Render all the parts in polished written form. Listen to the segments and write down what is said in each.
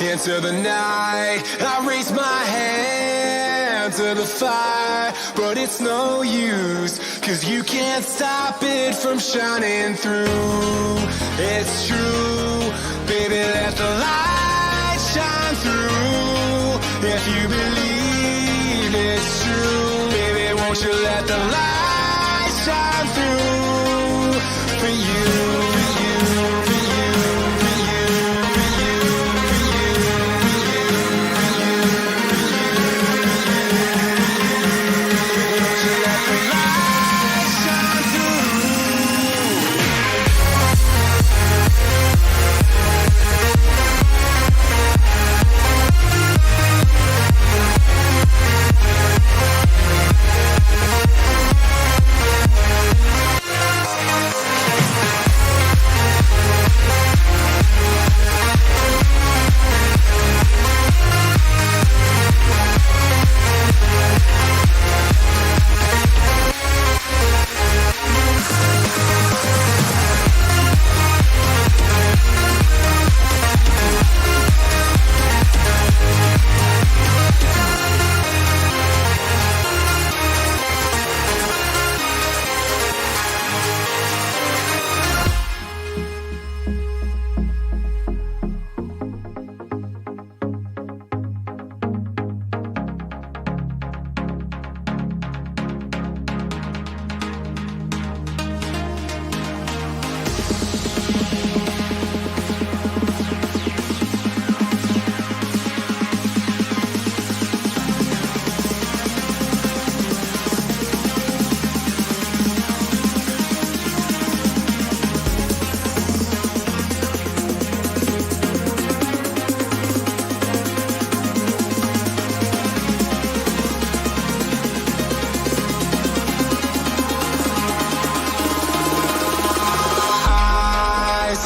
into the night. I raise my hand to the fire, but it's no use, 'cause you can't stop it from shining through. It's true, baby, let the light shine through. If you believe it's true, baby, won't you let the light shine through for you.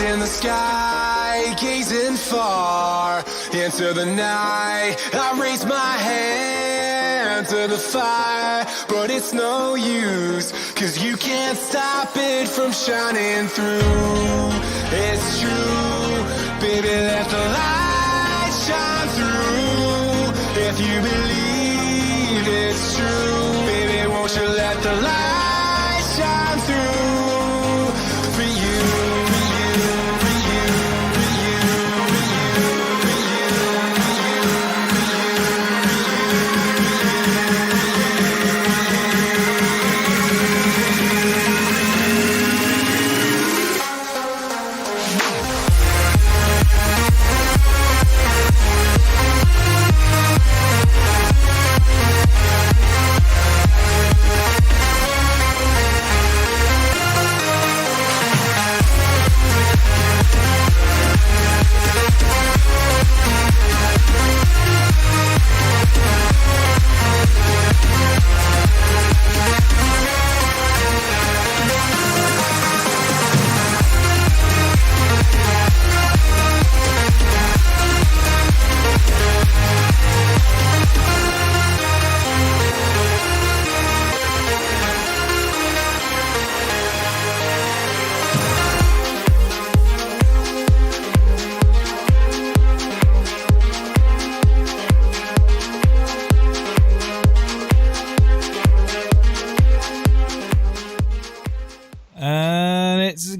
In the sky, gazing far into the night. I raise my hand to the fire, but it's no use, 'cause you can't stop it from shining through. It's true, baby, let the light shine through. If you believe it's true, baby, won't you let the light shine through for you.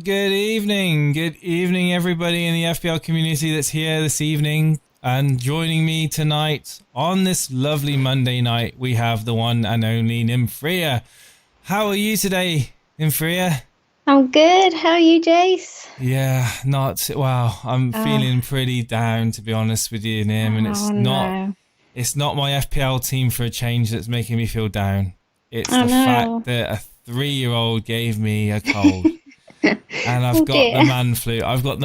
Good evening, everybody in the FPL community that's here this evening. And joining me tonight on this lovely Monday night, we have the one and only Nymfria. How are you today, Nymfria? I'm good. How are you, Jace? Yeah, wow. I'm feeling pretty down, to be honest with you, Nym. And it's not my FPL team for a change that's making me feel down. It's the fact that a 3-year-old gave me a cold. And I've got the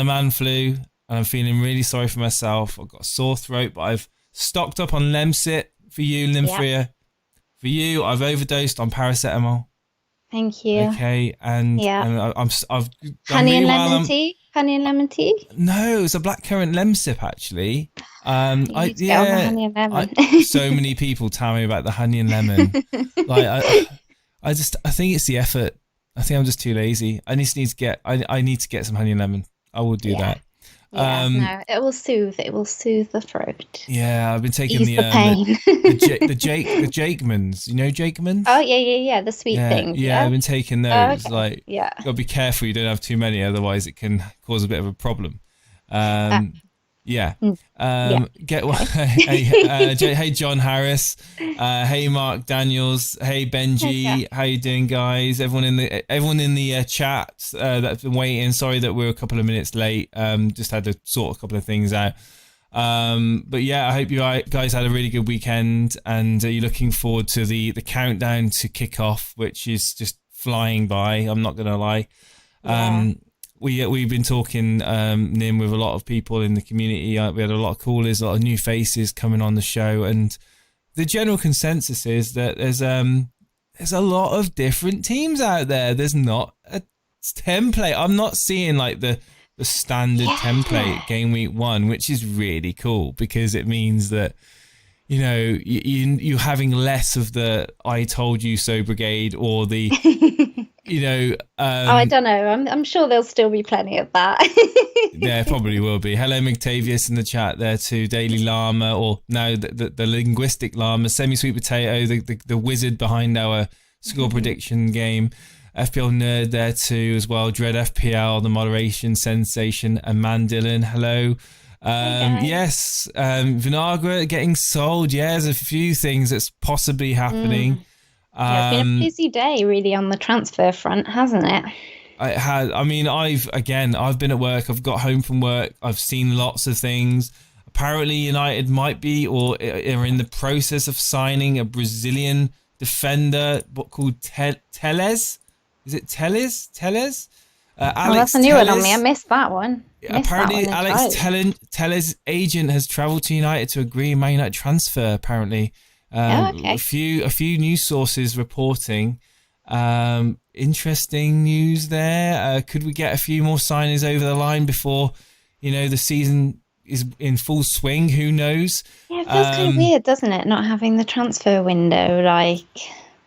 man flu. And I'm feeling really sorry for myself. I've got a sore throat, but I've stocked up on Lemsit for you, Nymfria. Yep. For you, I've overdosed on paracetamol. Thank you. Okay, and I've honey and lemon tea. Honey and lemon tea. No, it's a blackcurrant lemsip actually. Honey and lemon. So many people tell me about the honey and lemon. I think it's the effort. I think I'm just too lazy. I need to get some honey and lemon. I will do that. Yeah, no, it will soothe. It will soothe the throat. Yeah, I've been taking Ease the pain. the Jakemans. You know Jakemans? Oh yeah. The sweet things. Yeah, I've been taking those. Okay. Like, yeah. Gotta be careful you don't have too many, otherwise it can cause a bit of a problem. Yeah. Hey John Harris. Hey Mark Daniels. Hey Benji. How you doing, guys? Everyone in the chat that's been waiting. Sorry that we're a couple of minutes late. Just had to sort a couple of things out. But yeah, I hope you guys had a really good weekend, and you're looking forward to the countdown to kick off, which is just flying by. I'm not gonna lie. We've been talking, Nim, with a lot of people in the community. We had a lot of callers, a lot of new faces coming on the show, and the general consensus is that there's a lot of different teams out there. There's not a template. I'm not seeing like the standard template game week 1, which is really cool, because it means that you're having less of the "I told you so" brigade, or the I don't know. I'm sure there'll still be plenty of that. There probably will be. Hello, McTavius in the chat there too. Daily Llama, or no, the linguistic llama, semi-sweet potato, the wizard behind our score prediction game. FPL nerd there too as well. Dread FPL, the moderation sensation, and Mandilin. Hello. Yes, Vinagre getting sold. Yeah, there's a few things that's possibly happening. It's been a busy day, really, on the transfer front, hasn't it? It has. I mean, I've been at work. I've got home from work. I've seen lots of things. Apparently, United might be or are in the process of signing a Brazilian defender, called Teles. Is it Teles? Alex that's a new Telles. one on me. I missed that one. Apparently, Alex Telles' agent has travelled to United to agree a Man United transfer. Apparently. A few news sources reporting. Interesting news there. Could we get a few more signings over the line before, the season is in full swing? Who knows? Yeah, it feels kind of weird, doesn't it? Not having the transfer window, like,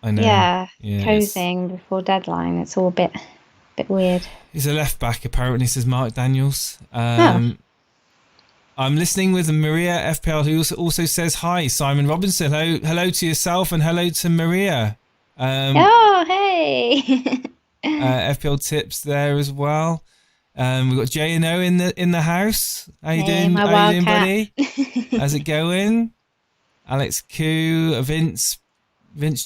I know. closing before deadline. It's all a bit weird. He's a left back, apparently, says Mark Daniels. I'm listening with Maria FPL, who also says hi. Simon Robinson, hello to yourself, and hello to Maria. Hey. FPL tips there as well. We've got J and O in the house. How you doing? How you doing, buddy? How's it going? Alex Q, Vince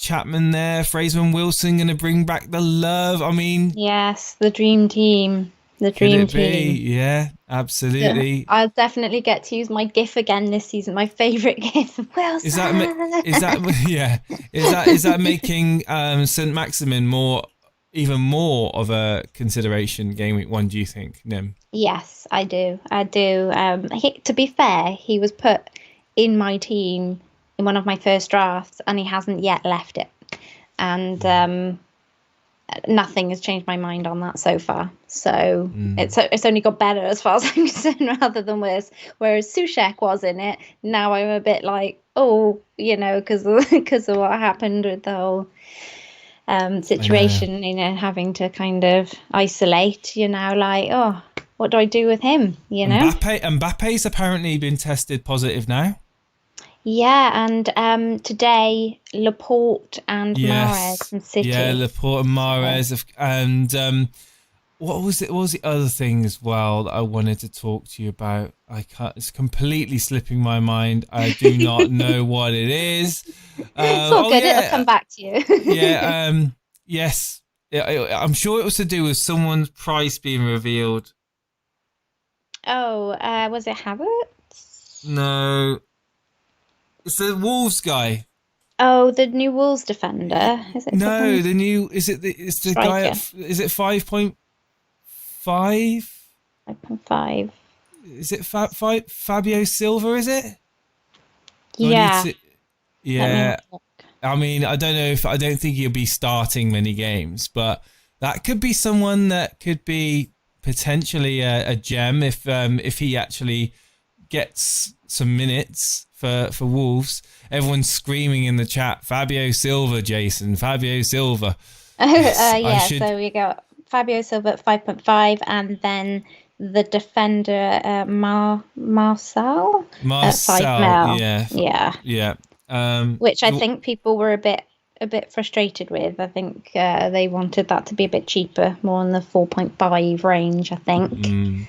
Chapman there. Fraser and Wilson going to bring back the love. I mean, yes, the dream team. The dream team. Yeah, absolutely. Yeah, I'll definitely get to use my GIF again this season. My favourite GIF. Wilson. Is that making St. Maximin even more of a consideration game week 1? Do you think, Nim? Yes, I do. To be fair, he was put in my team in one of my first drafts, and he hasn't yet left it. And nothing has changed my mind on that so far. So it's only got better as far as I'm concerned, rather than worse. Whereas Sushek was in it, now I'm a bit like, because of what happened with the whole situation, having to kind of isolate, like, what do I do with him, Mbappe's apparently been tested positive now. Yeah, and today Laporte and Mahrez from City. Yeah, Laporte and Mahrez, and what was it? What was the other thing as well that I wanted to talk to you about? It's completely slipping my mind. I do not know what it is. It's all good. It'll come back to you. Yes. I'm sure it was to do with someone's price being revealed. Oh, was it Havertz? No. It's the Wolves guy. Oh, the new Wolves defender. Is it? No, the new. Is it? It's the guy. Is it 5.5? 5.5. Is it Fabio Silva? Is it? Yeah. Yeah. I mean, I don't think he'll be starting many games, but that could be someone that could be potentially a gem if he actually gets some minutes for Wolves. Everyone's screaming in the chat, Fabio Silva, Jason, Fabio Silva. So we got Fabio Silva at 5.5, and then the defender Marcel at 5 mil. Yeah. Which I think people were a bit frustrated with. I think they wanted that to be a bit cheaper, more in the 4.5 range, I think.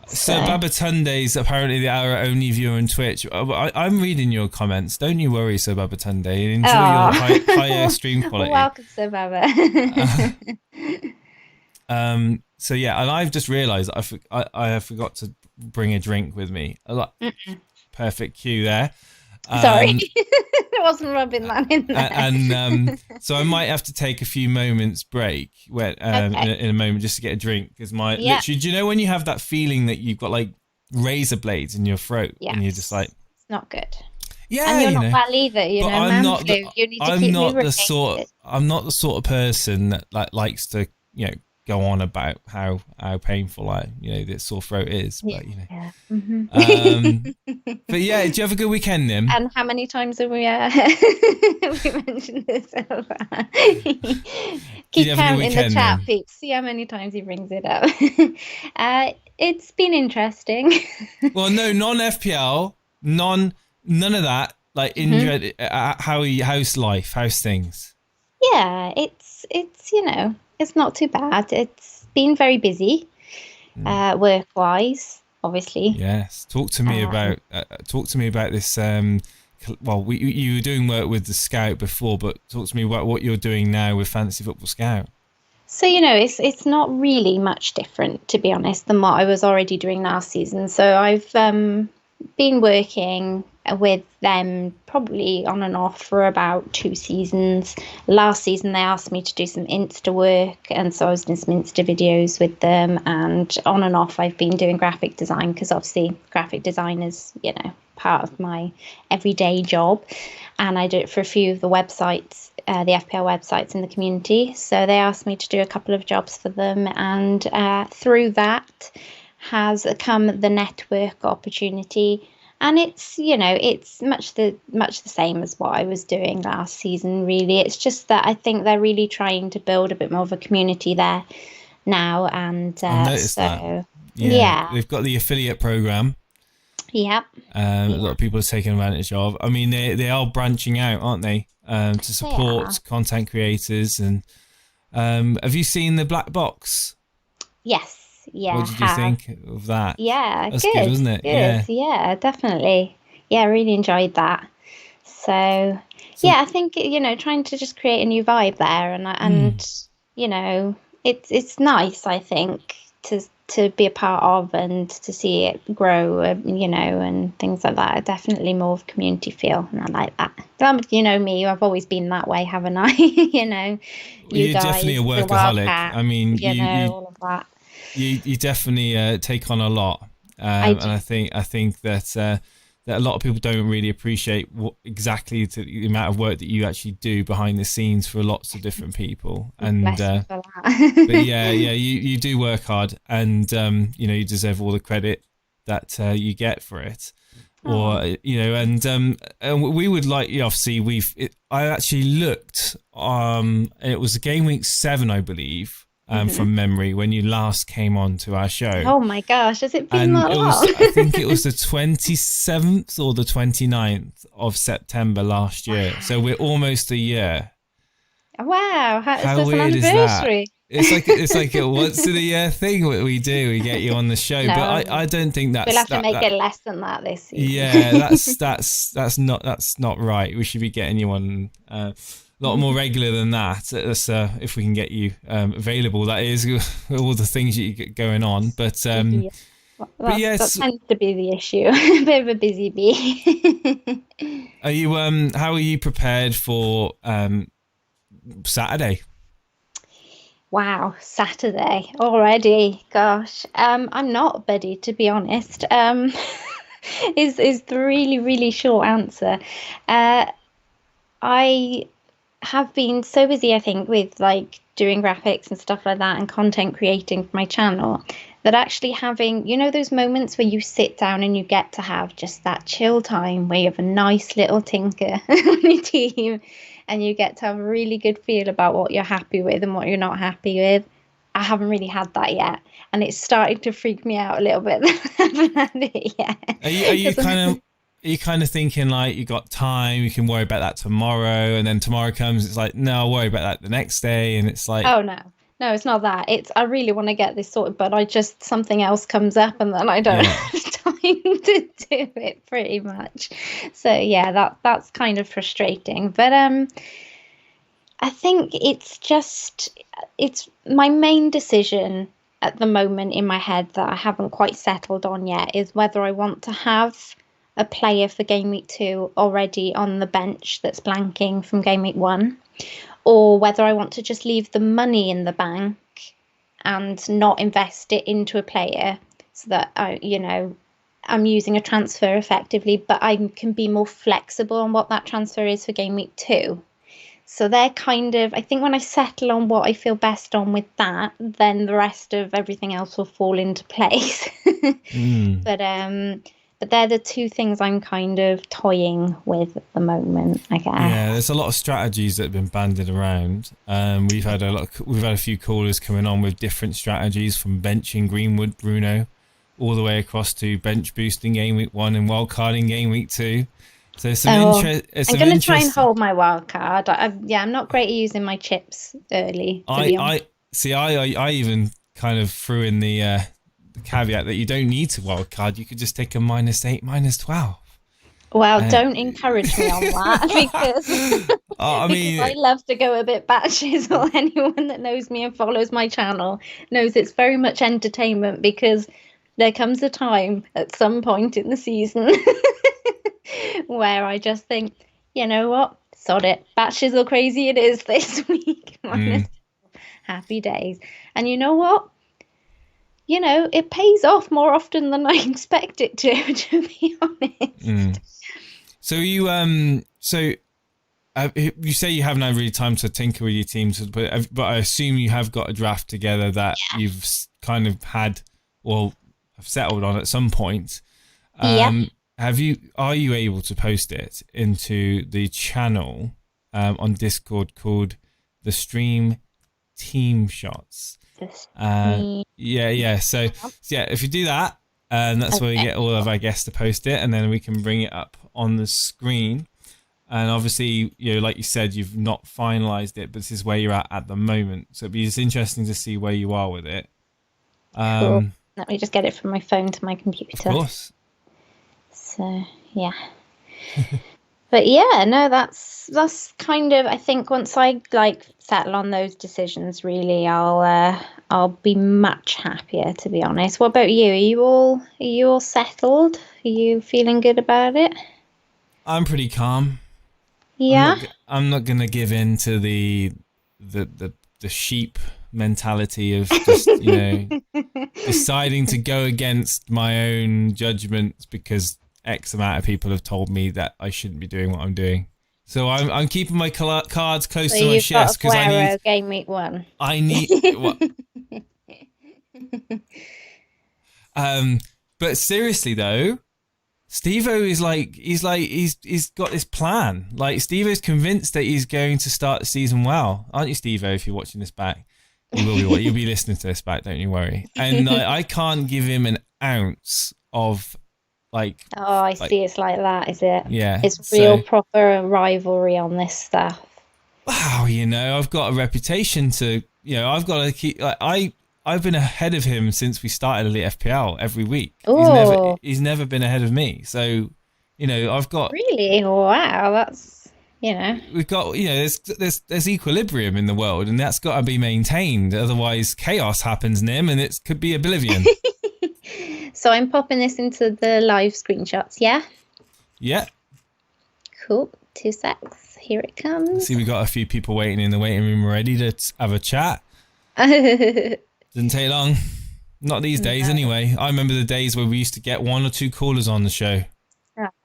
So Babatunde's apparently our only viewer on Twitch. I'm reading your comments. Don't you worry, Sir Babatunde. Enjoy your higher stream quality. Welcome, Sir Baba. So yeah, and I've just realised I forgot to bring a drink with me. Perfect cue there. Sorry, I wasn't rubbing that in there. And so I might have to take a few moments break in a moment just to get a drink, because literally, do you know when you have that feeling that you've got like razor blades in your throat and you're just like, it's not good. Yeah, and you're not well either. You know, I'm not the, you need to I'm keep not lubricated. I'm not the sort of person that likes to go on about how painful this sore throat is, but but yeah, did you have a good weekend, Nim? And how many times have we we mentioned this over? Keep count in the chat, peeps. See how many times he brings it up. It's been interesting. Well, no, non-FPL, none of that. Like how's life? How's things? Yeah, it's it's not too bad. It's been very busy, work-wise, obviously. Yes. Talk to me about this. Well, you were doing work with the Scout before, but talk to me about what you're doing now with Fantasy Football Scout. So it's not really much different, to be honest, than what I was already doing last season. So I've been working with them probably on and off for about 2 seasons. Last season they asked me to do some Insta work, and so I was doing some Insta videos with them, and on and off I've been doing graphic design, because obviously graphic design is part of my everyday job, and I do it for a few of the websites, the FPL websites in the community. So they asked me to do a couple of jobs for them, and through that has come the network opportunity. And it's it's much the same as what I was doing last season, really. It's just that I think they're really trying to build a bit more of a community there now, and I noticed that. Yeah, they've got the affiliate program. Yep. A lot of people are taking advantage of. I mean, they are branching out, aren't they, to support content creators. And have you seen the black box? Yes. Yeah. What did you think of that? Yeah, that's good, wasn't it? Good. Yeah, definitely. Yeah, I really enjoyed that. So I think trying to just create a new vibe there, and it's nice, I think, to be a part of and to see it grow, and things like that. Definitely more of a community feel, and I like that. Me, I've always been that way, haven't I? You're guys, definitely a workaholic. I mean, you all of that. You definitely take on a lot, and I think that a lot of people don't really appreciate exactly the amount of work that you actually do behind the scenes for lots of different people. And but you do work hard, and you deserve all the credit that you get for it. Or and we would like, obviously I actually looked, and it was Gameweek 7, I believe. From memory, when you last came on to our show. Oh my gosh, has it been that long? I think it was the 27th or the 29th of September last year. So we're almost a year. Wow, how weird is that? It's like a once in a year thing that we do. We get you on the show, no, but I don't think that's. We'll have to make it less than that this season. Yeah, that's not right. We should be getting you on. A lot more regular than that. That's, if we can get you available, that is, all the things you get going on. But that tends to be the issue. A bit of a busy bee. Are you? How are you prepared for Saturday? Wow, Saturday already. Gosh, I'm not, buddy. To be honest, is the really, really short answer. I have been so busy, I think, with like doing graphics and stuff like that and content creating for my channel, that actually having those moments where you sit down and you get to have just that chill time where you have a nice little tinker on your team and you get to have a really good feel about what you're happy with and what you're not happy with. I haven't really had that yet, and it's starting to freak me out a little bit that I haven't had it yet. Are you kind of thinking like you got time, you can worry about that tomorrow, and then tomorrow comes, it's like, no, I'll worry about that the next day, and it's like, oh no, it's not that. It's I really want to get this sorted, but something else comes up, and then I don't have time to do it pretty much. So yeah, that's kind of frustrating. But I think it's my main decision at the moment in my head that I haven't quite settled on yet is whether I want to have a player for Game Week 2 already on the bench that's blanking from Game Week 1, or whether I want to just leave the money in the bank and not invest it into a player so that I'm using a transfer effectively, but I can be more flexible on what that transfer is for Game Week 2. So they're kind of, I think when I settle on what I feel best on with that, then the rest of everything else will fall into place. But they're the two things I'm kind of toying with at the moment, I guess. Yeah, there's a lot of strategies that have been banded around. We've had a few callers coming on with different strategies, from benching Greenwood, Bruno, all the way across to bench boosting Game Week 1 and wildcarding Game Week 2. So I'm going to try and hold my wild card. I'm not great at using my chips early. I even kind of threw in the caveat that you don't need to wild card. You could just take a -8, -12. Well, don't encourage me on that because I love to go a bit batshit. Or anyone that knows me and follows my channel knows it's very much entertainment, because there comes a time at some point in the season where I just think, you know what, sod it, batches or crazy it is this week. Happy days. And you know what? It pays off more often than I expect it to be honest. So you you say you haven't had really time to tinker with your teams, but I assume you have got a draft together that you've kind of had or have settled on at some point. Are you able to post it into the channel on Discord called the Stream Team Shots? So if you do that, that's where we get all of our guests to post it, and then we can bring it up on the screen. And obviously, like you said, you've not finalized it, but this is where you're at the moment. So it'd be just interesting to see where you are with it. Cool. Let me just get it from my phone to my computer. Of course. So yeah. But yeah, no, that's kind of, I think once I settle on those decisions, really, I'll be much happier, to be honest. What about you? Are you all settled? Are you feeling good about it? I'm pretty calm. Yeah. I'm not gonna give in to the sheep mentality of just deciding to go against my own judgments because X amount of people have told me that I shouldn't be doing what I'm doing. So I'm keeping my cards close to my chest because I need Game Week 1. I need what? But seriously though, Steve-O is he's got this plan. Like, Steve-O's convinced that he's going to start the season well, aren't you, Steve-O? If you're watching this back, you'll be listening to this back. Don't you worry. And I can't give him an ounce of I see. It's like that, is it? Yeah. It's real proper rivalry on this stuff. Wow, I've got a reputation to. I've got to keep. I've been ahead of him since we started Elite FPL every week. He's never been ahead of me. So, I've got really. Wow, that's we've got there's equilibrium in the world, and that's got to be maintained. Otherwise, chaos happens, Nim, and it could be oblivion. So I'm popping this into the live screenshots. Yeah. Yeah. Cool. 2 secs. Here it comes. See, we got a few people waiting in the waiting room ready to have a chat. Didn't take long. Not these days, anyway. I remember the days where we used to get 1 or 2 callers on the show.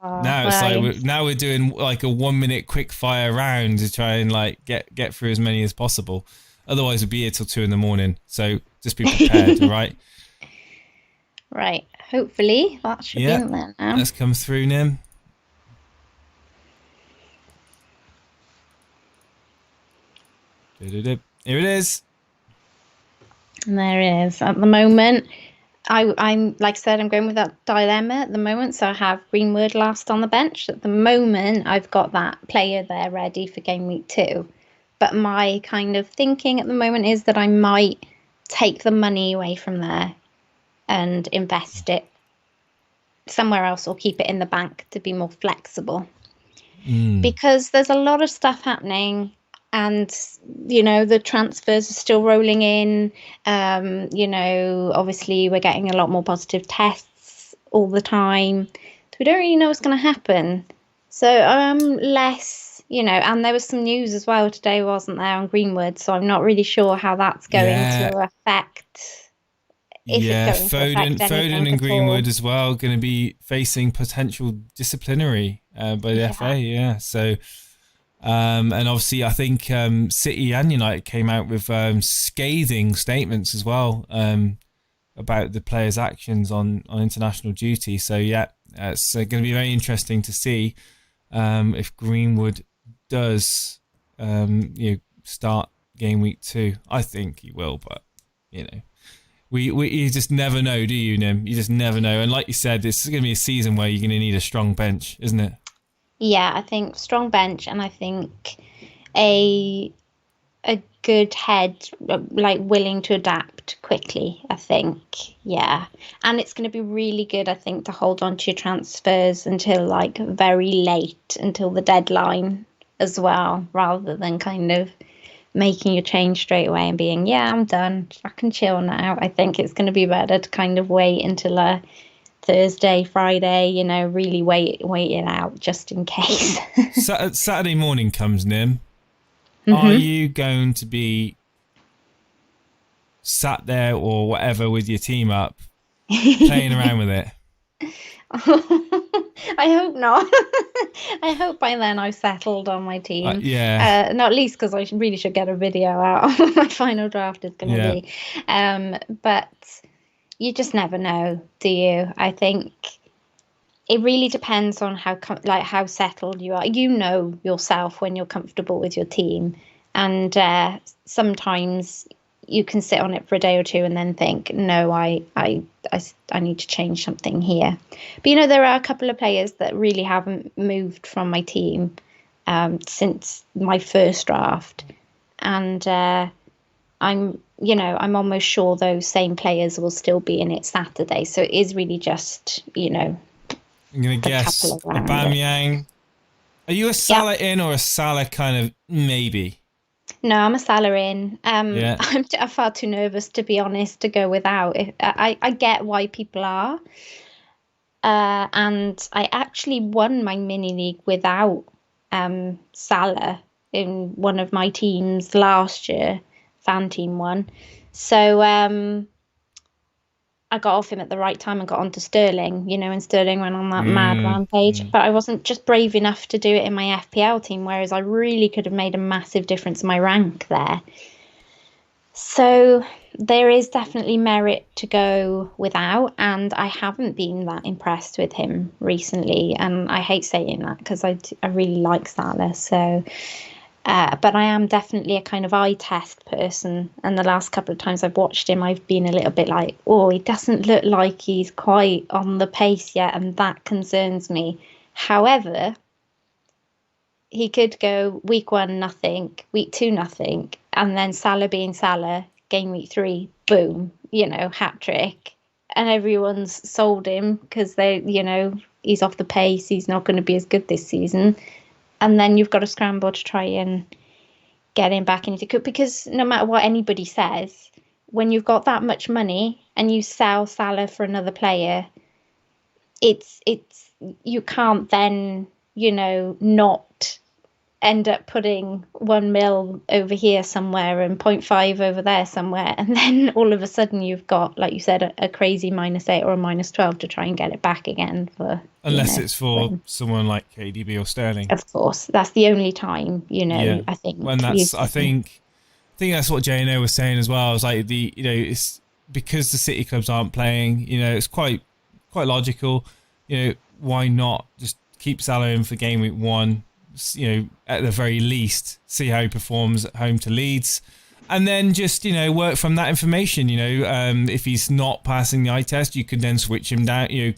Now it's we're doing like a 1-minute quick fire round to try and get through as many as possible. Otherwise, we'd be here till 2 a.m. So just be prepared, all right? Right. Hopefully that should be in there now. Let's come through, Nim. Here it is. And there is. At the moment, I'm like I said, I'm going with that dilemma at the moment. So I have Greenwood last on the bench. At the moment, I've got that player there ready for game week 2. But my kind of thinking at the moment is that I might take the money away from there and invest it somewhere else or keep it in the bank to be more flexible. Because there's a lot of stuff happening. And, the transfers are still rolling in. Obviously we're getting a lot more positive tests all the time. So we don't really know what's going to happen. So I'm less, and there was some news as well today, wasn't there, on Greenwood. So I'm not really sure how that's going to affect. Foden and Greenwood as well going to be facing potential disciplinary by the FA. Yeah. So. And obviously, I think City and United came out with scathing statements as well about the players' actions on international duty. So yeah, it's going to be very interesting to see if Greenwood does start game week 2. I think he will, but you just never know, do you, Nim? You just never know. And like you said, this is going to be a season where you're going to need a strong bench, isn't it? Yeah, I think strong bench, and I think a good head, like willing to adapt quickly. I think, yeah, and it's going to be really good, I think, to hold on to your transfers until like very late, until the deadline as well, rather than kind of making your change straight away and being, yeah, I'm done, I can chill now. I think it's going to be better to kind of wait until Thursday, Friday, really wait it out just in case. Saturday morning comes, Nim. Are you going to be sat there or whatever with your team up, playing around with it? I hope not. I hope by then I've settled on my team. Not least because I really should get a video out of what my final draft is going to be. But you just never know, do you? I think it really depends on how settled you are. You know yourself when you're comfortable with your team, and sometimes you can sit on it for a day or two and then think, no, I need to change something here. But there are a couple of players that really haven't moved from my team since my first draft, and I'm almost sure those same players will still be in it Saturday. So it is really just, I'm going to guess Aubameyang. Are you a Salah in or a Salah kind of maybe? No, I'm a Salah in. I'm far too nervous, to be honest, to go without. I get why people are. And I actually won my mini league without Salah in one of my teams last year. Fan team one. So I got off him at the right time and got onto Sterling, and Sterling went on that mad rampage. But I wasn't just brave enough to do it in my FPL team, whereas I really could have made a massive difference in my rank there. So there is definitely merit to go without, and I haven't been that impressed with him recently. And I hate saying that because I really like Salah. So but I am definitely a kind of eye test person, and the last couple of times I've watched him, I've been a little bit like, oh, he doesn't look like he's quite on the pace yet, and that concerns me. However, he could go week 1 nothing, week 2 nothing, and then Salah being Salah, game week 3, boom, hat trick, and everyone's sold him because he's off the pace, he's not going to be as good this season. And then you've got to scramble to try and get him back into it. Because no matter what anybody says, when you've got that much money and you sell Salah for another player, it's you can't then, not end up putting 1 mil over here somewhere and 0.5 over there somewhere. And then all of a sudden you've got, like you said, a crazy -8 or a -12 to try and get it back again for... Unless it's for someone like KDB or Sterling. Of course. That's the only time, I think. When that's, I think that's what J&O was saying as well. It's like it's because the City clubs aren't playing, it's quite logical. Why not just keep Salah in for game week 1, at the very least, see how he performs at home to Leeds. And then just, work from that information. If he's not passing the eye test, you could then switch him down. You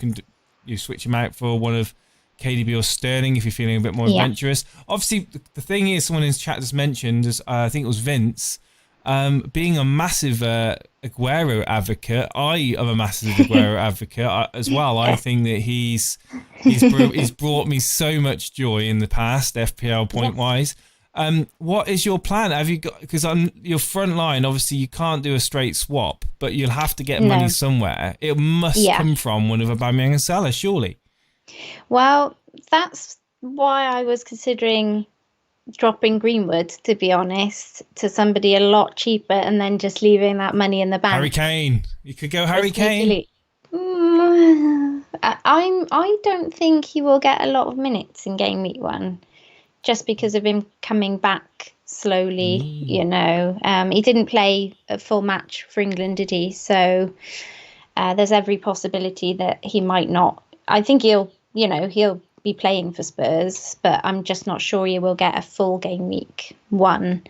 switch him out for one of KDB or Sterling if you're feeling a bit more adventurous. Obviously, the thing is, someone in his chat just mentioned, I think it was Vince, being a massive Aguero advocate. I am a massive Aguero advocate as well. I think that he's brought me so much joy in the past, FPL point wise. What is your plan? Have you got, because on your front line, obviously you can't do a straight swap, but you'll have to get money somewhere. It must come from one of Aubameyang and Salah, surely. Well, that's why I was considering dropping Greenwood, to be honest, to somebody a lot cheaper and then just leaving that money in the bank. Harry Kane. You could go Harry Kane. I don't think he will get a lot of minutes in game week 1. Just because of him coming back slowly, He didn't play a full match for England, did he? So there's every possibility that he might not. I think he'll be playing for Spurs, but I'm just not sure he will get a full game week 1.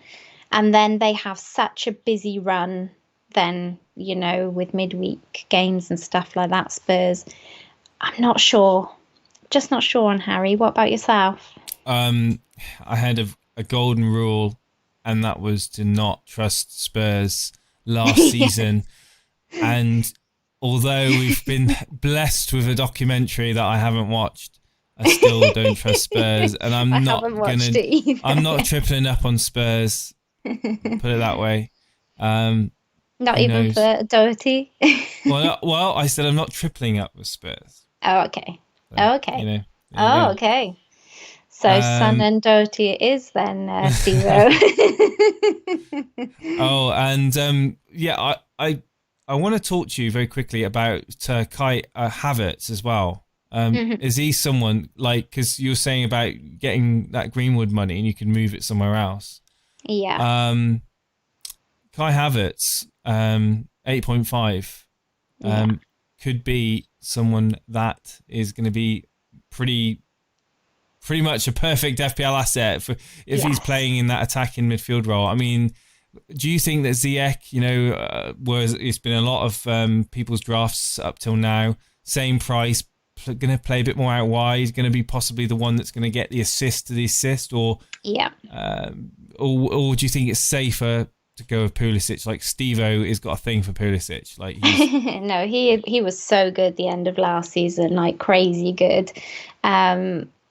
And then they have such a busy run then, with midweek games and stuff like that, Spurs. I'm not sure. Just not sure on Harry. What about yourself? I had a golden rule, and that was to not trust Spurs last season. And although we've been blessed with a documentary that I haven't watched, I still don't trust Spurs, and I'm not tripling up on Spurs. Put it that way. Not even for Doherty. well, I said I'm not tripling up with Spurs. Oh, okay. So, okay. Okay. So Son and Doherty it is then, Steve-O. I want to talk to you very quickly about Kai Havertz as well. Is he someone, because you were saying about getting that Greenwood money and you can move it somewhere else? Yeah. Kai Havertz, 8.5, could be someone that is going to be pretty much a perfect FPL asset if he's playing in that attacking midfield role. I mean, do you think that Ziyech, it's been a lot of people's drafts up till now, same price, going to play a bit more out wide, going to be possibly the one that's going to get the assist to the assist, or do you think it's safer to go with Pulisic? Like Steve-O has got a thing for Pulisic. No, he was so good the end of last season, like crazy good.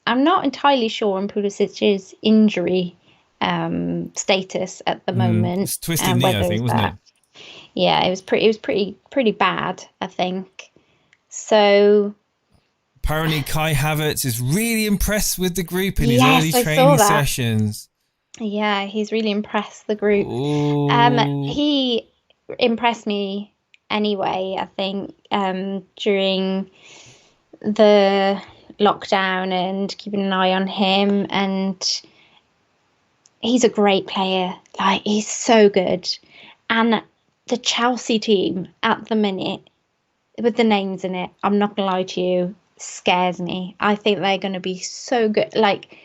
I'm not entirely sure on Pulisic's injury status at the moment. It's twisted knee, I think, wasn't it? Yeah, it was pretty bad, I think. So apparently Kai Havertz is really impressed with the group in his early training sessions. Yeah, he's really impressed the group. He impressed me anyway, I think, during the lockdown and keeping an eye on him, and he's a great player. Like, he's so good. And the Chelsea team at the minute, with the names in it, I'm not gonna lie to you, scares me. I think they're gonna be so good. Like,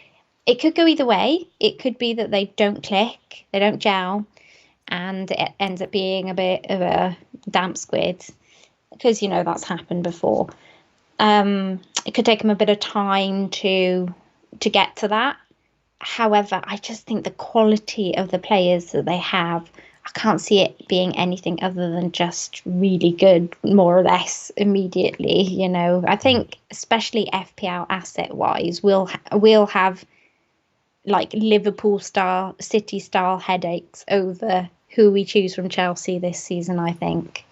it could go either way. It could be that they don't click, they don't gel, and it ends up being a bit of a damp squid, because that's happened before. It could take them a bit of time to get to that. However, I just think the quality of the players that they have, I can't see it being anything other than just really good, more or less immediately. I think especially FPL asset wise, we'll have like Liverpool style, City style headaches over who we choose from Chelsea this season. I think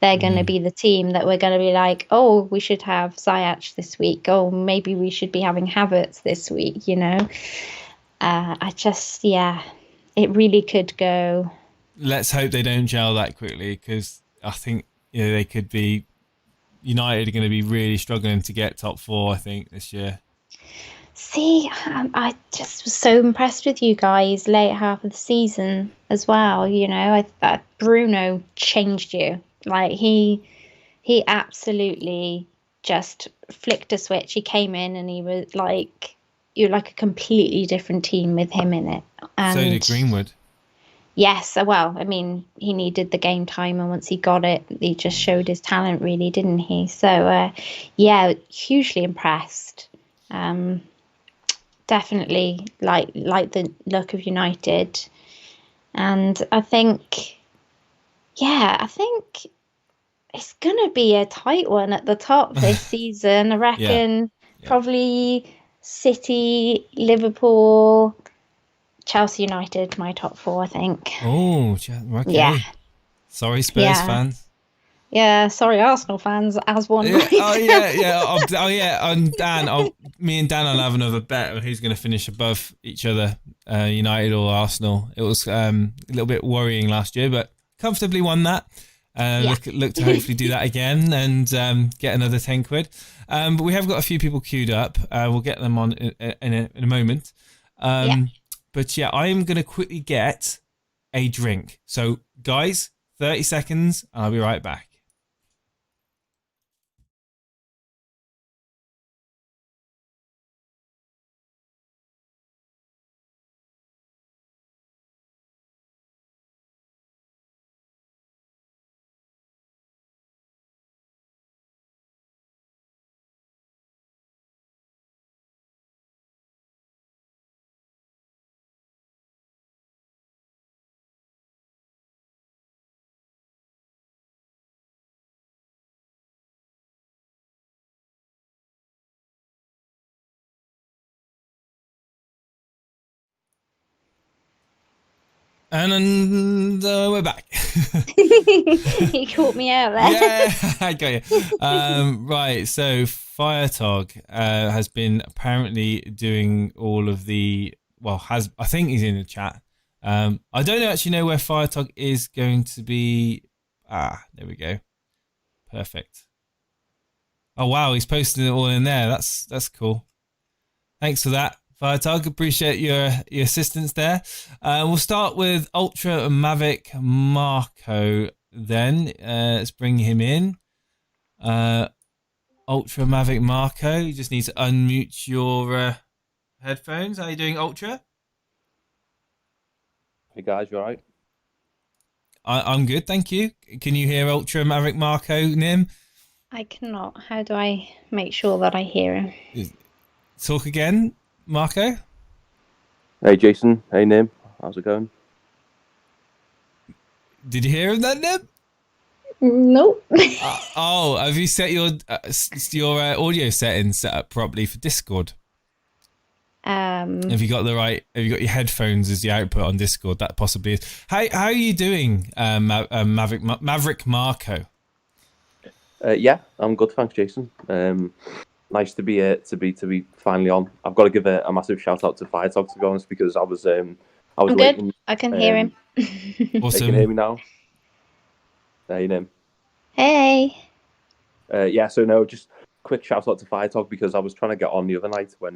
they're going to be the team that we're going to be like, oh, we should have Ziyech this week. Oh, maybe we should be having Havertz this week, it really could go. Let's hope they don't gel that quickly, because I think they could be, United are going to be really struggling to get top 4, I think, this year. See, I just was so impressed with you guys late half of the season as well. I thought Bruno changed you. Like, he absolutely just flicked a switch. He came in and he was like, you're like a completely different team with him in it. And so did Greenwood. Yes, well, I mean, he needed the game time, and once he got it, he just showed his talent, really, didn't he? So, yeah, hugely impressed. Definitely like the look of United, and I think it's gonna be a tight one at the top this season. I reckon probably City, Liverpool, Chelsea, United, my top four, I think. Oh, okay. Yeah. Sorry, Spurs fans. Yeah, sorry, Arsenal fans, as one. Yeah. Oh yeah. Dan, me and Dan will have another bet on who's going to finish above each other, United or Arsenal. It was a little bit worrying last year, but comfortably won that. Look to hopefully do that again and get another 10 quid. But we have got a few people queued up. We'll get them on in a moment. But yeah, I am going to quickly get a drink. So guys, 30 seconds and I'll be right back. And we're back. He caught me out there. Yeah, I got you. Right, so Firetog has been apparently doing all of the... Well, I think he's in the chat. I don't actually know where Firetog is going to be. There we go. Perfect. Oh, wow, he's posting it all in there. That's cool. Thanks for that, Firetug. Appreciate your assistance there. We'll start with Ultra Maverick Marco then. Let's bring him in. Ultra Maverick Marco, you just need to unmute your headphones. How are you doing, Ultra? Hey guys, you alright? I'm good, thank you. Can you hear Ultra Maverick Marco, Nim? I cannot. How do I make sure that I hear him? Talk again, Marco. Hey Jason, hey Nim, how's it going? Did you hear him then, Nim? Nope. Have you set your audio settings set up properly for Discord? Have you got your headphones as the output on Discord? That possibly is. How are you doing, Maverick Marco? Yeah, I'm good, thanks, Jason. Nice to be finally on. I've got to give a massive shout out to Firetog, to be honest, because I was I'm waiting. good. I can hear him. Awesome. You can hear me now. Hey Nim. Hey. Yeah, so no, just quick shout out to Firetog because I was trying to get on the other night when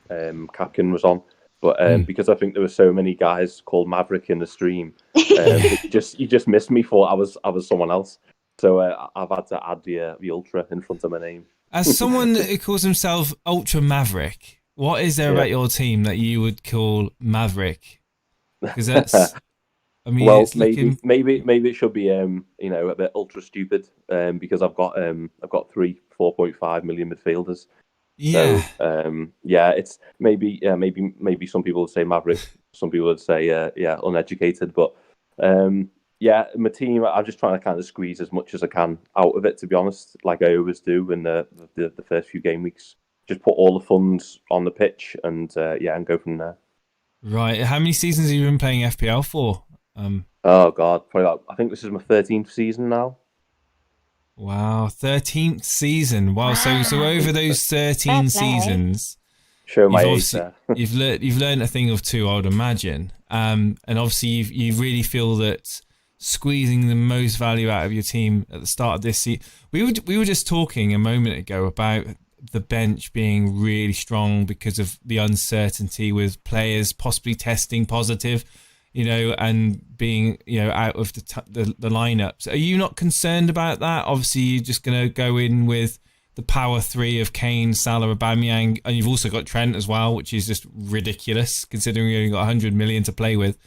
Capkin was on, but because I think there were so many guys called Maverick in the stream, you just missed me. Thought I was someone else, so I've had to add the ultra in front of my name. As someone who calls himself Ultra Maverick, what is there about your team that you would call Maverick? Because that's, I mean, well, it's maybe it should be a bit ultra stupid because I've got 4.5 million midfielders. Yeah. So, it's maybe some people would say Maverick, some people would say uneducated, but my team, I'm just trying to kind of squeeze as much as I can out of it, to be honest, like I always do in the first few game weeks. Just put all the funds on the pitch and go from there. Right. How many seasons have you been playing FPL for? Oh God, probably I think this is my 13th season now. Wow, 13th season. Wow, so over those 13 seasons, show my age there. you've learned a thing or two, I would imagine. And obviously you really feel that squeezing the most value out of your team at the start of this season. We were just talking a moment ago about the bench being really strong because of the uncertainty with players possibly testing positive, and being, out of the lineups. Are you not concerned about that? Obviously, you're just going to go in with the power three of Kane, Salah, Aubameyang, and you've also got Trent as well, which is just ridiculous considering you only got 100 million to play with.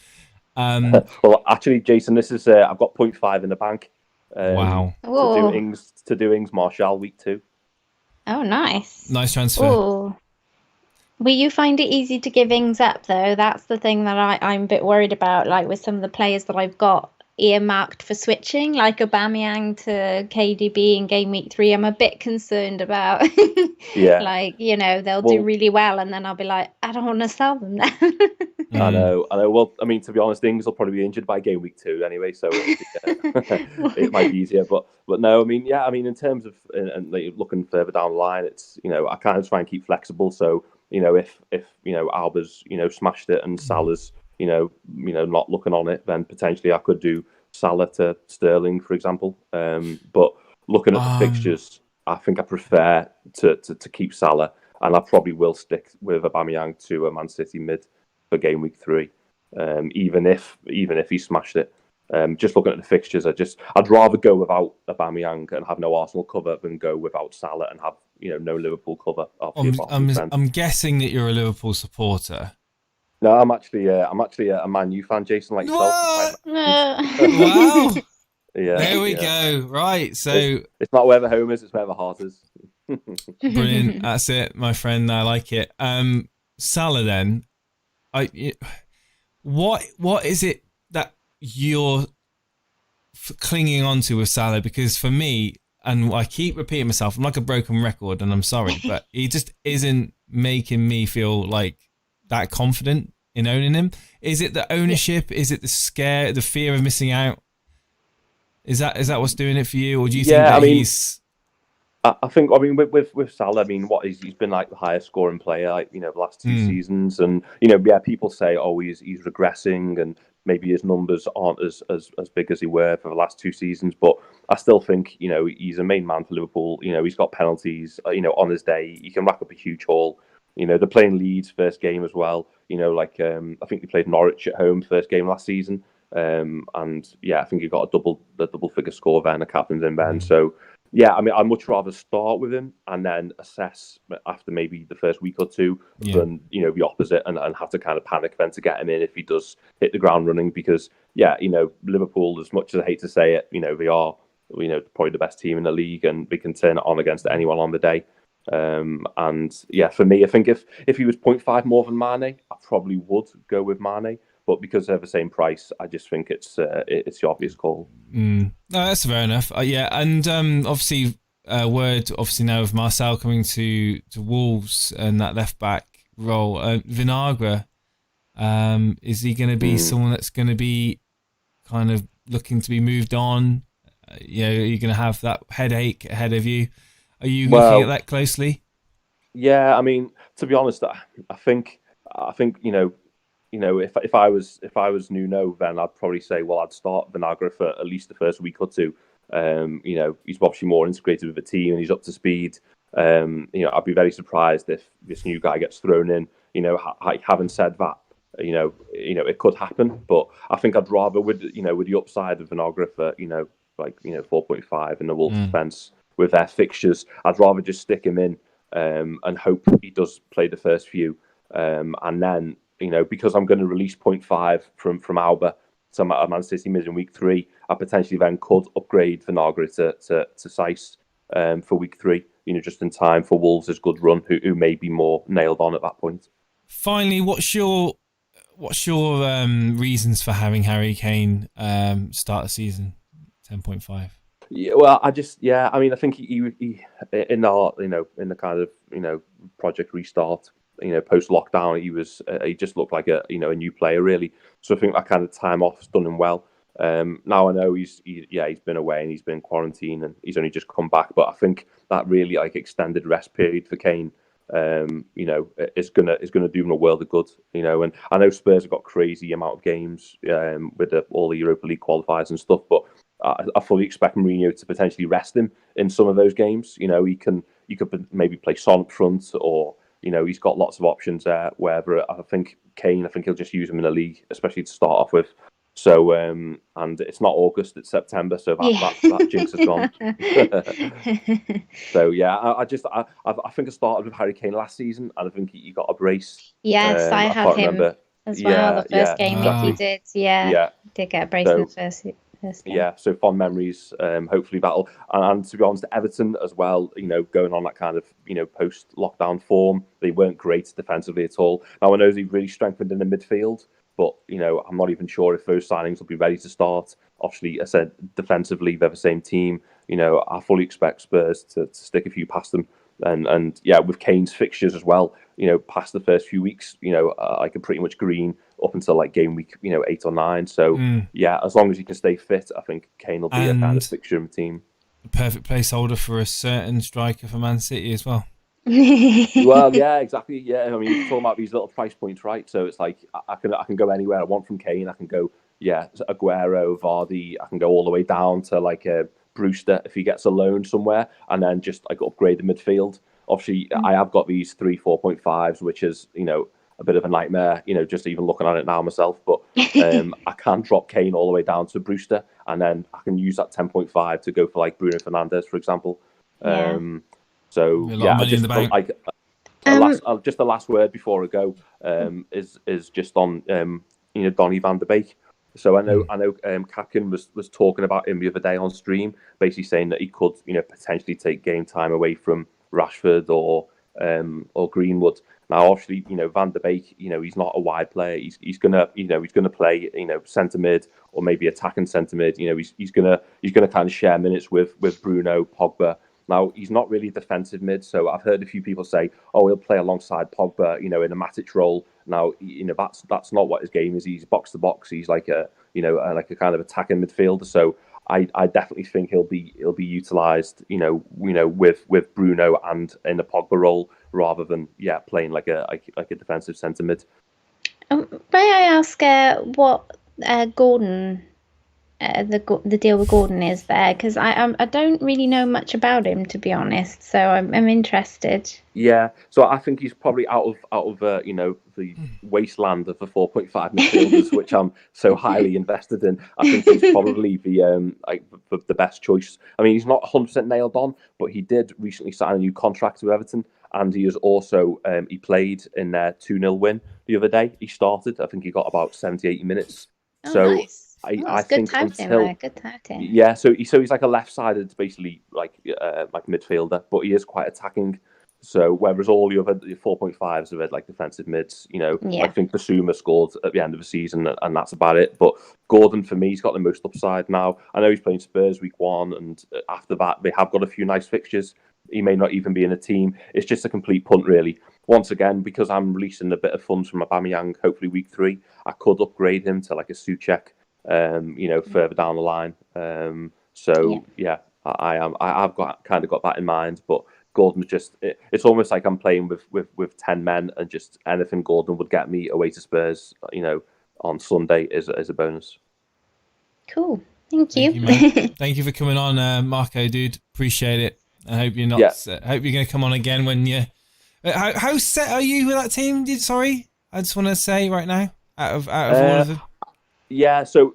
Well, actually, Jason, this is I've got 0.5 in the bank. Wow. To do Ings Martial week 2. Oh, nice. Nice transfer. Ooh. Will you find it easy to give Ings up, though? That's the thing that I'm a bit worried about, like with some of the players that I've got earmarked for switching, like Aubameyang to KDB in game week 3. I'm a bit concerned about, like, they'll do really well, and then I'll be like, I don't want to sell them now. I know. Well, I mean, to be honest, Ings will probably be injured by game week 2 anyway, so it might be easier. But no, I mean, in terms of and like, looking further down the line, it's I kind of try and keep flexible. So if Alba's smashed it and Salah's not looking on it, then potentially I could do Salah to Sterling, for example. But looking at the fixtures, I think I prefer to keep Salah, and I probably will stick with Aubameyang to a Man City mid for game week 3, even if he smashed it. Just looking at the fixtures, I'd rather go without Aubameyang and have no Arsenal cover than go without Salah and have no Liverpool cover. I'm guessing that you're a Liverpool supporter. No, I'm actually a Man U fan, Jason, like yourself. Wow. Yeah, there we go. Right, so it's not where the home is; it's where the heart is. Brilliant. That's it, my friend. I like it. Salah, then, what is it that you're clinging on to with Salah? Because for me, and I keep repeating myself, I'm like a broken record, and I'm sorry, but he just isn't making me feel like that confident in owning him. Is it the ownership? Is it the fear of missing out? Is that what's doing it for you, or do you think that he's? I think with Salah, he's been like the highest scoring player, like the last 2 seasons, and people say he's regressing, and maybe his numbers aren't as big as they were for the last 2 seasons, but I still think he's a main man for Liverpool. He's got penalties. On his day, he can rack up a huge haul. They're playing Leeds first game as well. I think they played Norwich at home first game last season. And I think he got a double figure score then, a captain's in then. So I'd much rather start with him and then assess after maybe the first week or 2 than the opposite and have to kind of panic then to get him in if he does hit the ground running, because Liverpool, as much as I hate to say it, they are probably the best team in the league, and we can turn it on against anyone on the day. For me, I think if he was 0.5 more than Mane, I probably would go with Mane. But because they're the same price, I just think it's the obvious call. No, that's fair enough. And obviously, word now of Marcel coming to Wolves and that left back role. Vinagre, is he going to be someone that's going to be kind of looking to be moved on? Are you going to have that headache ahead of you? Are you looking at that closely? Yeah, to be honest, I think if I was Nuno, then I'd probably say, I'd start Vinagre for at least the first week or 2. He's obviously more integrated with the team and he's up to speed. I'd be very surprised if this new guy gets thrown in. Having said that, it could happen, but I think I'd rather with the upside of Vinagre for 4.5 in the Wolves defence with their fixtures, I'd rather just stick him in and hope he does play the first few, and then. Because I'm going to release 0.5 from Alba to Man City mid in week 3, I potentially then could upgrade Vinagre to Saiss for week 3. Just in time for Wolves' good run, who may be more nailed on at that point. Finally, what's your reasons for having Harry Kane start the season 10.5? Yeah, well, I think he in the kind of project restart. Post lockdown, he just looked like a new player really. So I think that kind of time off's done him well. Now I know he's been away and he's been in quarantine and he's only just come back. But I think that really extended rest period for Kane, is gonna do him a world of good. And I know Spurs have got crazy amount of games with all the Europa League qualifiers and stuff, but I fully expect Mourinho to potentially rest him in some of those games. He could maybe play Son up front, or he's got lots of options there. Wherever I think he'll just use him in the league, especially to start off with. So and it's not August, it's September, so that jinx is gone. So I think I started with Harry Kane last season, and I think he got a brace. Yes, I have him. as well. The first game week he did. Yeah. Did get a brace in the first game. Yeah, so fond memories. Hopefully that'll, and to be honest, Everton as well, going on that kind of, post-lockdown form, they weren't great defensively at all. Now, I know they've really strengthened in the midfield, but, I'm not even sure if those signings will be ready to start. Obviously, I said defensively, they're the same team. I fully expect Spurs to stick a few past them. And with Kane's fixtures as well, past the first few weeks, I can pretty much green up until like game week, 8 or 9. So as long as he can stay fit, I think Kane will be a kind of fixture in the team. A perfect placeholder for a certain striker for Man City as well. Well, yeah, exactly. Yeah, I mean, you're talking about these little price points, right? So it's like I can go anywhere I want from Kane. I can go, Aguero, Vardy. I can go all the way down to like Brewster if he gets a loan somewhere, and then just like upgrade the midfield. Obviously, I have got these 3 4.5s, which is a bit of a nightmare. Just even looking at it now myself. But I can drop Kane all the way down to Brewster, and then I can use that 10.5 to go for like Bruno Fernandes, for example. So just just the last word before I go is just on Donny van de Beek. So I know Capkin was talking about him the other day on stream, basically saying that he could potentially take game time away from Rashford or Greenwood. Now obviously Van de Beek he's not a wide player. He's gonna play centre mid or maybe attacking centre mid. He's gonna kind of share minutes with Bruno, Pogba. Now, he's not really defensive mid, so I've heard a few people say, "Oh, he'll play alongside Pogba, in a Matic role." Now, that's not what his game is. He's box to box. He's like a kind of attacking midfielder. So I definitely think he'll be utilised, with Bruno and in the Pogba role rather than playing like a defensive centre mid. May I ask what Gordon? The deal with Gordon is there, because I don't really know much about him, to be honest, so I'm interested. Yeah, so I think he's probably out of the wasteland of the 4.5 midfielders, which I'm so highly invested in. I think he's probably the best choice. I mean, he's not 100% nailed on, but he did recently sign a new contract with Everton, and he is also he played in their 2-0 win the other day. He started, I think he got about 70-80 minutes. So nice. I think good touting. Yeah, so he's like a left-sided, basically like midfielder, but he is quite attacking. So whereas all the other 4.5s are like defensive mids, I think Basuma scored at the end of the season, and that's about it. But Gordon, for me, he's got the most upside now. I know he's playing Spurs week 1, and after that they have got a few nice fixtures. He may not even be in a team. It's just a complete punt, really. Once again, because I'm releasing a bit of funds from Aubameyang, hopefully week 3, I could upgrade him to like a Souček. Further down the line. I've got that in mind, but Gordon's just it's almost like I'm playing with 10 men, and just anything Gordon would get me away to Spurs, on Sunday is a bonus. Cool. Thank you. Thank you for coming on, Marco, dude. Appreciate it. I hope you're not hope you're going to come on again when you how set are you with that team? Sorry, I just want to say right now, out of all of them. Yeah, so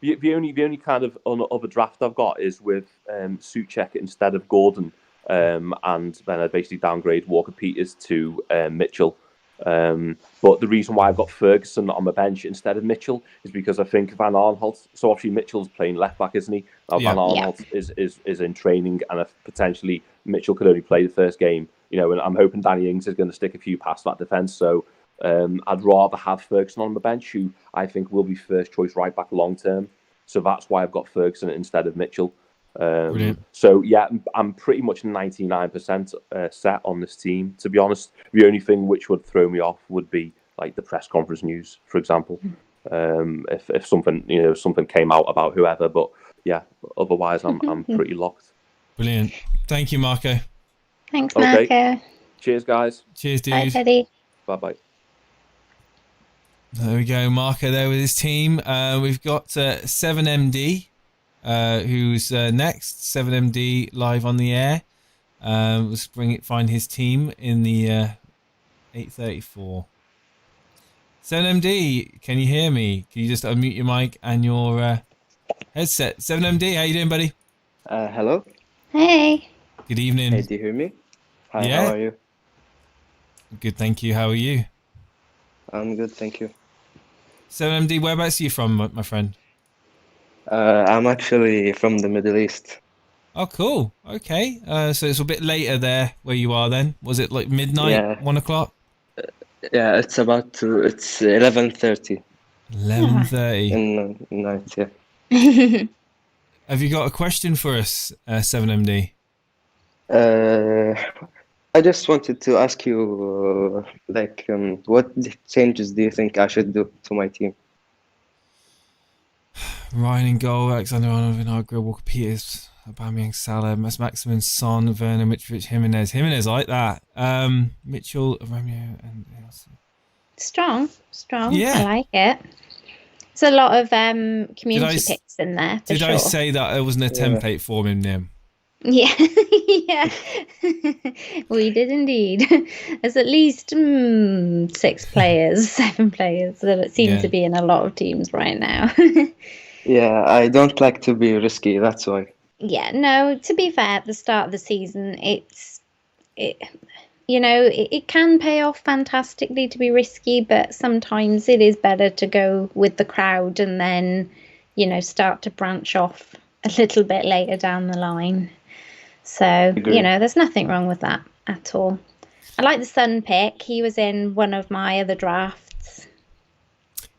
the only kind of other draft I've got is with Souček instead of Gordon, and then I basically downgrade Walker Peters to Mitchell. But the reason why I've got Ferguson on my bench instead of Mitchell is because I think Van Aanholt. So obviously Mitchell's playing left back, isn't he? Now Van Aanholt is in training, and if potentially Mitchell could only play the first game, and I'm hoping Danny Ings is going to stick a few past that defence. So. I'd rather have Ferguson on the bench, who I think will be first choice right back long term. So that's why I've got Ferguson instead of Mitchell. So I'm pretty much 99% set on this team. To be honest, the only thing which would throw me off would be like the press conference news, for example. If something something came out about whoever, but otherwise I'm pretty locked. Brilliant. Thank you, Marco. Thanks, Marco. Okay. Cheers, guys. Cheers, dude. Bye, Teddy. Bye. There we go, Marco there with his team. We've got 7MD, who's next. 7MD live on the air. Let's find his team in the 8:34. 7MD, can you hear me? Can you just unmute your mic and your headset? 7MD, how you doing, buddy? Hello. Hey. Good evening. Hey, do you hear me? Hi, How are you? Good, thank you. How are you? I'm good, thank you. 7MD, whereabouts are you from, my friend? I'm actually from the Middle East. Oh, cool. Okay. So it's a bit later there where you are then. Was it like midnight, Yeah, 1 o'clock? yeah. It's 11:30 11:30. in night. Yeah. Have you got a question for us, 7MD? Uh, I just wanted to ask you, what changes do you think I should do to my team? Ryan in goal, Alexander-Arnold, Vinagre, Walker Peters, Aubameyang, Salah, Maximin, Son, Werner, Mitrovic, Jimenez. Jimenez, I like that. Mitchell, Romeo, and Strong. Yeah. I like it. There's a lot of community picks in there, for Did sure. I say that it wasn't a template for him, Nim? Yeah, yeah. We did indeed. There's at least 6 players, 7 players that seem to be in a lot of teams right now. Yeah, I don't like to be risky. That's why. Yeah, no, to be fair, at the start of the season, it can pay off fantastically to be risky, but sometimes it is better to go with the crowd and then, start to branch off a little bit later down the line. So, there's nothing wrong with that at all. I like the Sun pick. He was in one of my other drafts.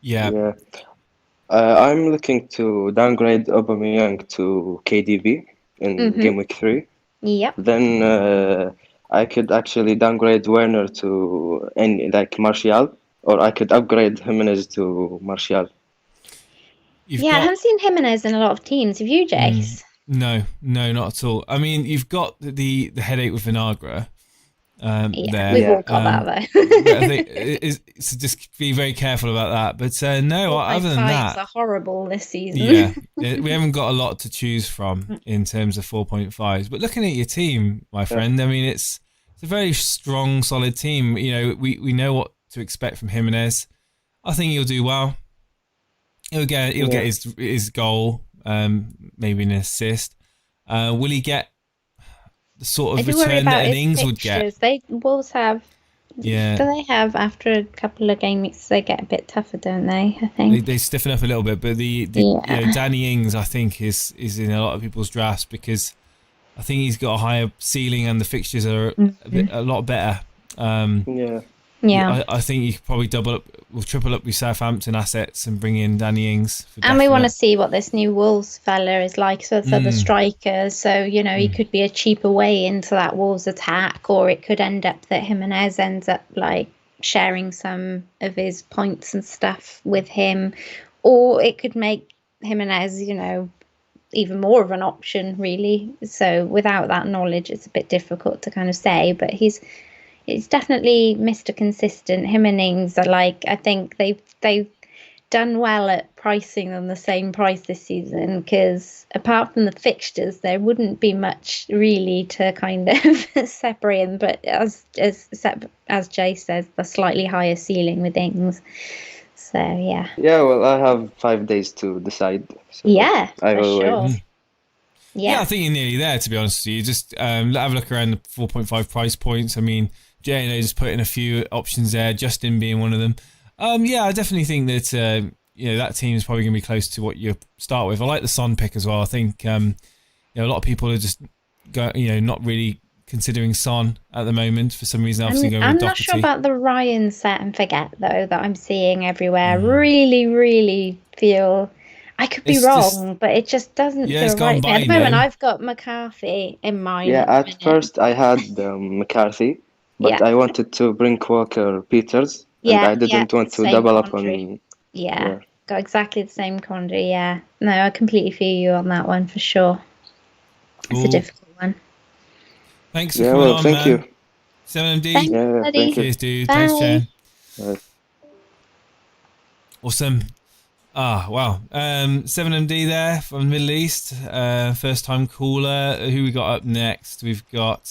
Yeah. I'm looking to downgrade Aubameyang to KDB in Gameweek 3. Yep. Then I could actually downgrade Werner to Martial, or I could upgrade Jimenez to Martial. I haven't seen Jimenez in a lot of teams. Have you, Jace? No, not at all. I mean, you've got the headache with Vinagre. There. We've all got that though. I think so just be very careful about that. But no, other than that, are horrible this season. we haven't got a lot to choose from in terms of 4.5s. But looking at your team, my friend, I mean, it's a very strong, solid team. We know what to expect from Jimenez. I think he'll do well. He'll get his goal, maybe an assist. Will he get the sort of return that an Ings would get? Wolves have. Yeah. Do they have, after a couple of game weeks, they get a bit tougher, don't they? I think they stiffen up a little bit. But Danny Ings, I think, is in a lot of people's drafts because I think he's got a higher ceiling and the fixtures are a lot better. I think you could probably triple up your Southampton assets and bring in Danny Ings. And we want to see what this new Wolves fella is like. So the strikers. So, he could be a cheaper way into that Wolves attack, or it could end up that Jimenez ends up sharing some of his points and stuff with him. Or it could make Jimenez, even more of an option, really. So without that knowledge, it's a bit difficult to kind of say. But he's definitely Mr. Consistent. Him and Ings are I think they've done well at pricing them the same price this season, because apart from the fixtures, there wouldn't be much really to kind of separate them. But as Jay says, the slightly higher ceiling with Ings. So yeah. Yeah, well, I have 5 days to decide. So I will sure. Wait. Yeah, I think you're nearly there, to be honest with you. Just have a look around the 4.5 price points. I mean, J&A just put in a few options there, Justin being one of them. I definitely think that that team is probably going to be close to what you start with. I like the Son pick as well. I think a lot of people are just not really considering Son at the moment for some reason. Obviously, going with Doherty. I'm not sure about the Ryan set and forget though that I'm seeing everywhere. Really, really feel. I could be wrong, but it just doesn't feel right. At the moment, I've got McCarthy in mind. Yeah, at first I had McCarthy, but I wanted to bring Walker Peters, and I didn't want to double up on. Yeah, got exactly the same quandary. Yeah, no, I completely feel you on that one for sure. Cool. It's a difficult one. Thanks for coming on, thank you. 7MD. Thanks, thank Cheers, dude. Bye. Thanks, Jen. Awesome. Wow. 7MD there from the Middle East. First time caller. Who we got up next? We've got.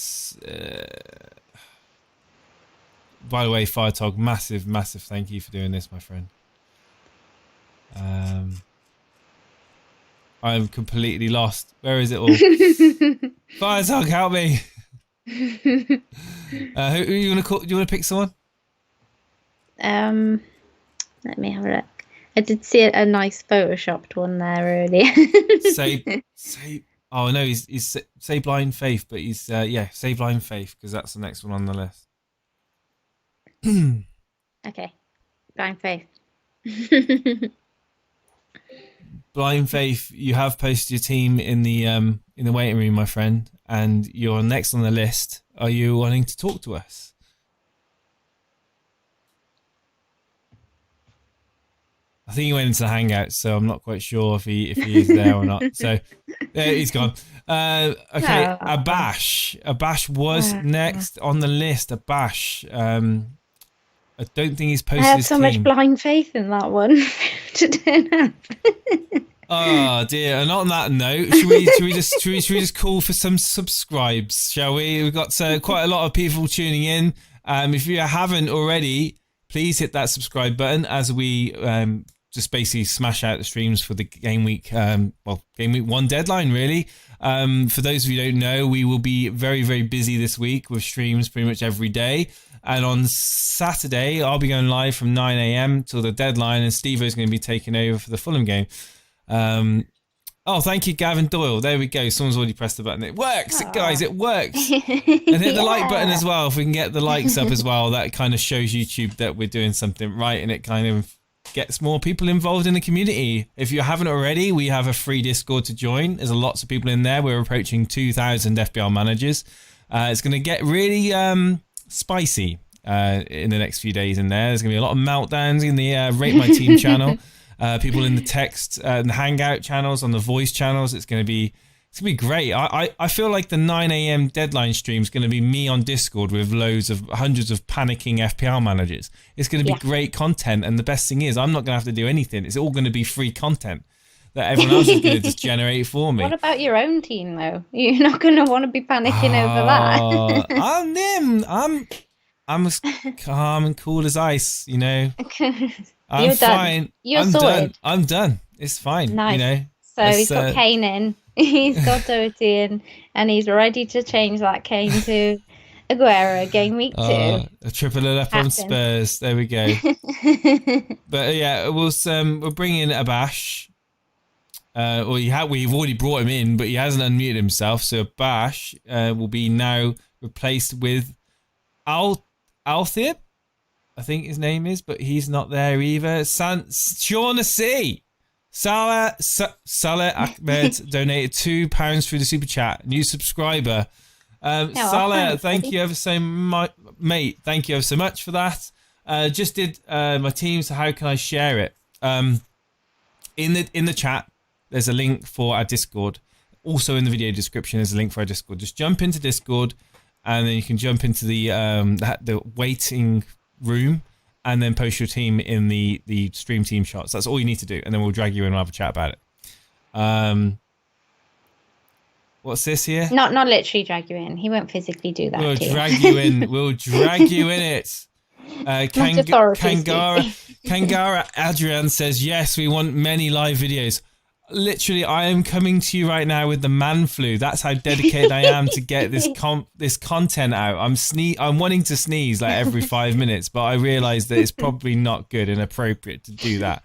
By the way, Firetog, massive thank you for doing this, my friend. I'm completely lost. Where is it all? Firetog, help me. Who you want to call? Do you want to pick someone? Let me have a look. I did see a nice photoshopped one there earlier. say. Oh no, he's say Blind Faith, but he's say Blind Faith because that's the next one on the list. Okay, Blind Faith. Blind Faith, you have posted your team in the waiting room, my friend, and you're next on the list. Are you wanting to talk to us? I think he went into the Hangout, so I'm not quite sure if he is there or not. So he's gone. Okay, Abash. Abash was next on the list. Abash. I don't think he's posted. I had his so team. much blind faith in that one to turn up. Oh dear! And on that note, should we just call for some subscribes? Shall we? We've got quite a lot of people tuning in. If you haven't already, please hit that subscribe button as we just basically smash out the streams for the game week. Game week 1 deadline really. For those of you who don't know, we will be very, very busy this week with streams pretty much every day. And on Saturday, I'll be going live from 9 a.m. till the deadline, and Steve-O's going to be taking over for the Fulham game. Thank you, Gavin Doyle. There we go. Someone's already pressed the button. It works, guys. It works. And hit the like button as well. If we can get the likes up as well, that kind of shows YouTube that we're doing something right, and it kind of gets more people involved in the community. If you haven't already, we have a free Discord to join. There's lots of people in there. We're approaching 2,000 FPL managers. It's going to get really spicy in the next few days in there. There's going to be a lot of meltdowns in the Rate My Team channel. People in the text and the Hangout channels, on the voice channels. It's going to be great. I feel like the 9 a.m. deadline stream is going to be me on Discord with hundreds of panicking FPL managers. It's going to be great content, and the best thing is I'm not going to have to do anything. It's all going to be free content that everyone else is going to just generate for me. What about your own team, though? You're not going to want to be panicking over that. I'm Nim. I'm as calm and cool as ice, you know. I'm You're fine. Done. You're I'm sorted. done. I'm done. It's fine. Nice. You know. So he's got Kane in, he's got Doherty in, and he's ready to change that Kane to Aguero game week 2. A triple it up on Spurs. There we go. But yeah, we'll bring in Abash. We've already brought him in, but he hasn't unmuted himself. So Abash will be now replaced with Thier, I think his name is, but he's not there either. Shaughnessy. Salah Ahmed donated £2 through the super chat. New subscriber. Salah, thank you ever so much, mate. Thank you ever so much for that. Just did my team. So how can I share it? In the chat, there's a link for our Discord. Also in the video description, there's a link for our Discord. Just jump into Discord, and then you can jump into the waiting room, and then post your team in the stream team shots. That's all you need to do, and then we'll drag you in and have a chat about it. What's this here? Not literally drag you in. He won't physically do that. We'll drag you in. We'll drag you in it. Kangara Adrian says, yes, we want many live videos. Literally, I am coming to you right now with the man flu. That's how dedicated I am to get this content out. I'm wanting to sneeze like every 5 minutes, but I realise that it's probably not good and appropriate to do that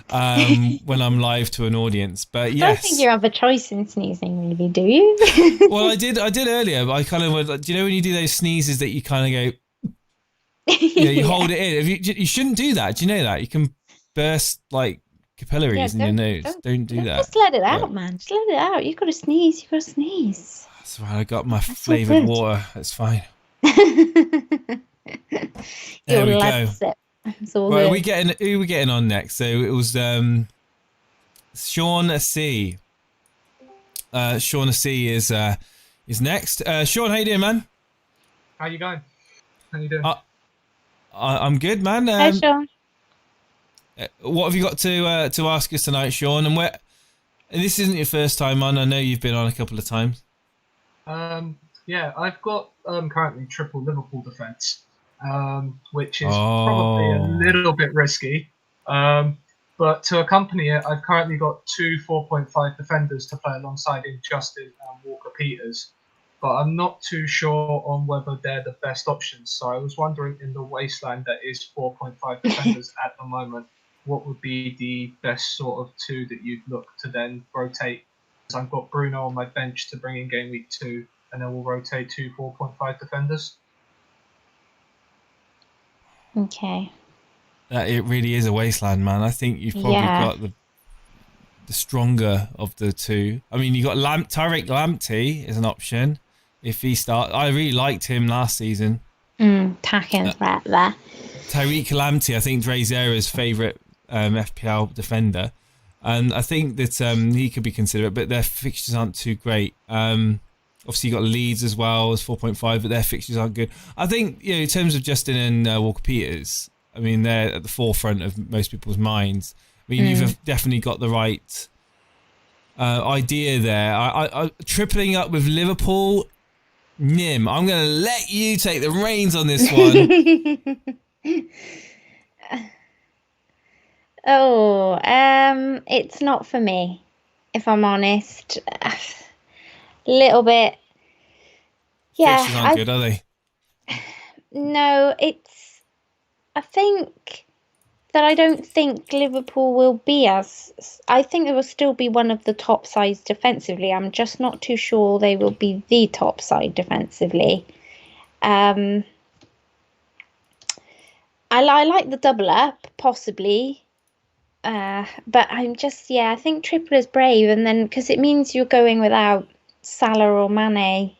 when I'm live to an audience. But yes, I don't think you have a choice in sneezing, really, do you? Well, I did earlier. But I kind of, do you know when you do those sneezes that you kind of go, you hold it in? You shouldn't do that. Do you know that you can burst like capillaries in your nose? Don't do that. Just let it out, man. Just let it out. You've got to sneeze. You've got to sneeze. That's right. I got my flavoured water. That's fine. There we go. Right, who are we getting on next? So it was Shaughnessy. Shaughnessy is next. Sean, how you doing, man? How you going? How you doing? I'm good, man. Hi, Sean. What have you got to ask us tonight, Sean? And this isn't your first time on. I know you've been on a couple of times. Yeah, I've got currently triple Liverpool defence, which is probably a little bit risky. But to accompany it, I've currently got 2 4.5 defenders to play alongside in Justin and Walker Peters. But I'm not too sure on whether they're the best options. So I was wondering, in the wasteland that is 4.5 defenders at the moment, what would be the best sort of 2 that you'd look to then rotate. So I've got Bruno on my bench to bring in game week 2, and then we'll rotate 2 4.5 defenders. Okay. It really is a wasteland, man. I think you've probably got the stronger of the 2. I mean, you got Tariq Lamptey is an option if he starts. I really liked him last season. Tacking threat there. Tariq Lamptey, I think Dre's favourite FPL defender, and I think that he could be considered, but their fixtures aren't too great. Obviously, you got Leeds as well as 4.5, but their fixtures aren't good. I think, in terms of Justin and Walker Peters, I mean, they're at the forefront of most people's minds. I mean, you've definitely got the right idea there. I tripling up with Liverpool. Nim, I'm going to let you take the reins on this one. It's not for me, if I'm honest. Little bit. Yeah. Fixtures aren't good, are they? No, I think that I don't think Liverpool will be I think they will still be one of the top sides defensively. I'm just not too sure they will be the top side defensively. I like the double up, possibly. But I'm just, I think triple is brave, and then because it means you're going without Salah or Mane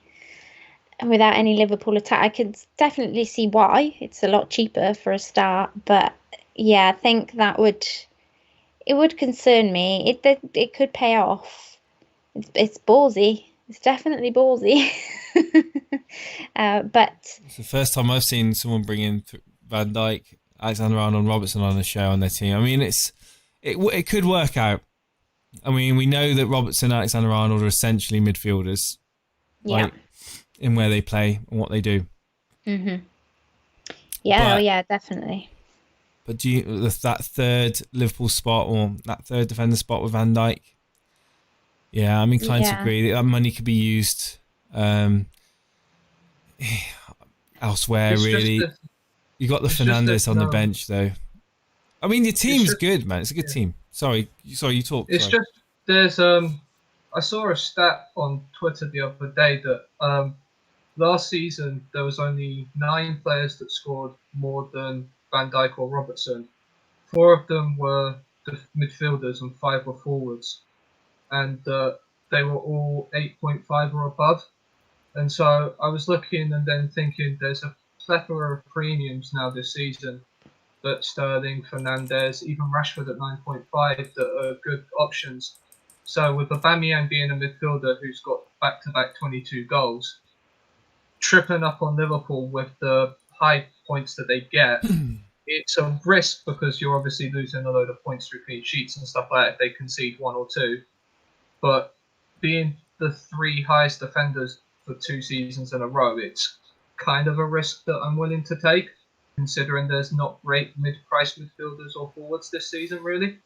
and without any Liverpool attack. I could definitely see why. It's a lot cheaper for a start, but I think that would concern me. It could pay off. It's ballsy. It's definitely ballsy. But it's the first time I've seen someone bring in Van Dijk, Alexander-Arnold, and Robertson on the show on their team. I mean, it could work out. I mean, we know that Robertson and Alexander-Arnold are essentially midfielders, right? In where they play and what they do. Mm-hmm. Yeah, definitely. But do you that third Liverpool spot or that third defender spot with Van Dijk? Yeah, I'm inclined to agree that money could be used elsewhere. Really, you got the Fernandes on the bench though. I mean, your team's good, man. It's a good team. Sorry, you talk. It's just there's I saw a stat on Twitter the other day that last season there was only 9 players that scored more than Van Dijk or Robertson. 4 of them were the midfielders and 5 were forwards, and they were all 8.5 or above. And so I was looking and then thinking, there's a plethora of premiums now this season. That Sterling, Fernandes, even Rashford at 9.5 that are good options. So with Aubameyang being a midfielder who's got back-to-back 22 goals, tripling up on Liverpool with the high points that they get, it's a risk because you're obviously losing a load of points through clean sheets and stuff like that if they concede 1 or 2. But being the 3 highest defenders for 2 seasons in a row, it's kind of a risk that I'm willing to take, considering there's not great mid-price midfielders or forwards this season, really.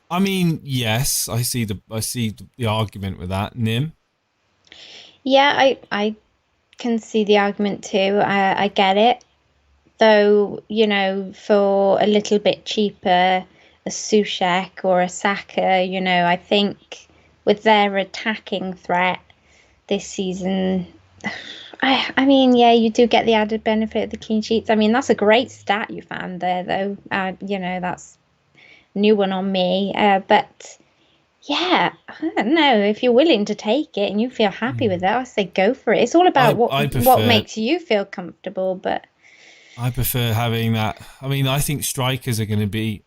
I mean, yes, I see the argument with that. Nim? Yeah, I can see the argument too. I get it. Though, for a little bit cheaper, a Soucek or a Saka, I think with their attacking threat this season, I mean, you do get the added benefit of the clean sheets. I mean, that's a great stat you found there, though. That's a new one on me. But I don't know. If you're willing to take it and you feel happy with it, I say go for it. It's all about what makes you feel comfortable. But I prefer having that. I mean, I think strikers are going to be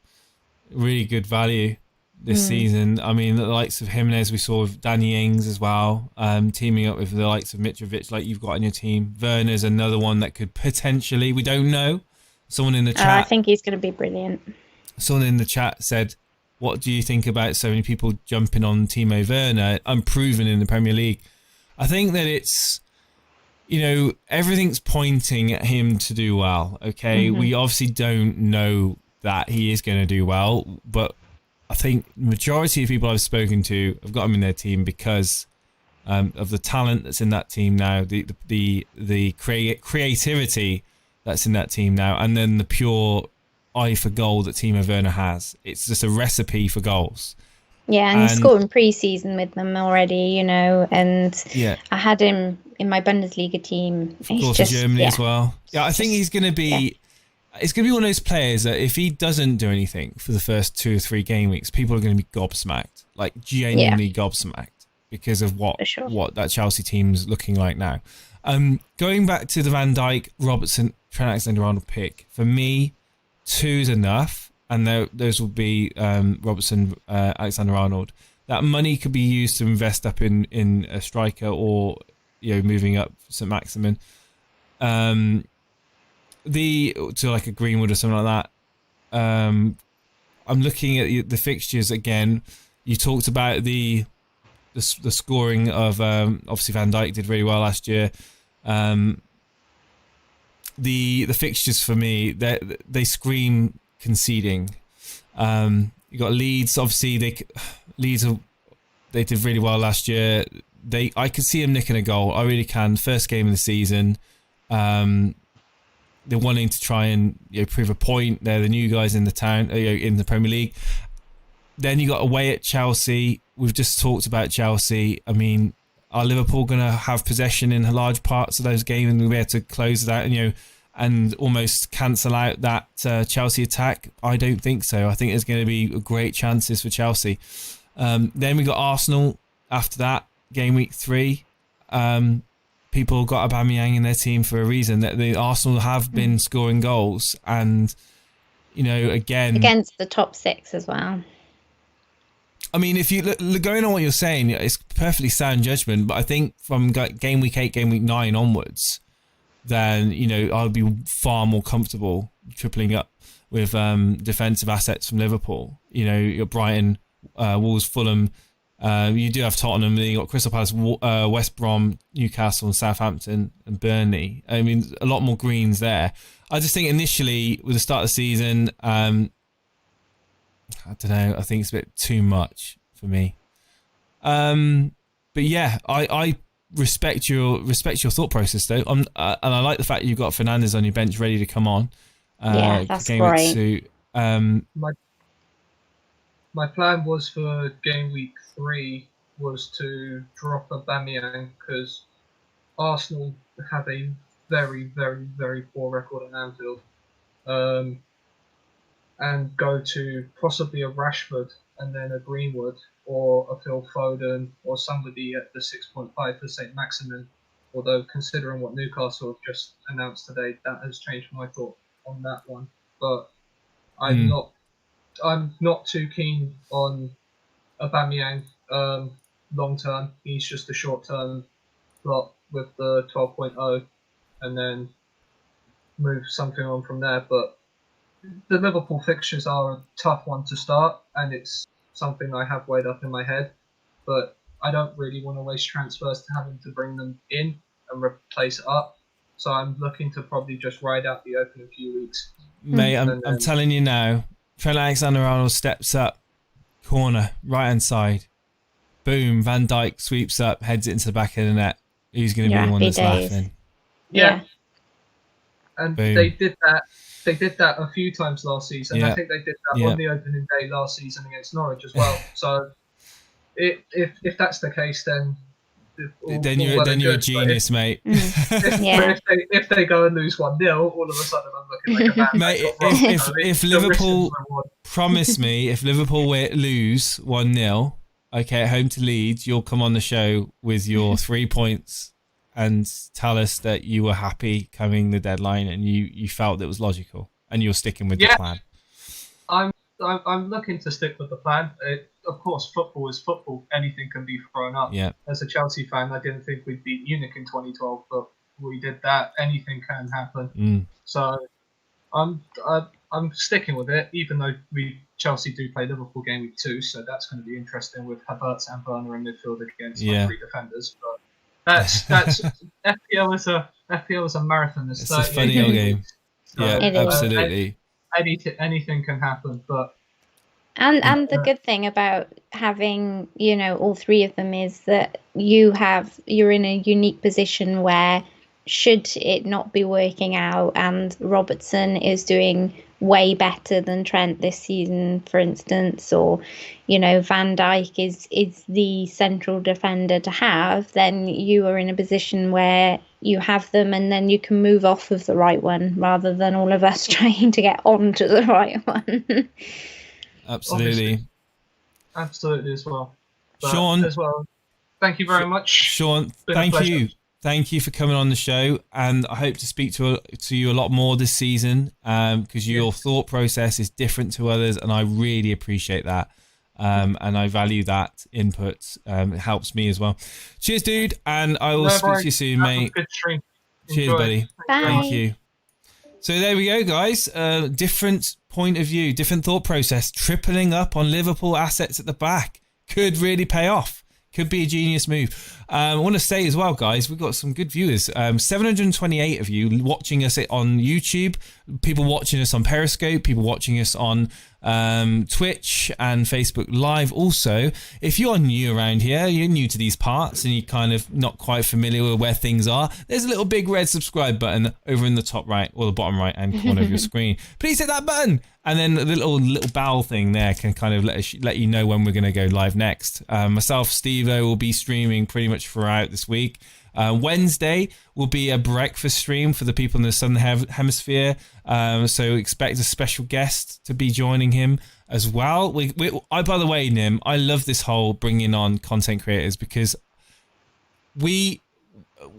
really good value this season. I mean, the likes of Jimenez, we saw with Danny Ings as well, teaming up with the likes of Mitrovic, like you've got on your team. Werner's another one that could potentially, we don't know. Someone in the chat. I think he's going to be brilliant. Someone in the chat said, what do you think about so many people jumping on Timo Werner, unproven in the Premier League? I think that it's, everything's pointing at him to do well, okay? We obviously don't know that he is going to do well, but I think the majority of people I've spoken to have got him in their team because of the talent that's in that team now, the creativity that's in that team now, and then the pure eye for goal that Timo Werner has. It's just a recipe for goals. Yeah, and he's scoring pre-season with them already, you know, and I had him in my Bundesliga team. Of course, in Germany as well. Yeah, I think he's going to be... It's going to be one of those players that if he doesn't do anything for the first 2 or 3 game weeks, people are going to be gobsmacked, like genuinely gobsmacked, because of what that Chelsea team's looking like now. Going back to the Van Dijk, Robertson, Trent Alexander-Arnold pick, for me, 2's enough, and those will be Robertson, Alexander-Arnold. That money could be used to invest up in a striker, or moving up St. Maximin. To like a Greenwood or something like that. I'm looking at the fixtures again. You talked about the scoring of obviously Van Dijk did really well last year. The fixtures for me, they scream conceding. You got Leeds. Obviously they did really well last year. I could see them nicking a goal. I really can. First game of the season. They're wanting to try and prove a point. They're the new guys in the town, in the Premier League. Then you got away at Chelsea. We've just talked about Chelsea. I mean, are Liverpool going to have possession in large parts of those games and be able to close that and almost cancel out that Chelsea attack? I don't think so. I think there's going to be great chances for Chelsea. Then we got Arsenal after that, game week 3. People got Aubameyang in their team for a reason. That the Arsenal have been scoring goals, and again against the top 6 as well. I mean, if you look, going on what you're saying, it's perfectly sound judgment. But I think from game week 8, game week 9 onwards, then I'll be far more comfortable tripling up with defensive assets from Liverpool. Your Brighton, Wolves, Fulham. You do have Tottenham, then you got Crystal Palace, West Brom, Newcastle, and Southampton, and Burnley. I mean, a lot more greens there. I just think initially, with the start of the season, I don't know. I think it's a bit too much for me. But yeah, I respect your thought process though. And I like the fact you've got Fernandes on your bench ready to come on. Yeah, that's great. My plan was for game week 3 was to drop Aubameyang because Arsenal have a very, very, very poor record at Anfield, and go to possibly a Rashford and then a Greenwood or a Phil Foden or somebody at the 6.5 for St. Maximin. Although considering what Newcastle have just announced today, that has changed my thought on that one. But I'm not too keen on Aubameyang long term. He's just a short term plot with the 12.0 and then move something on from there. But the Liverpool fixtures are a tough one to start, and it's something I have weighed up in my head. But I don't really want to waste transfers to having to bring them in and replace it up. So I'm looking to probably just ride out the opening few weeks. Mate, I'm telling you now, Trent Alexander-Arnold steps up, corner, right-hand side. Boom, Van Dijk sweeps up, heads it into the back of the net. Who's going to be the one that's laughing? Yeah. And boom. They did that a few times last season. I think they did that on the opening day last season against Norwich as well. So if that's the case, then you're a genius, mate. If they go and lose 1-0, all of a sudden I'm looking like a man. Mate, if Liverpool promise me, if Liverpool lose 1-0, okay, at home to Leeds, you'll come on the show with your 3 points and tell us that you were happy coming the deadline and you felt it was logical and you're sticking with the plan. I'm looking to stick with the plan. Of course, football is football. Anything can be thrown up. Yeah. As a Chelsea fan, I didn't think we'd beat Munich in 2012, but we did that. Anything can happen. So I'm sticking with it, even though Chelsea do play Liverpool game week 2, so that's going to be interesting with Havertz and Werner in midfield against my 3 defenders. But that's FPL is a marathon. It's a funny old game. So, absolutely. Anything can happen, but and the good thing about having all 3 of them is that you're in a unique position where should it not be working out and Robertson is doing way better than Trent this season, for instance, or, you know, Van Dijk is the central defender to have, then you are in a position where you have them and then you can move off of the right one rather than all of us trying to get onto the right one. Absolutely. Absolutely as well. But Sean. As well. Thank you very much. Sean, thank you. Thank you for coming on the show, and I hope to speak to you a lot more this season, because your thought process is different to others, and I really appreciate that, and I value that input. It helps me as well. Cheers, dude, and I will speak to you soon, mate. Good stream. Cheers, Enjoy. buddy. Bye. Thank you. So there we go, guys. Different point of view, different thought process. Tripling up on Liverpool assets at the back could really pay off. Could be a genius move. I want to say as well, guys, we've got some good viewers. 728 of you watching us on YouTube, people watching us on Periscope, people watching us on Twitch and Facebook Live. Also, if you are new around here, you're new to these parts and you're kind of not quite familiar with where things are, there's a little big red subscribe button over in the top right or the bottom right hand corner of your screen. Please hit that button. And then the little bell thing there can kind of let you know when we're going to go live next. Myself, Steve-O, will be streaming pretty much throughout this week. Wednesday will be a breakfast stream for the people in the Southern Hemisphere. So expect a special guest to be joining him as well. By the way, Nim, I love this whole bringing on content creators because we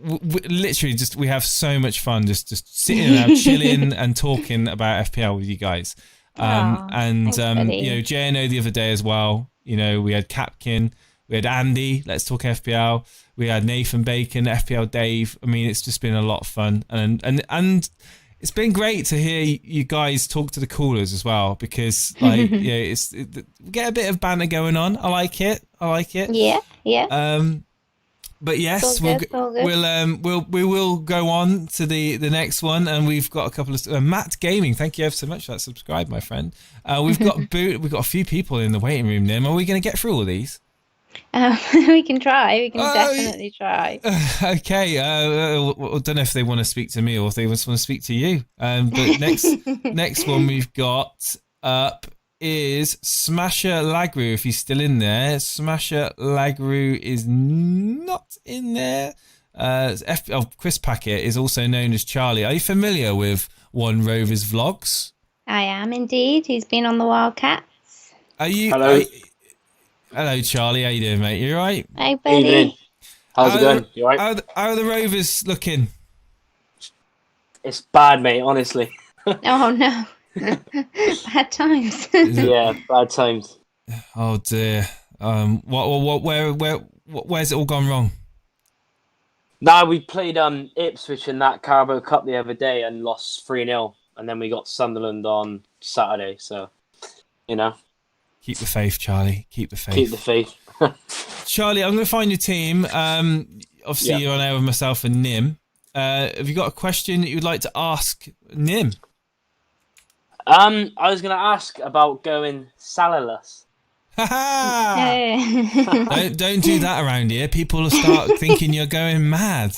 literally we have so much fun just sitting around chilling and talking about FPL with you guys. Thanks, you know, JNO the other day as well. You know, we had Capkin, we had Andy, Let's Talk FPL, we had Nathan Bacon, FPL Dave. I mean, it's just been a lot of fun, and it's been great to hear you guys talk to the callers as well, because like we get a bit of banter going on. I like it. Yeah. But yes, All good. we will go on to the next one, and we've got a couple of Matt Gaming. Thank you ever so much for that subscribe, my friend. We've got we've got a few people in the waiting room. Nim, are we going to get through all these? We can try. We can definitely try. Okay. I don't know if they want to speak to me or if they just want to speak to you. But next one we've got up is Smasher Lagru, if he's still in there. Smasher Lagru is not in there. Chris Packett is also known as Charlie. Are you familiar with One Rovers Vlogs? I am indeed. He's been on the Wildcats. Are you? Hello. Hello, Charlie. How you doing, mate? You all right? Hey, buddy. Evening. How's it going? You all right? How are the Rovers looking? It's bad, mate, honestly. Oh, no. Bad times. Yeah, bad times. Oh dear. Where's it all gone wrong? Nah, we played Ipswich in that Carabao Cup the other day and lost 3-0, and then we got Sunderland on Saturday. So, you know, keep the faith, Charlie. Keep the faith. Keep the faith. Charlie, I'm going to find your team. Obviously, you're on air with myself and Nim. Have you got a question that you'd like to ask Nim? I was going to ask about going Salah-less. Don't do that around here. People will start thinking you're going mad.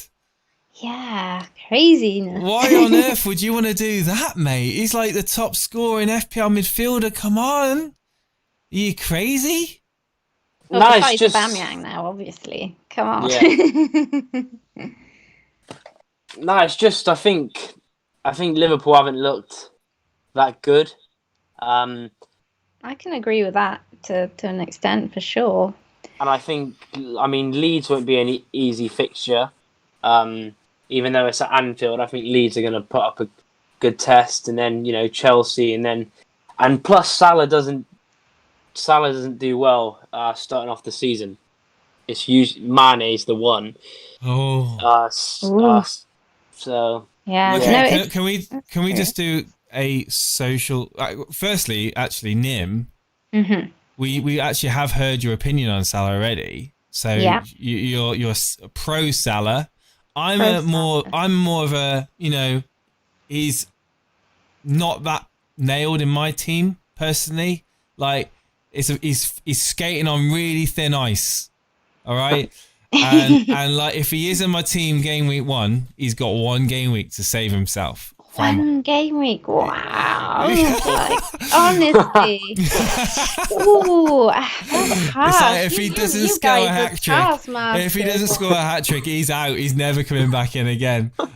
Yeah, craziness. Why on earth would you want to do that, mate? He's like the top scoring FPL midfielder. Come on. Are you crazy? Well, No, besides it's just Bamyang now, obviously. Come on. Yeah. No, it's just I think Liverpool haven't looked that good. I can agree with that to an extent, for sure. And I mean, Leeds won't be an easy fixture. Even though it's at Anfield, I think Leeds are going to put up a good test, and then, you know, Chelsea, and plus Salah doesn't do well starting off the season. It's usually Mane's the one. So Yeah. Okay, No, can we just do a social? Firstly, actually, Nim, we actually have heard your opinion on Salah already. So you're pro Salah. I'm more of a, you know, he's not that nailed in my team personally. Like he's skating on really thin ice. All right. And like if he is in my team game week 1, he's got one game week to save himself One game week. Wow. Like, honestly. Ooh, that's harsh. It's like if he doesn't score a hat trick, if he doesn't score a hat trick, he's out. He's never coming back in again. The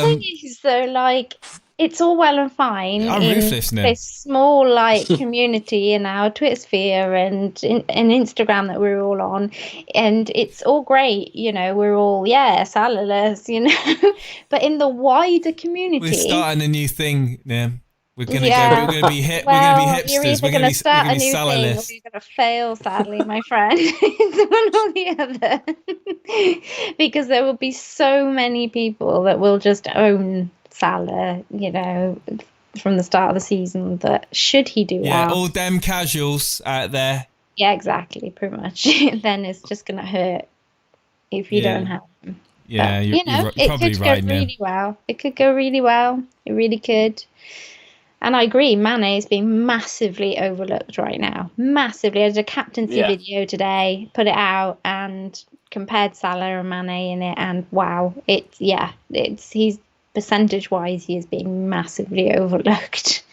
thing is, though, like, it's all well and fine I'm in ruthless now. this small, like, community in our Twitter sphere and in Instagram that we're all on, and it's all great, you know, we're all, sallaless, you know, but in the wider community... We're starting a new thing, Nim. We're gonna we're gonna be hip. Well, we're gonna be hipsters. You're either gonna start a new thing, or you're gonna fail. Sadly, my friend, it's one or the other. Because there will be so many people that will just own Salah, you know, from the start of the season. That should he do well, all them casuals out there. Yeah, exactly. Pretty much. Then it's just gonna hurt if you don't have him. Yeah, but, you're it probably could right, go really well. It could go really well. It really could. And I agree, Mane is being massively overlooked right now. Massively. I did a captaincy video today, put it out, and compared Salah and Mane in it, and wow, he's percentage-wise, he is being massively overlooked.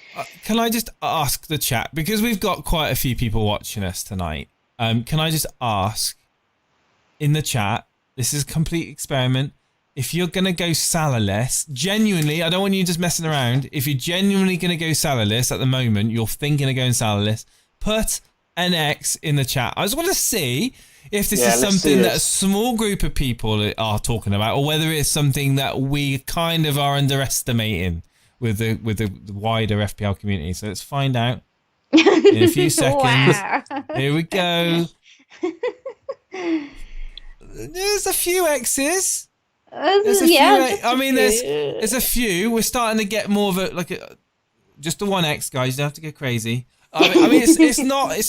Can I just ask the chat, because we've got quite a few people watching us tonight, can I just ask in the chat, this is a complete experiment, if you're going to go Salah-less, genuinely, I don't want you just messing around. If you're genuinely going to go Salah-less at the moment, you're thinking of going Salah-less, put an X in the chat. I just want to see if this is something that a small group of people are talking about, or whether it's something that we kind of are underestimating with the wider FPL community. So let's find out in a few seconds. Wow. Here we go. There's a few X's. There's a few. I mean, there's a few. We're starting to get more of a just the one X, guys. You don't have to go crazy. I mean, it's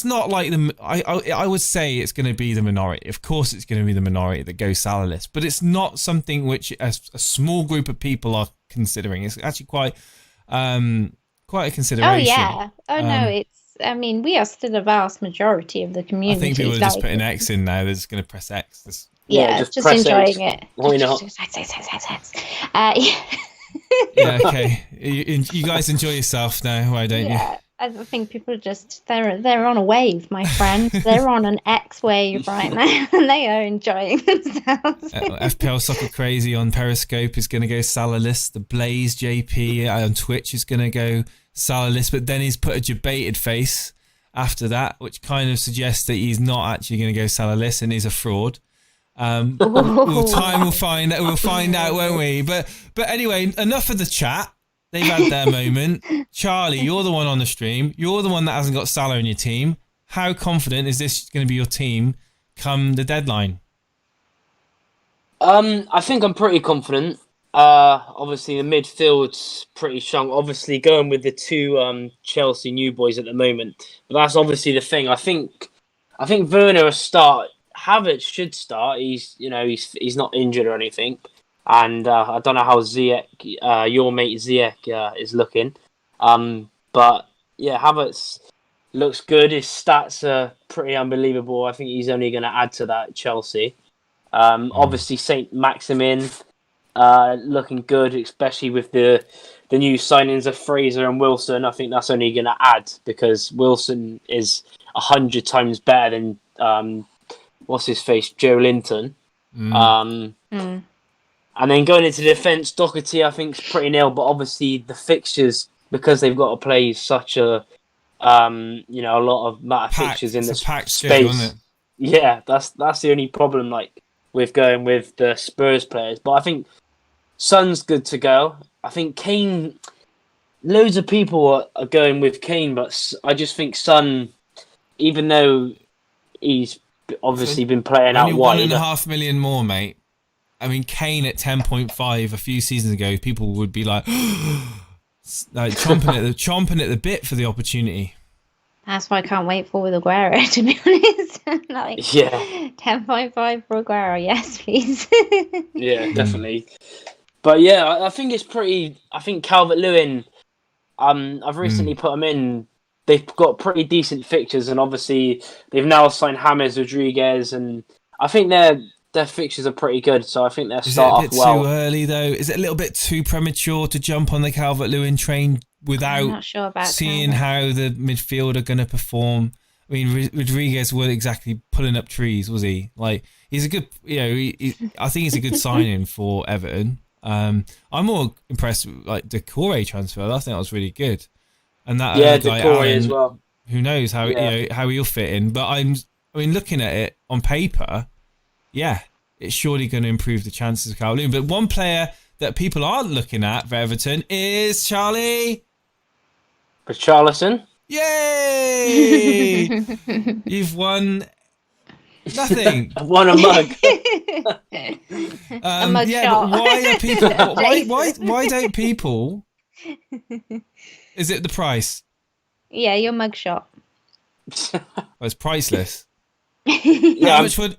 not like I would say it's going to be the minority. Of course, it's going to be the minority that goes Salah-less, but it's not something which a small group of people are considering. It's actually quite a consideration. Oh yeah. No, it's. I mean, we are still a vast majority of the community. I think people are just putting X in now. They're just going to press X. Just enjoying it. Why not? Yeah, okay. You guys enjoy yourself now, why don't you? I think people they're on a wave, my friend. They're on an X wave right now, and they are enjoying themselves. FPL Soccer Crazy on Periscope is going to go Salah-less. The Blaze JP on Twitch is going to go Salah-less, but then he's put a debated face after that, which kind of suggests that he's not actually going to go Salah-less and he's a fraud. We'll find out, won't we? But anyway, enough of the chat. They've had their moment. Charlie, you're the one on the stream. You're the one that hasn't got Salah in your team. How confident is this going to be your team come the deadline? I think I'm pretty confident. Obviously, the midfield's pretty strong. Obviously, going with the two Chelsea new boys at the moment. But that's obviously the thing. I think Werner will start. Havertz should start. He's not injured or anything. And I don't know how Ziyech, your mate Ziyech, is looking. But yeah, Havertz looks good. His stats are pretty unbelievable. I think he's only going to add to that at Chelsea. Obviously, Saint Maximin looking good, especially with the new signings of Fraser and Wilson. I think that's only going to add, because Wilson is 100 times better than what's his face, Joe Linton. And then going into defence, Doherty I think is pretty nil, but obviously the fixtures, because they've got to play such a lot of fixtures in the space. Schedule, isn't it? Yeah, that's the only problem, like, with going with the Spurs players. But I think Son's good to go. I think Kane, loads of people are going with Kane, but I just think Son, even though he's obviously been playing out wide, 1.5 million more, mate. I mean, Kane at 10.5 a few seasons ago, people would be like chomping at the bit for the opportunity. That's why I can't wait for with Aguero, to be honest. 10.5 for Aguero, yes, please. Yeah, definitely. But yeah, I think it's pretty. I think Calvert-Lewin. I've recently put him in. They've got pretty decent fixtures, and obviously they've now signed James Rodriguez, and I think they're their fixtures are pretty good, so I think they'll Is it start a bit off well. too early though? Is it a little bit too premature to jump on the Calvert-Lewin train I'm without not sure about seeing Calvert. how the midfield are going to perform? I mean, Rodriguez wasn't exactly pulling up trees, was he? Like, he's a good, I think he's a good signing for Everton. I'm more impressed with like the Decore transfer. I think that was really good. And that Yeah, guy Decore Aaron, as well. who knows how Yeah. how he'll fit in. But I mean, looking at it on paper, yeah, it's surely going to improve the chances of Calvert-Lewin. But one player that people aren't looking at for Everton is Charlie. Richarlison. Yay! You've won nothing. I've won a mug. A mug Yeah, shot. but why are people? Jason. Why don't people? Is it the price? Yeah, your mugshot. Well, it's priceless. Yeah, How much would?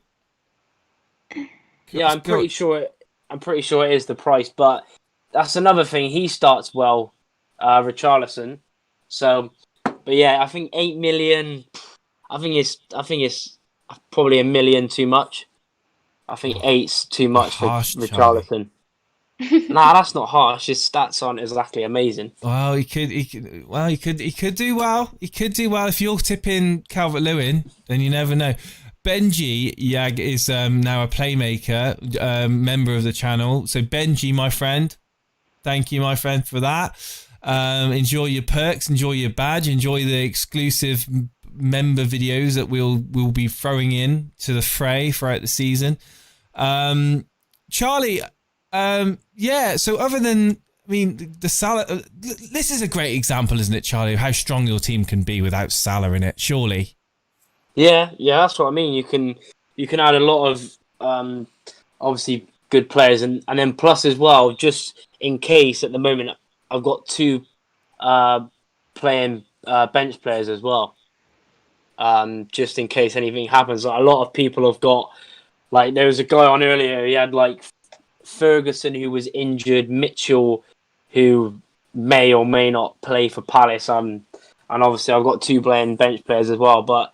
I'm pretty sure it is the price, but that's another thing. He starts well, Richarlison. So, but yeah, I think 8 million. I think it's probably $1 million too much. I think 8's too much for Harsh, Richarlison. Nah, that's not harsh. His stats aren't exactly amazing. Well, he could do well. He could do well. He could do well if you're tipping Calvert-Lewin. Then you never know. Benji Yag is now a playmaker, member of the channel. So Benji, my friend, thank you, my friend, for that. Enjoy your perks, enjoy your badge, enjoy the exclusive member videos that we'll be throwing in to the fray throughout the season. Charlie, yeah. So other than, I mean, the Salah, this is a great example, isn't it, Charlie, of how strong your team can be without Salah in it? Surely. Yeah, that's what I mean. You can add a lot of obviously good players, and then plus as well, just in case at the moment I've got 2 playing bench players as well. Just in case anything happens. Like, a lot of people have got, like, there was a guy on earlier, he had like Ferguson who was injured, Mitchell who may or may not play for Palace, and obviously I've got 2 playing bench players as well. But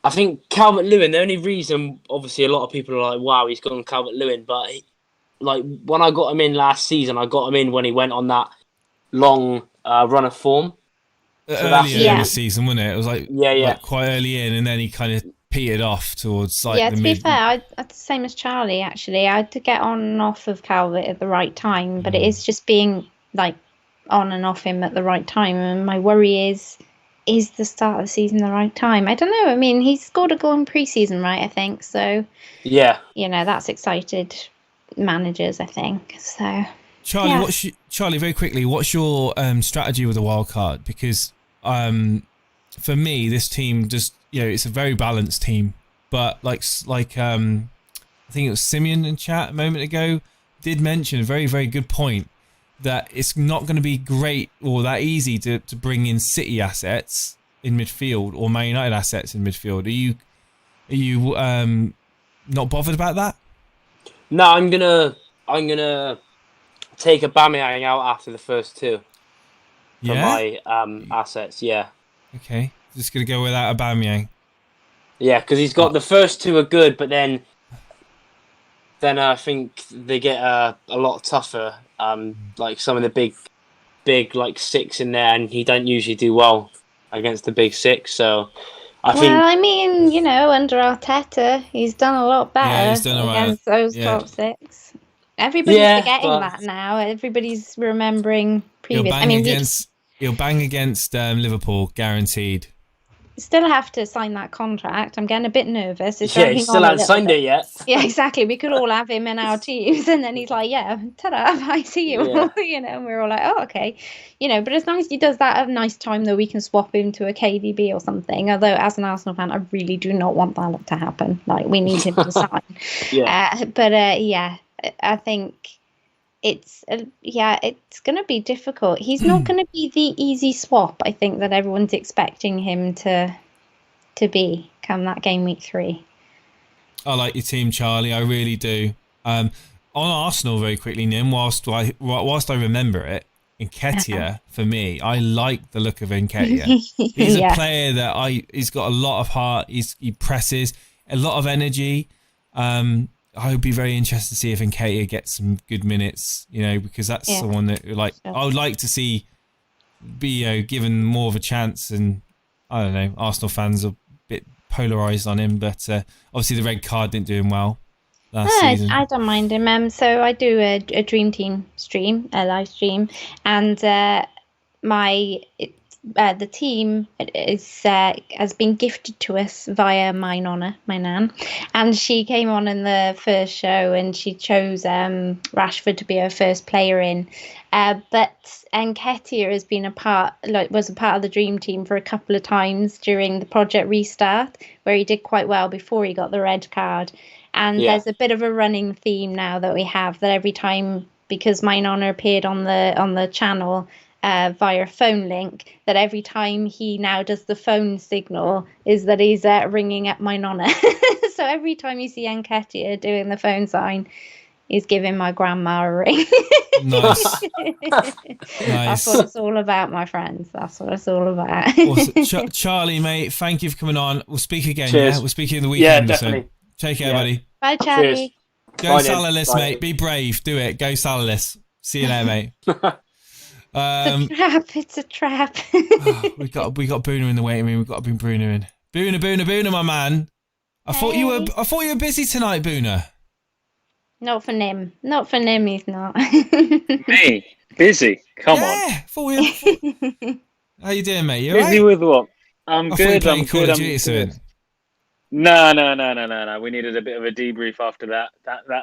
I think Calvert-Lewin, the only reason, obviously a lot of people are like, wow, he's gone Calvert-Lewin, but like when I got him in last season, I got him in when he went on that long run of form. Earlier in the season, wasn't it? It was like, like quite early in, and then he kind of petered off towards like Yeah, the to mid. be fair, I'm the same as Charlie, actually. I had to get on and off of Calvert at the right time, but it is just being like on and off him at the right time. And my worry is the start of the season the right time? I don't know. I mean, he scored a goal in pre-season, right? I think so. Yeah. That's excited managers, I think. So, Charlie, Charlie, very quickly, what's your strategy with the wild card? Because for me, this team just, it's a very balanced team. But like I think it was Simeon in chat a moment ago did mention a very, very good point that it's not going to be great or that easy to bring in City assets in midfield or Man United assets in midfield. Are you not bothered about that? No, I'm gonna take Aubameyang out after the first 2 for my assets. Yeah. Okay, just gonna go without Aubameyang. Yeah, because he's got the first 2 are good, but then I think they get a lot tougher. Like some of the big like 6 in there, and he don't usually do well against the big 6. So I think. Well, I mean, under Arteta, he's done a lot better against those top 6. Everybody's forgetting that now. Everybody's remembering previous. He'll bang against Liverpool, guaranteed. Still have to sign that contract. I'm getting a bit nervous. He still hasn't signed it yet. Yeah, exactly. We could all have him in our teams, and then he's like, "Yeah, ta-da, I see you." Yeah. And we're all like, "Oh, okay." But as long as he does that at a nice time, though, we can swap him to a KDB or something. Although, as an Arsenal fan, I really do not want that to happen. Like, we need him to sign. I think it's going to be difficult. He's not going to be the easy swap, I think, that everyone's expecting him to be come that game week 3. I like your team, Charlie. I really do. On Arsenal, very quickly, Nim, whilst I remember it, Nketiah, for me, I like the look of Nketiah. He's a player that he's got a lot of heart. He presses, a lot of energy. I would be very interested to see if Nketiah gets some good minutes, because that's someone that I would like to see be given more of a chance. And I don't know, Arsenal fans are a bit polarised on him, but obviously the red card didn't do him well last season. I don't mind him. So I do a Dream Team stream, a live stream, and the team has been gifted to us via my nonna, my nan, and she came on in the first show and she chose Rashford to be her first player in. But Nketiah has been was a part of the Dream Team for a couple of times during the Project Restart, where he did quite well before he got the red card. And there's a bit of a running theme now that we have, that every time, because my nonna appeared on the channel via phone link, that every time he now does the phone signal is that he's ringing up my nonna. So every time you see Nketiah doing the phone sign, he's giving my grandma a ring. Nice. That's what it's all about, my friends. That's what it's all about. Awesome. Charlie, mate, thank you for coming on. We'll speak again. Cheers. Yeah, we'll speak in the weekend. Yeah, definitely. So take care, buddy. Bye, Charlie. Cheers. Go Bye, Salahless, Bye. mate. Be brave. Do it. Go Salahless. See you later, mate. It's a trap. we got Boona in the waiting room. We've got to bring Boona in. Boona, my man. I thought you were busy tonight, Boona. Not for Nim. Not for Nim, he's not. Me? Busy? Come on. How you doing, mate? You busy alright? with what? I'm I good. thought you were playing Call of Duty or something. No. We needed a bit of a debrief after that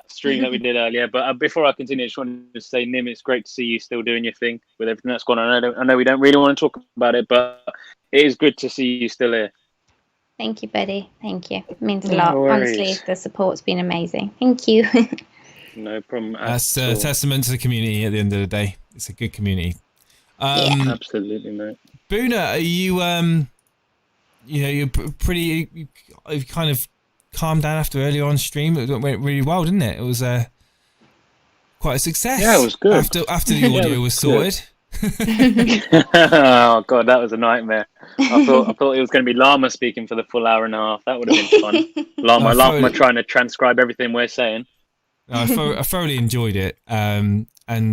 stream that we did earlier. But before I continue, I just wanted to say, Nim, it's great to see you still doing your thing with everything that's going on. I know we don't really want to talk about it, but it is good to see you still here. Thank you, buddy. Thank you. It means a lot. No worries. Honestly, the support's been amazing. Thank you. No problem. That's a testament to the community at the end of the day. It's a good community. Absolutely, mate. Boona, are you, you're pretty, you've kind of calmed down after earlier on stream. It went really well, didn't it? It was quite a success. Yeah, it was good. After the audio was sorted. Oh god, that was a nightmare. I thought it was going to be Llama speaking for the full hour and a half. That would have been fun. Llama trying to transcribe everything we're saying. I thoroughly enjoyed it, and I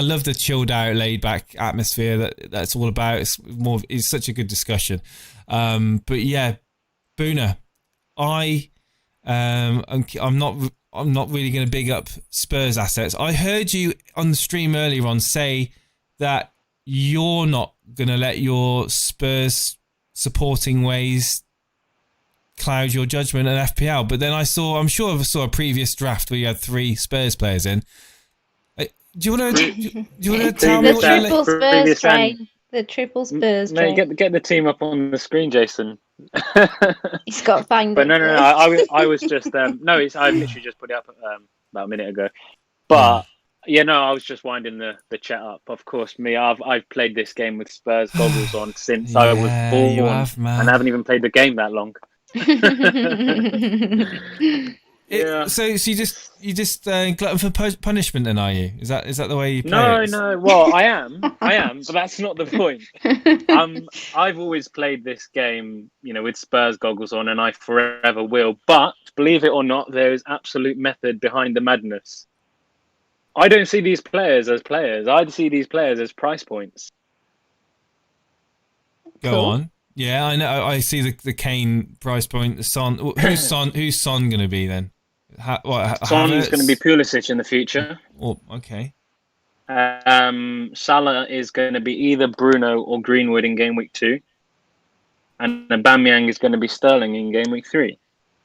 love the chilled out, laid back atmosphere that's all about. It's such a good discussion. But yeah, Boona, I'm not really going to big up Spurs assets. I heard you on the stream earlier on say that you're not going to let your Spurs supporting ways cloud your judgment at FPL. But then I saw a previous draft where you had 3 Spurs players in. Do you want to tell me what triple Spurs train? The triple Spurs train. No, get the team up on the screen, Jason. He's got to find but it. No. I was just I literally just put it up about a minute ago. But I was just winding the chat up. Of course, I've played this game with Spurs goggles on since I was born, you have, man. and I haven't even played the game that long. So you just glutton for punishment, then, are you? Is that the way you play it? No. Well, I am, but that's not the point. I've always played this game, with Spurs goggles on, and I forever will. But believe it or not, there is absolute method behind the madness. I don't see these players as players. I see these players as price points. Go on. Yeah, I know. I see the Kane price point. The Son. Who's Son going to be then? Son's going to be Pulisic in the future. Oh, okay. Salah is going to be either Bruno or Greenwood in game week 2, and Aubameyang is going to be Sterling in game week 3.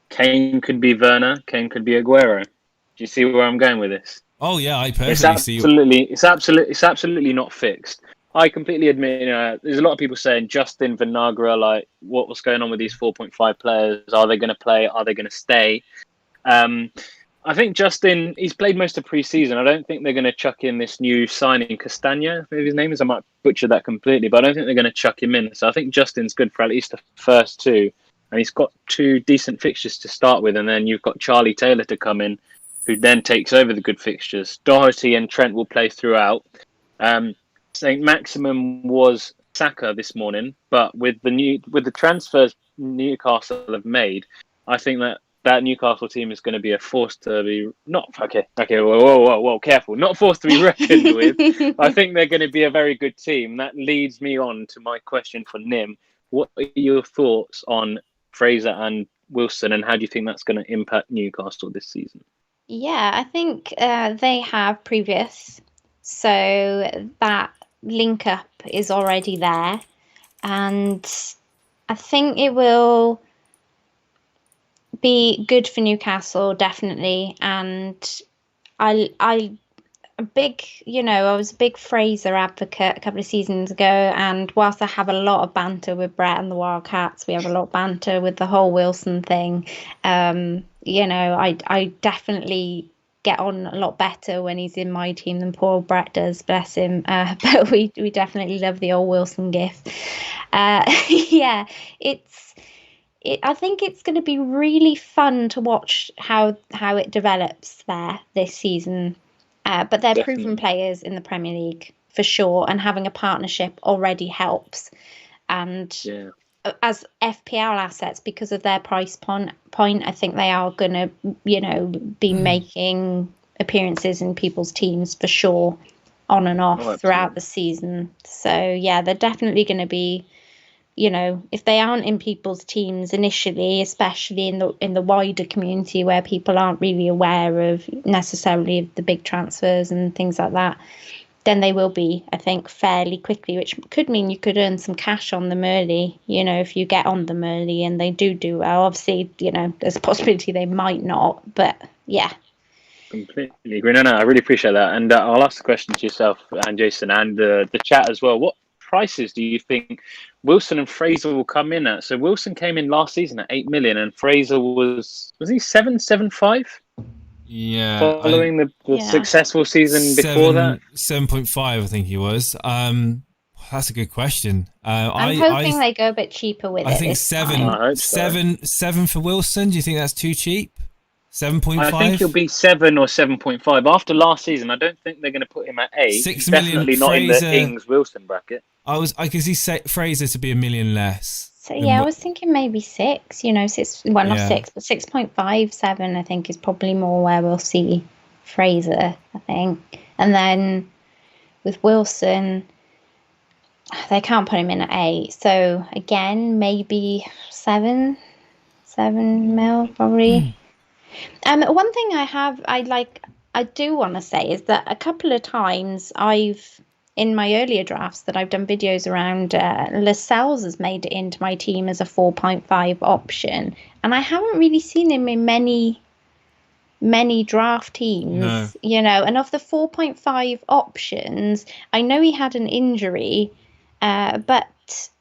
Kane could be Werner. Kane could be Aguero. Do you see where I'm going with this? Oh yeah, I perfectly see. It's absolutely not fixed. I completely admit, there's a lot of people saying Justin, Vinagre, like what's going on with these 4.5 players? Are they going to play? Are they going to stay? I think Justin, he's played most of pre-season. I don't think they're going to chuck in this new signing, Castagna, maybe his name is. I might butcher that completely, but I don't think they're going to chuck him in. So I think Justin's good for at least the first 2. And he's got 2 decent fixtures to start with. And then you've got Charlie Taylor to come in, who then takes over the good fixtures. Doherty and Trent will play throughout. St. Maximum was Saka this morning, but with the transfers Newcastle have made, I think that that Newcastle team is going to be a force to be whoa, careful, not forced to be reckoned with. I think they're going to be a very good team. That leads me on to my question for Nim. What are your thoughts on Fraser and Wilson, and how do you think that's going to impact Newcastle this season? Yeah, I think they have previous, so that link up is already there, and I think it will be good for Newcastle, definitely. And I was a big Fraser advocate a couple of seasons ago, and whilst I have a lot of banter with Brett and the Wildcats, we have a lot of banter with the whole Wilson thing. I definitely get on a lot better when he's in my team than poor Brett does, bless him. But we definitely love the old Wilson gif. I think it's going to be really fun to watch how it develops there this season. But they're proven players in the Premier League for sure, and having a partnership already helps. And as FPL assets, because of their price point, I think they are going to, be making appearances in people's teams for sure, on and off throughout the season. So yeah, they're definitely going to be. If they aren't in people's teams initially, especially in the wider community where people aren't really aware of necessarily the big transfers and things like that, then they will be, I think, fairly quickly, which could mean you could earn some cash on them early, if you get on them early and they do well. Obviously, there's a possibility they might not, but yeah. Completely agree. No, I really appreciate that. And I'll ask the question to yourself and Jason and the chat as well. What prices do you think Wilson and Fraser will come in at? So Wilson came in last season at 8 million, and Fraser was he 7.5? Yeah, following the successful season before that. 7.5, I think he was. That's a good question. I'm hoping they go a bit cheaper with it. I think seven for Wilson. Do you think that's too cheap? 7.5? I think he'll be 7 or 7.5. After last season, I don't think they're going to put him at 8. 6 million. Definitely not in the Ings-Wilson bracket. I could see Fraser to be $1 million less. So yeah, I was thinking maybe 6. 6. Well, not 6, but 6.5, 7. I think is probably more where we'll see Fraser. I think, and then with Wilson, they can't put him in at 8. So again, maybe 7 mil probably. One thing I do want to say is that a couple of times in my earlier drafts that I've done videos around, Lascelles has made it into my team as a 4.5 option, and I haven't really seen him in many draft teams, and of the 4.5 options, I know he had an injury, but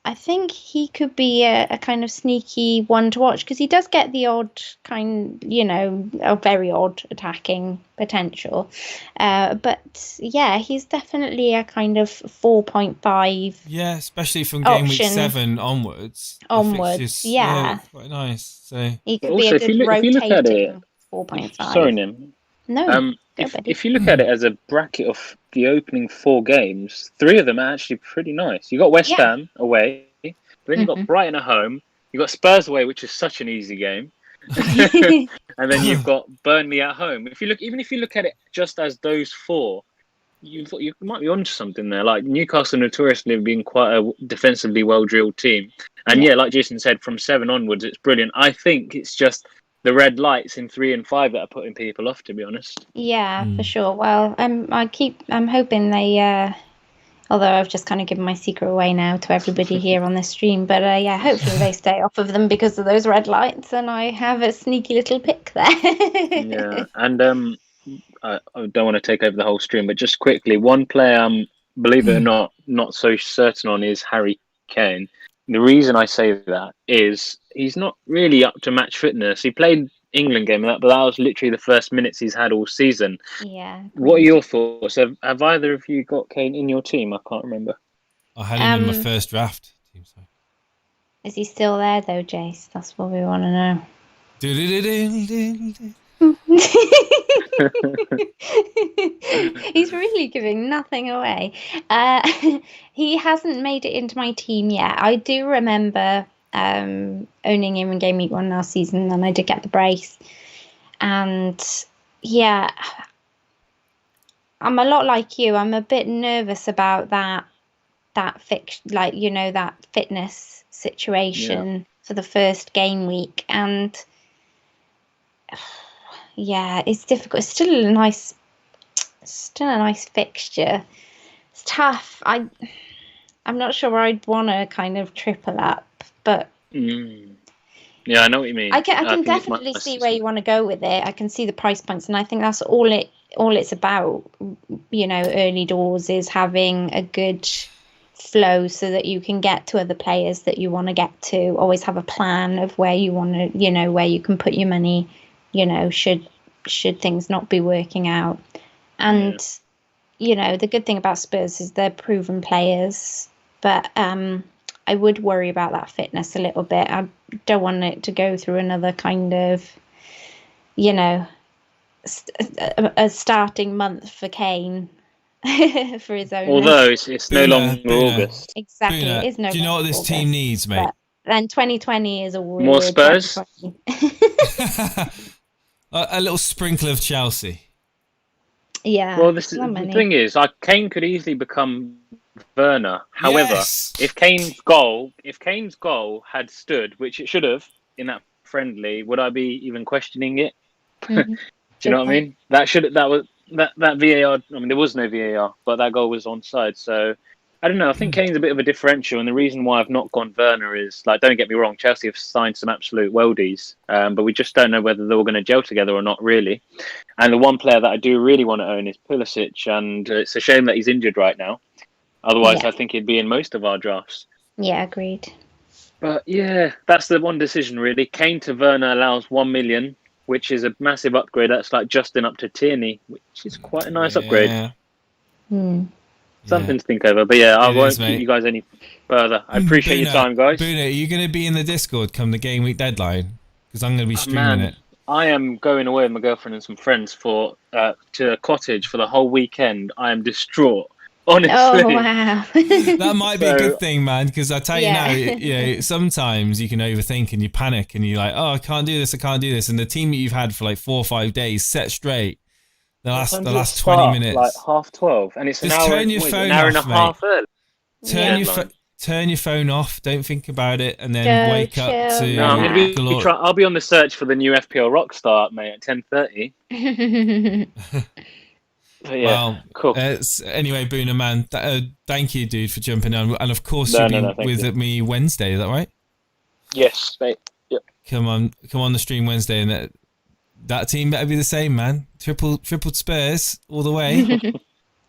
I think he could be a kind of sneaky one to watch, because he does get the odd a very odd attacking potential. But yeah, he's definitely a kind of 4.5. Yeah, especially from game week 7 onwards. Yeah, quite nice. So he could be a good rotating 4.5. Sorry, Nim. No. If you look at it as a bracket of the opening 4 games, 3 of them are actually pretty nice. You got West Ham away, but then you got Brighton at home. You got Spurs away, which is such an easy game, and then you've got Burnley at home. If you look at it just as those 4, you might be onto something there. Like Newcastle notoriously have been quite a defensively well drilled team, and like Jason said, from 7 onwards, it's brilliant. I think it's just the red lights in 3 and 5 that are putting people off, to be honest. Yeah, for sure. Well, I'm hoping they, although I've just kind of given my secret away now to everybody here on this stream, but hopefully they stay off of them because of those red lights, and I have a sneaky little pick there. Yeah, and I don't want to take over the whole stream, but just quickly, one player I'm, believe it or not so certain on is Harry Kane. The reason I say that is he's not really up to match fitness. He played England game, but that was literally the first minutes he's had all season. Yeah. What are your thoughts? Have either of you got Kane in your team? I can't remember. I had him in my first draft team. So. Is he still there though, Jace? That's what we want to know. He's really giving nothing away. He hasn't made it into my team yet. I do remember owning him in Game Week 1 last season, and I did get the brace. And yeah, I'm a lot like you. I'm a bit nervous about that fitness situation for the first game week, and yeah, it's difficult. It's still a nice fixture. It's tough. I'm not sure I'd want to kind of triple up, but yeah, I know what you mean. I can definitely see where you want to go with it. I can see the price points, and I think that's all it's about. Early doors is having a good flow so that you can get to other players that you want to get to. Always have a plan of where you want to, where you can put your money. Should things not be working out, and the good thing about Spurs is they're proven players, but I would worry about that fitness a little bit. I don't want it to go through another kind of, a starting month for Kane for his own. Although it's no longer August. Exactly, it is no. Do you know what this team needs, mate? Then 2020 is a weird. More Spurs. A little sprinkle of Chelsea. Yeah. Well, the thing is, Kane could easily become Werner. However, if Kane's goal had stood, which it should have in that friendly, would I be even questioning it? Do you know what I mean? That VAR. I mean, there was no VAR, but that goal was onside. So I don't know. I think Kane's a bit of a differential, and the reason why I've not gone Werner is, don't get me wrong, Chelsea have signed some absolute worldies, but we just don't know whether they're all going to gel together or not, really. And the one player that I do really want to own is Pulisic, and it's a shame that he's injured right now. Otherwise, I think he'd be in most of our drafts. Yeah, agreed. But yeah, that's the one decision, really. Kane to Werner allows 1 million, which is a massive upgrade. That's like Justin up to Tierney, which is quite a nice upgrade. Something to think over. But yeah, I won't keep you guys any further. I appreciate your time, guys. Boona, are you going to be in the Discord come the game week deadline? Because I'm going to be streaming it. I am going away with my girlfriend and some friends to a cottage for the whole weekend. I am distraught. Honestly. Oh, wow. That might be a good thing, man, because I tell you now, sometimes you can overthink and you panic and you're like, oh, I can't do this. And the team that you've had for like 4 or 5 days set straight the last 20 minutes. Like 12:30. And it's just an hour, turn your phone hour off, and a half early. Turn your phone off. Don't think about it, and then wake up to. No, I'm going to I'll be on the search for the new FPL Rockstar, mate, at 10:30. Yeah, well, cool. Anyway, Boona, man, thank you, dude, for jumping on. And of course, you'll be with me Wednesday. Is that right? Yes, mate. Yep. Come on the stream Wednesday, and that team better be the same, man. Triple Spurs all the way.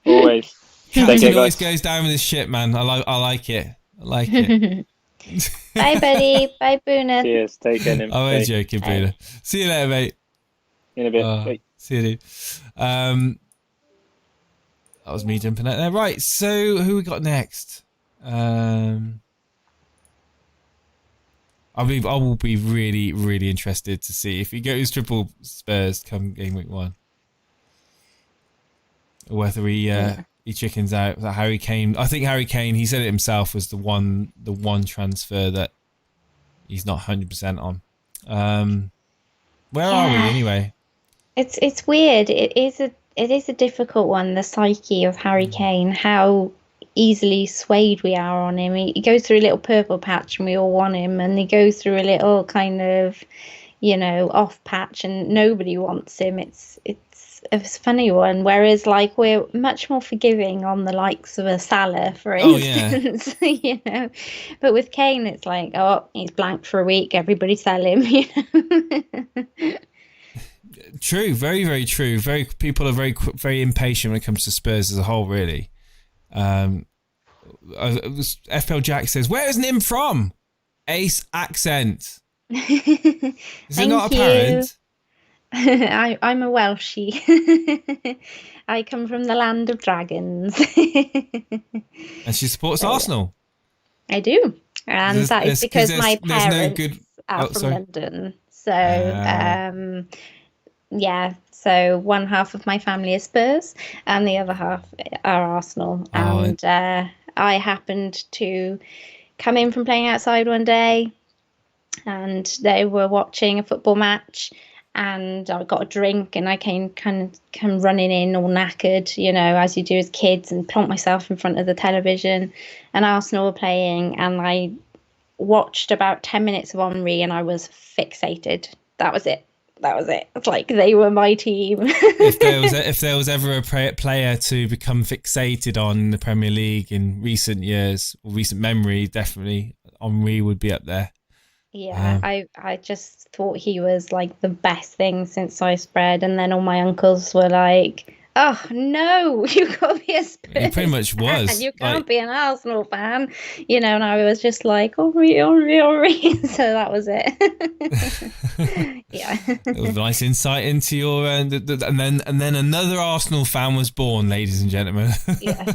Always. Captain always goes down with his shit, man. I like it. Bye, buddy. Bye, Boona. Cheers. Take care. I'm only joking, Boona. See you later, mate. In a bit. Bye. See you, dude. That was me jumping out there. Right, so who we got next? I will be really, really interested to see if he goes triple Spurs come game week 1. Or whether he chickens out. That Harry Kane. I think Harry Kane, he said it himself, was the one transfer that he's not 100% on. Where are we anyway? It's weird. It is a difficult one, the psyche of Harry Kane, how easily swayed we are on him. He goes through a little purple patch and we all want him, and he goes through a little kind of, off patch and nobody wants him. It's a funny one, whereas we're much more forgiving on the likes of a Salah, for instance. But with Kane, it's like, oh, he's blanked for a week, everybody sell him. True, very, very true. People are very, very impatient when it comes to Spurs as a whole, really. FPL Jack says, "Where is Nim from?" Ace accent. Is it not apparent? I'm a Welshie. I come from the land of dragons. And she supports Arsenal. I do, and that is because my parents are from London. So. Yeah, so one half of my family is Spurs and the other half are Arsenal. And I happened to come in from playing outside one day, and they were watching a football match, and I got a drink, and I came running in all knackered, you know, as you do as kids, and plonked myself in front of the television, and Arsenal were playing, and I watched about 10 minutes of Henri, and I was fixated. That was it. It's like they were my team. if there was ever a player to become fixated on in the Premier League in recent years or recent memory, definitely Henri would be up there. Yeah, I just thought he was like the best thing since sliced bread, and then all my uncles were like, "Oh no, you got to be a Spurs He pretty much was. and you can't be an Arsenal fan," you know. And I was just like, "Henri." So that was it. Yeah, it was a nice insight into your, and then another Arsenal fan was born, ladies and gentlemen. yeah.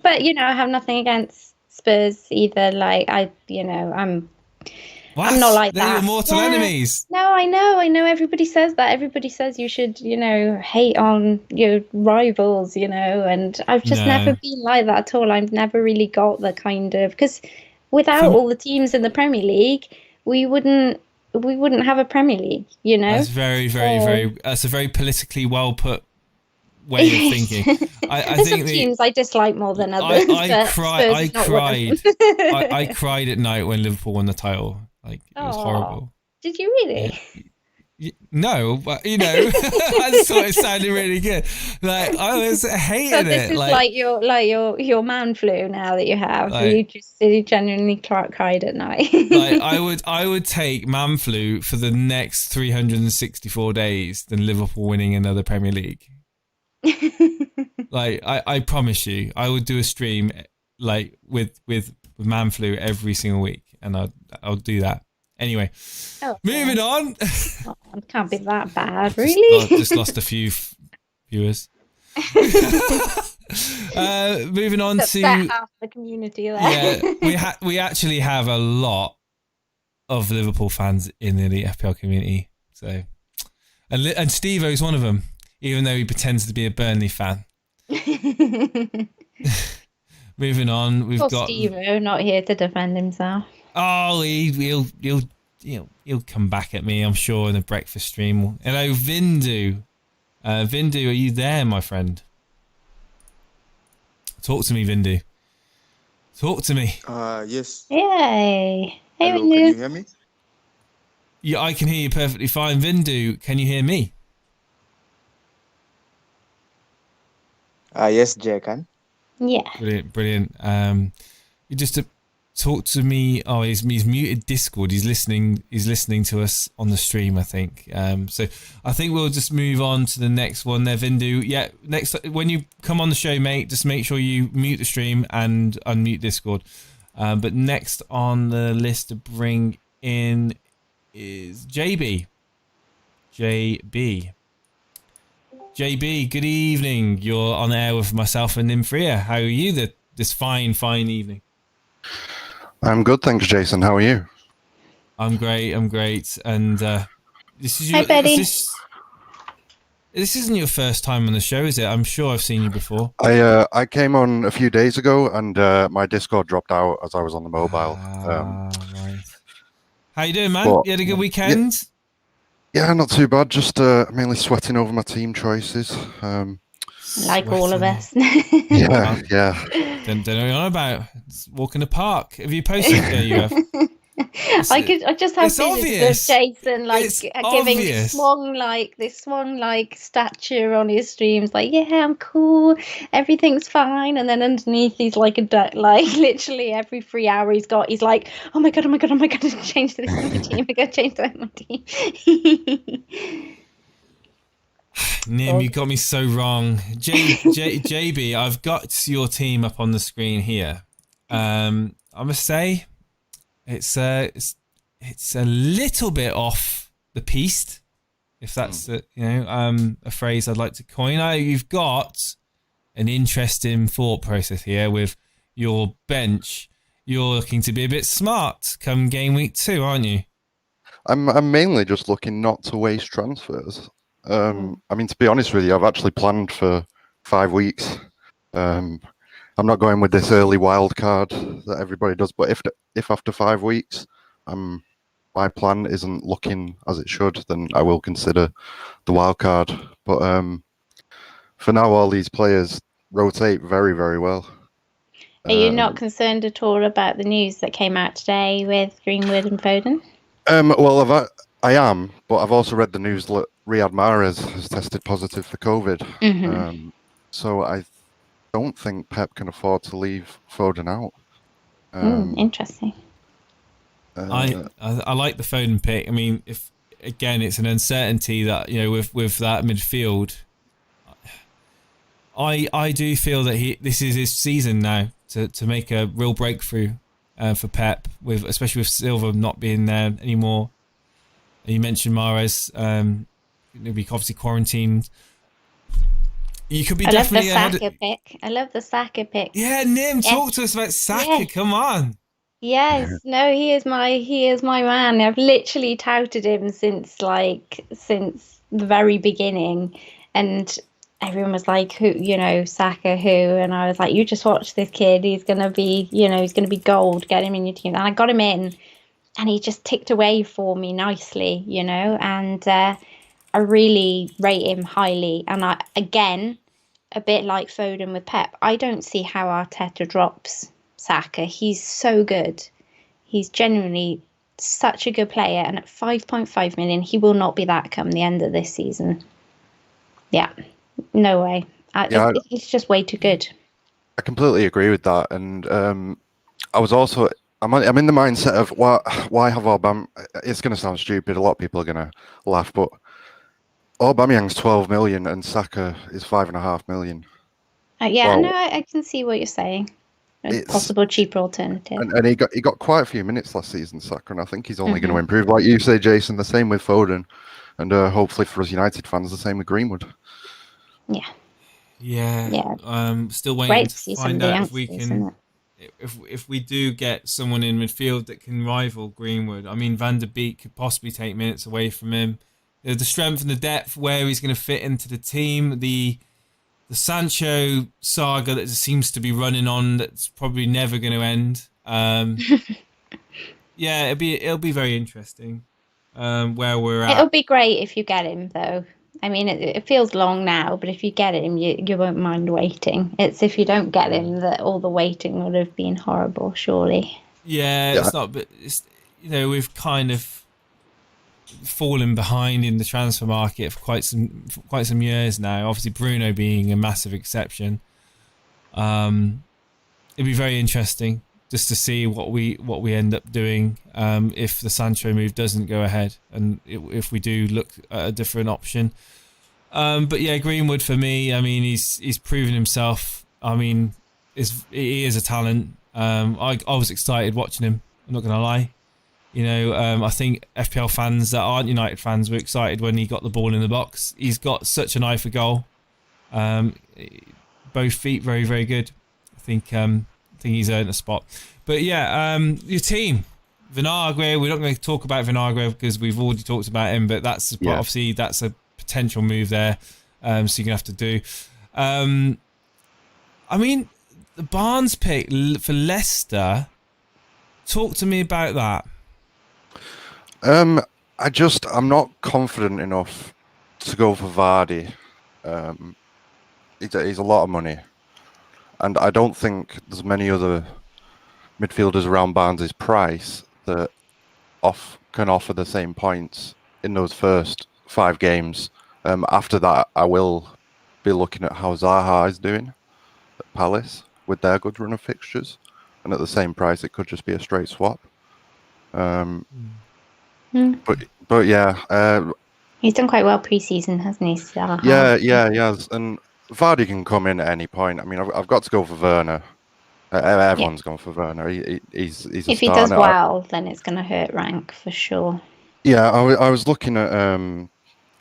But you know, I have nothing against Spurs either. Like I'm not like They're that. your mortal enemies. No, I know. Everybody says that. Everybody says you should, you know, hate on your rivals, you know, and I've just never been like that at all. I've never really got the kind of, because without all the teams in the Premier League, we wouldn't have a Premier League, you know. That's very that's a very politically well put way of thinking. I There's think some teams I dislike more than others. I cried at night when Liverpool won the title. Like, it was horrible. Did you really? No, but you know, I thought it sounded really good. Like, I was hating so this it. is like your man flu now that you have. Like, you genuinely cried at night. Like, I would take man flu for the next 364 days than Liverpool winning another Premier League. Like, I promise you, I would do a stream like with man flu every single week, and I'll do that. Anyway, moving on. It can't be that bad, really. Just lost a few viewers. Moving on to half the community there. Yeah, we actually have a lot of Liverpool fans in the Elite FPL community. So, and Steve-O's one of them, even though he pretends to be a Burnley fan. Moving on, we've got Steve-O, not here to defend himself. Oh, he'll come back at me, I'm sure, in the breakfast stream. Hello, Vindu. Vindu, are you there, my friend? Talk to me, Vindu. Talk to me. Yes. Yay. Hey, Hello, Vindu. can you hear me? Yeah, I can hear you perfectly fine. Vindu, can you hear me? Yes, Jay, can. Yeah. Brilliant. You just talk to me. Oh, he's muted Discord. He's listening to us on the stream, I think. So I think we'll just move on to the next one there, Vindu. Yeah, next, when you come on the show, mate, just make sure you mute the stream and unmute Discord. But next on the list to bring in is JB. JB, good evening. You're on air with myself and Nymfria. How are you this fine evening? I'm good, thanks, Jason. How are you? I'm great. And this is Hi, Betty. This isn't your first time on the show, is it? I'm sure I've seen you before. I came on a few days ago, and my Discord dropped out as I was on the mobile. Right. How you doing, man? You had a good weekend? Yeah, not too bad. Just mainly sweating over my team choices. Like all of us. Yeah. Don't know what you're on about. It's walk in the park. Have you posted there? You have. I just have visions of Jason giving this swung stature on his streams, like, yeah, I'm cool, everything's fine, and then underneath he's like a duck, like literally every 3 hours he's like, oh my god, change this on my team, I gotta change that on my team. Nim, you got me so wrong. JB, I've got your team up on the screen here. I must say, it's a little bit off the piste, if that's a phrase I'd like to coin. You've got an interesting thought process here with your bench. You're looking to be a bit smart come game week 2, aren't you? I'm mainly just looking not to waste transfers. I mean, to be honest with you, I've actually planned for 5 weeks. I'm not going with this early wild card that everybody does, but if after 5 weeks my plan isn't looking as it should, then I will consider the wild card. But for now, all these players rotate very, very well. Are you not concerned at all about the news that came out today with Greenwood and Foden? Well, I am, but I've also read the news that Riyad Mahrez has tested positive for COVID. Mm-hmm. So I don't think Pep can afford to leave Foden out. Interesting. I like the Foden pick. I mean, if again, it's an uncertainty that with that midfield. I do feel that this is his season now to make a real breakthrough for Pep, especially with Silva not being there anymore. You mentioned Mahrez, he'll be obviously quarantined. You could be definitely ahead. I love the Saka pick. Yeah, Nim, talk to us about Saka. Yeah. Come on. Yes, no, he is my man. I've literally touted him since the very beginning, and everyone was like, "Who, Saka, who?" And I was like, "You just watch this kid. He's gonna be gold. Get him in your team." And I got him in, and he just ticked away for me nicely, And I really rate him highly. And again, a bit like Foden with Pep, I don't see how Arteta drops Saka. He's so good. He's genuinely such a good player, and at 5.5 million, he will not be that come the end of this season. Yeah, no way. He's just way too good. I completely agree with that, and I'm in the mindset of why have Aubameyang? It's going to sound stupid. A lot of people are going to laugh, but Aubameyang's 12 million and Saka is 5.5 million. I can see what you're saying. A possible cheaper alternative. And he got quite a few minutes last season, Saka, and I think he's only going to improve. Like you say, Jason, the same with Foden, and hopefully for us United fans, the same with Greenwood. Yeah. Still waiting to find out if we can. If we do get someone in midfield that can rival Greenwood, I mean, Van der Beek could possibly take minutes away from him. The strength and the depth, where he's going to fit into the team, the Sancho saga that seems to be running on, that's probably never going to end. It'll be very interesting where we're at. It'll be great if you get him, though. I mean, it feels long now, but if you get him, you won't mind waiting. It's if you don't get him that all the waiting would have been horrible, surely. Yeah, it's not, but we've kind of fallen behind in the transfer market for quite some years now. Obviously, Bruno being a massive exception. It'd be very interesting just to see what we end up doing if the Sancho move doesn't go ahead, and if we do look at a different option. But yeah, Greenwood for me, I mean, he's proven himself. I mean, he is a talent. I was excited watching him. I'm not gonna lie. I think FPL fans that aren't United fans were excited when he got the ball in the box. He's got such an eye for goal. Both feet very, very good. I think he's earned a spot. But yeah, your team, Vinagre. We're not going to talk about Vinagre because we've already talked about him. But obviously that's a potential move there. So you're gonna have to do. I mean, the Barnes pick for Leicester. Talk to me about that. I'm not confident enough to go for Vardy. He's a lot of money, and I don't think there's many other midfielders around Barnes' price that can offer the same points in those first 5 games. After that, I will be looking at how Zaha is doing at Palace with their good run of fixtures, and at the same price, it could just be a straight swap. But yeah, he's done quite well pre-season, hasn't he? Zaha? Yeah, he has. And Vardy can come in at any point. I mean, I've got to go for Werner. Everyone's gone for Werner. He's a if he does well, then it's going to hurt rank for sure. Yeah, I was looking at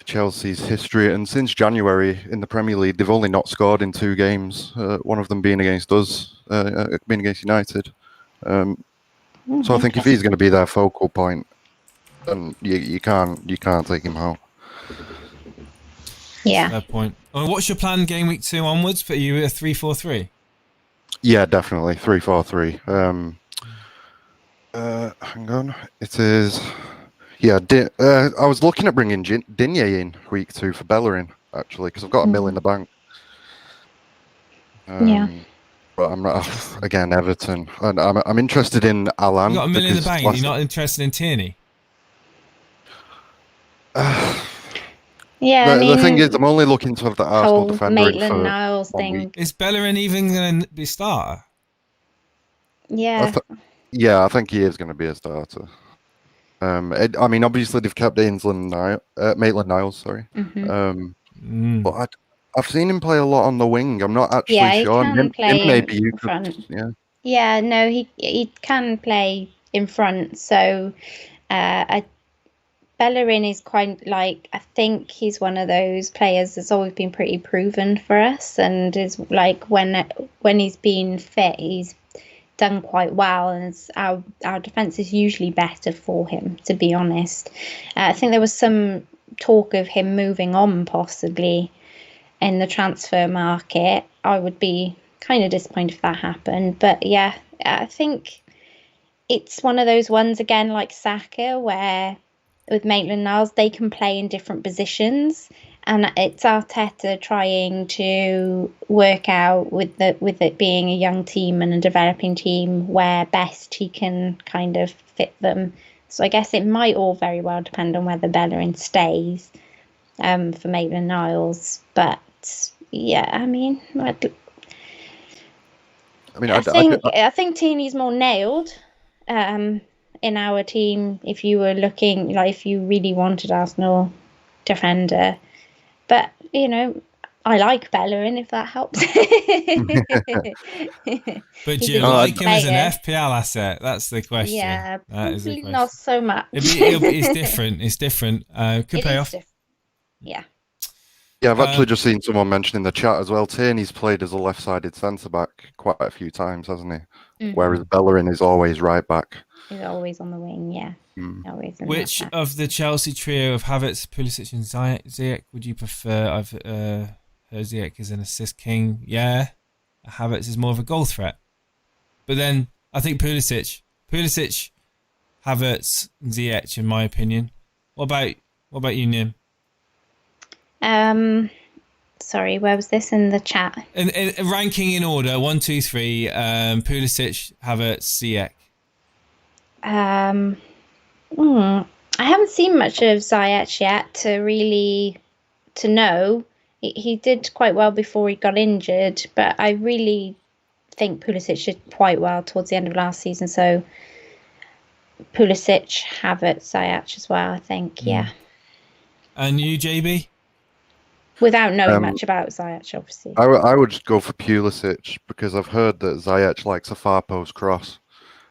Chelsea's history, and since January in the Premier League, they've only not scored in 2 games. One of them being against us, being against United. So I think if he's going to be their focal point, then you can't take him out. Yeah. Fair point. What's your plan game week 2 onwards? For you a 3-4-3? Yeah, definitely 3-4-3. Hang on. It is. Yeah, I was looking at bringing Digne in week 2 for Bellerin, actually, because I've got a mil in the bank. Yeah. But I'm not, again, Everton. And I'm interested in Alan. You got a mil in the bank, you're not interested in Tierney? Yeah, the thing is, I'm only looking to have the Arsenal defender Maitland-Niles thing. Week. Is Bellerin even going to be a starter? Yeah. I think he is going to be a starter. I mean, obviously they've kept Maitland-Niles, sorry. But I've seen him play a lot on the wing. I'm not actually sure. He can play maybe in front. Yeah. Yeah, no, he can play in front. So, Bellerin is quite like, I think he's one of those players that's always been pretty proven for us, and is like when he's been fit, he's done quite well, and our defence is usually better for him, to be honest. I think there was some talk of him moving on possibly in the transfer market. I would be kind of disappointed if that happened, but yeah, I think it's one of those ones again like Saka, where with Maitland-Niles they can play in different positions, and it's Arteta trying to work out with it being a young team and a developing team where best he can kind of fit them. So I guess it might all very well depend on whether Bellerin stays for Maitland-Niles. But yeah, I mean, I think Tierney's more nailed in our team if you were looking, like, if you really wanted Arsenal defender. But, you know, I like Bellerin, if that helps. But do you like him as an FPL asset? That's the question. Yeah, probably not so much. It's different. It's different. Could pay off. Yeah. Yeah, I've actually just seen someone mention in the chat as well. Tierney's played as a left-sided centre-back quite a few times, hasn't he? Whereas Bellerin is always right-back. He's always on the wing, yeah. Always. Which of the Chelsea trio of Havertz, Pulisic and Ziyech would you prefer? I've heard Ziyech is an assist king. Yeah, Havertz is more of a goal threat. But then I think Pulisic, Havertz, and Ziyech, in my opinion. What about you, Nim? Sorry, where was this in the chat? In ranking in order, 1, 2, 3. Pulisic, Havertz, Ziyech. I haven't seen much of Ziyech yet to know. He did quite well before he got injured, but I really think Pulisic did quite well towards the end of last season. So Pulisic, Havertz, Ziyech as well, I think. Yeah. And you, JB? Without knowing much about Ziyech, obviously. I would just go for Pulisic, because I've heard that Ziyech likes a far post cross.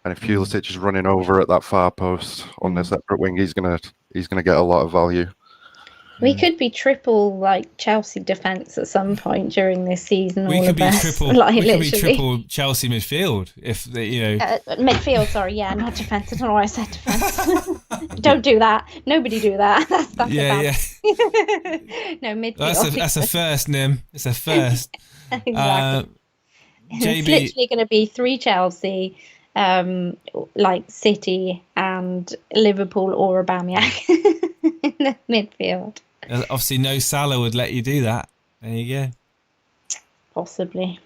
And if Pulisic is running over at that far post on the separate wing, he's gonna get a lot of value. We could be triple like Chelsea defence at some point during this season. We could be triple Chelsea midfield if midfield. Sorry, yeah, not defence. I don't know why I said defence. Don't do that. Nobody do that. That's yeah. No, midfield. That's a first, Nim. It's a first. Exactly. It's literally going to be 3 Chelsea. Like City and Liverpool or Aubameyang in the midfield. Obviously, no Salah would let you do that. There you go. Possibly.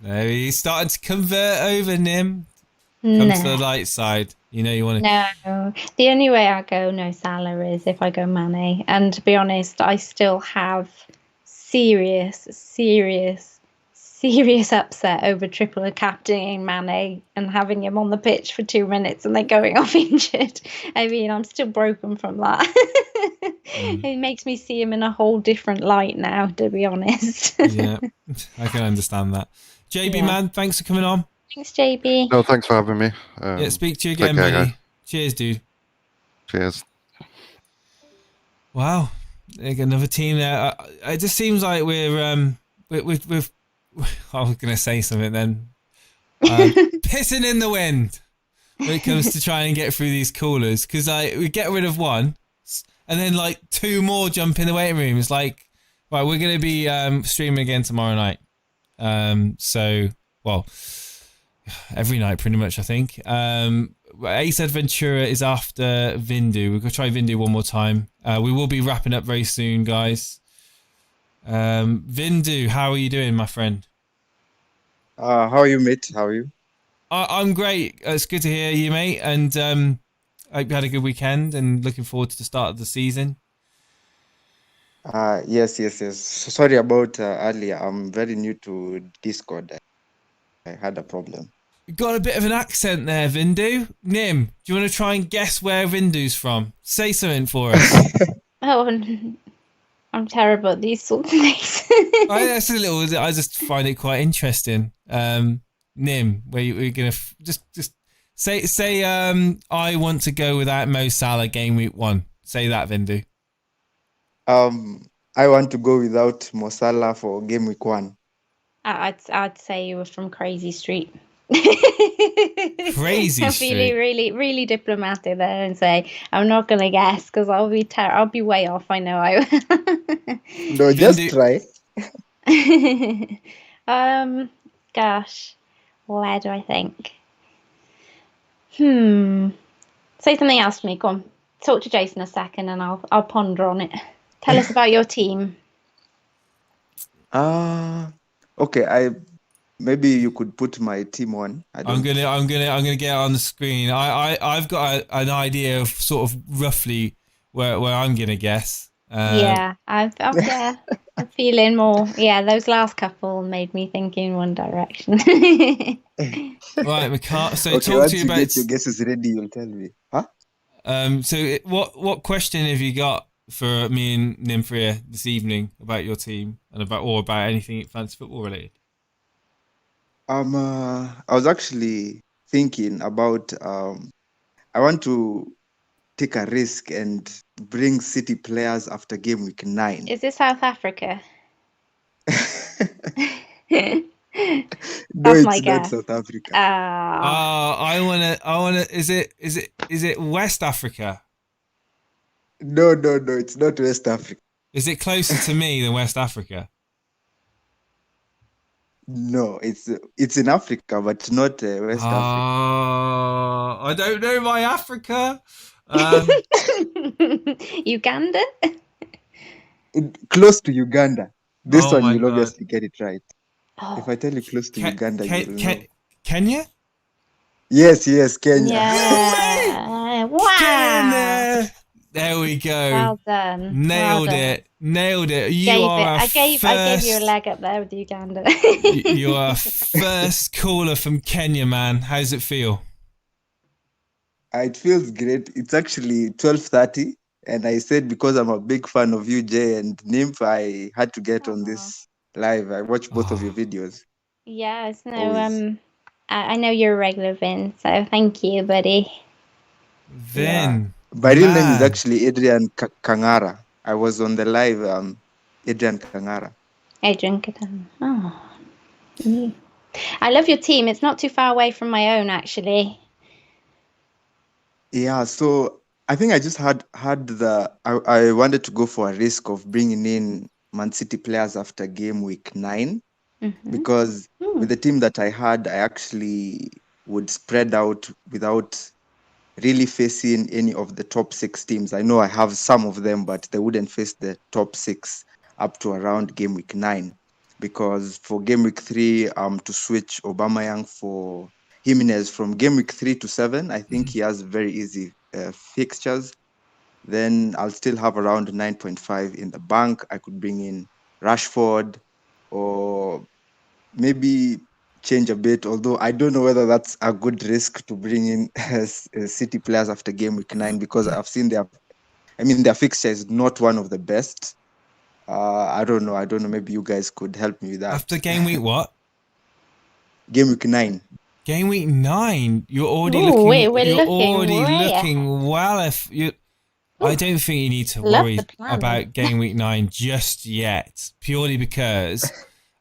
No, he's starting to convert over, Nim. Come to the light side. You know you want to. No, the only way I go no Salah is if I go Mane. And to be honest, I still have serious upset over triple captaining Mane and having him on the pitch for 2 minutes and then going off injured. I mean, I'm still broken from that. It makes me see him in a whole different light now, to be honest. Yeah, I can understand that. JB, man, thanks for coming on. Thanks, JB. No, thanks for having me. Speak to you again, buddy. Guys. Cheers, dude. Cheers. Wow, another team there. It just seems like we're I was going to say something then. Pissing in the wind when it comes to trying and get through these callers, because we get rid of one and then like 2 more jump in the waiting room. It's like, right, we're going to be streaming again tomorrow night. So, well, every night pretty much, I think. Ace Adventura is after Vindu. We're going to try Vindu one more time. We will be wrapping up very soon, guys. Vindu, how are you doing, my friend? How are you, mate? How are you? I'm great. It's good to hear you, mate. And I hope you had a good weekend and looking forward to the start of the season. Yes. Sorry about earlier. I'm very new to Discord. I had a problem. You got a bit of an accent there, Vindu. Nim, do you want to try and guess where Vindu's from? Say something for us. I'm terrible at these sorts of things. I just find it quite interesting. Nim, we're gonna just say I want to go without Mo Salah game week 1. Say that, Vindu. I want to go without Mo Salah for game week 1. I'd say you were from Crazy Street. Crazy I'm Street. feeling really diplomatic there and say I'm not gonna guess because I'll be way off. I know I will. No, just try. Gosh, where do I think? Say something else to me. Go on. Talk to Jason a second, and I'll ponder on it. Tell us about your team. Okay. Maybe you could put my team on. I'm gonna get it on the screen. I've got an idea of sort of roughly where I'm gonna guess. Yeah, I'm feeling more. Yeah, those last couple made me think in one direction. Right, McCart. So okay, talk to you about. Get your guesses ready, you'll tell me. Huh? So what question have you got for me and Nymfria this evening about your team and about anything fantasy football related? I was actually thinking about I want to take a risk and bring City players after game week 9. Is this South Africa? No, That's my it's not guess. South Africa. I wanna. Is it West Africa? No, it's not West Africa. Is it closer to me than West Africa? No, it's in Africa, but not West Africa. I don't know my Africa. Uganda? Close to Uganda. This Oh one my you'll God. obviously get it right. Oh. If I tell you close to Uganda, you'll know. Kenya? Yes, Kenya. Yeah. Wow. Get in there. There we go. Well done. Nailed Well it. Nailed it. I gave you a leg up there with Uganda. You are first caller from Kenya, man. How does it feel? It feels great. It's actually 12:30, and I said because I'm a big fan of you, Jay and Nymph, I had to get on this live. I watched both of your videos. Yes, no, Always. I know you're a regular, Vin, so thank you, buddy. Vin. My real name is man. actually Adrian Kangara. I was on the live, Adrian Kangara. Adrian Katan. Oh. I love your team. It's not too far away from my own, actually. Yeah, so I think I just had I wanted to go for a risk of bringing in Man City players after game week 9 because with the team that I had, I actually would spread out without really facing any of the top 6 teams. I know I have some of them, but they wouldn't face the top 6 up to around game week 9 because for game week 3, to switch Aubameyang for Jimenez from game week 3 to 7, I think he has very easy fixtures. Then I'll still have around 9.5 in the bank. I could bring in Rashford or maybe change a bit, although I don't know whether that's a good risk to bring in City players after game week 9 because I've seen their fixture is not one of the best. I don't know. Maybe you guys could help me with that. After game week what? Game week 9. Game week 9. You're already looking well. I don't think you need to worry about game week 9 just yet, purely because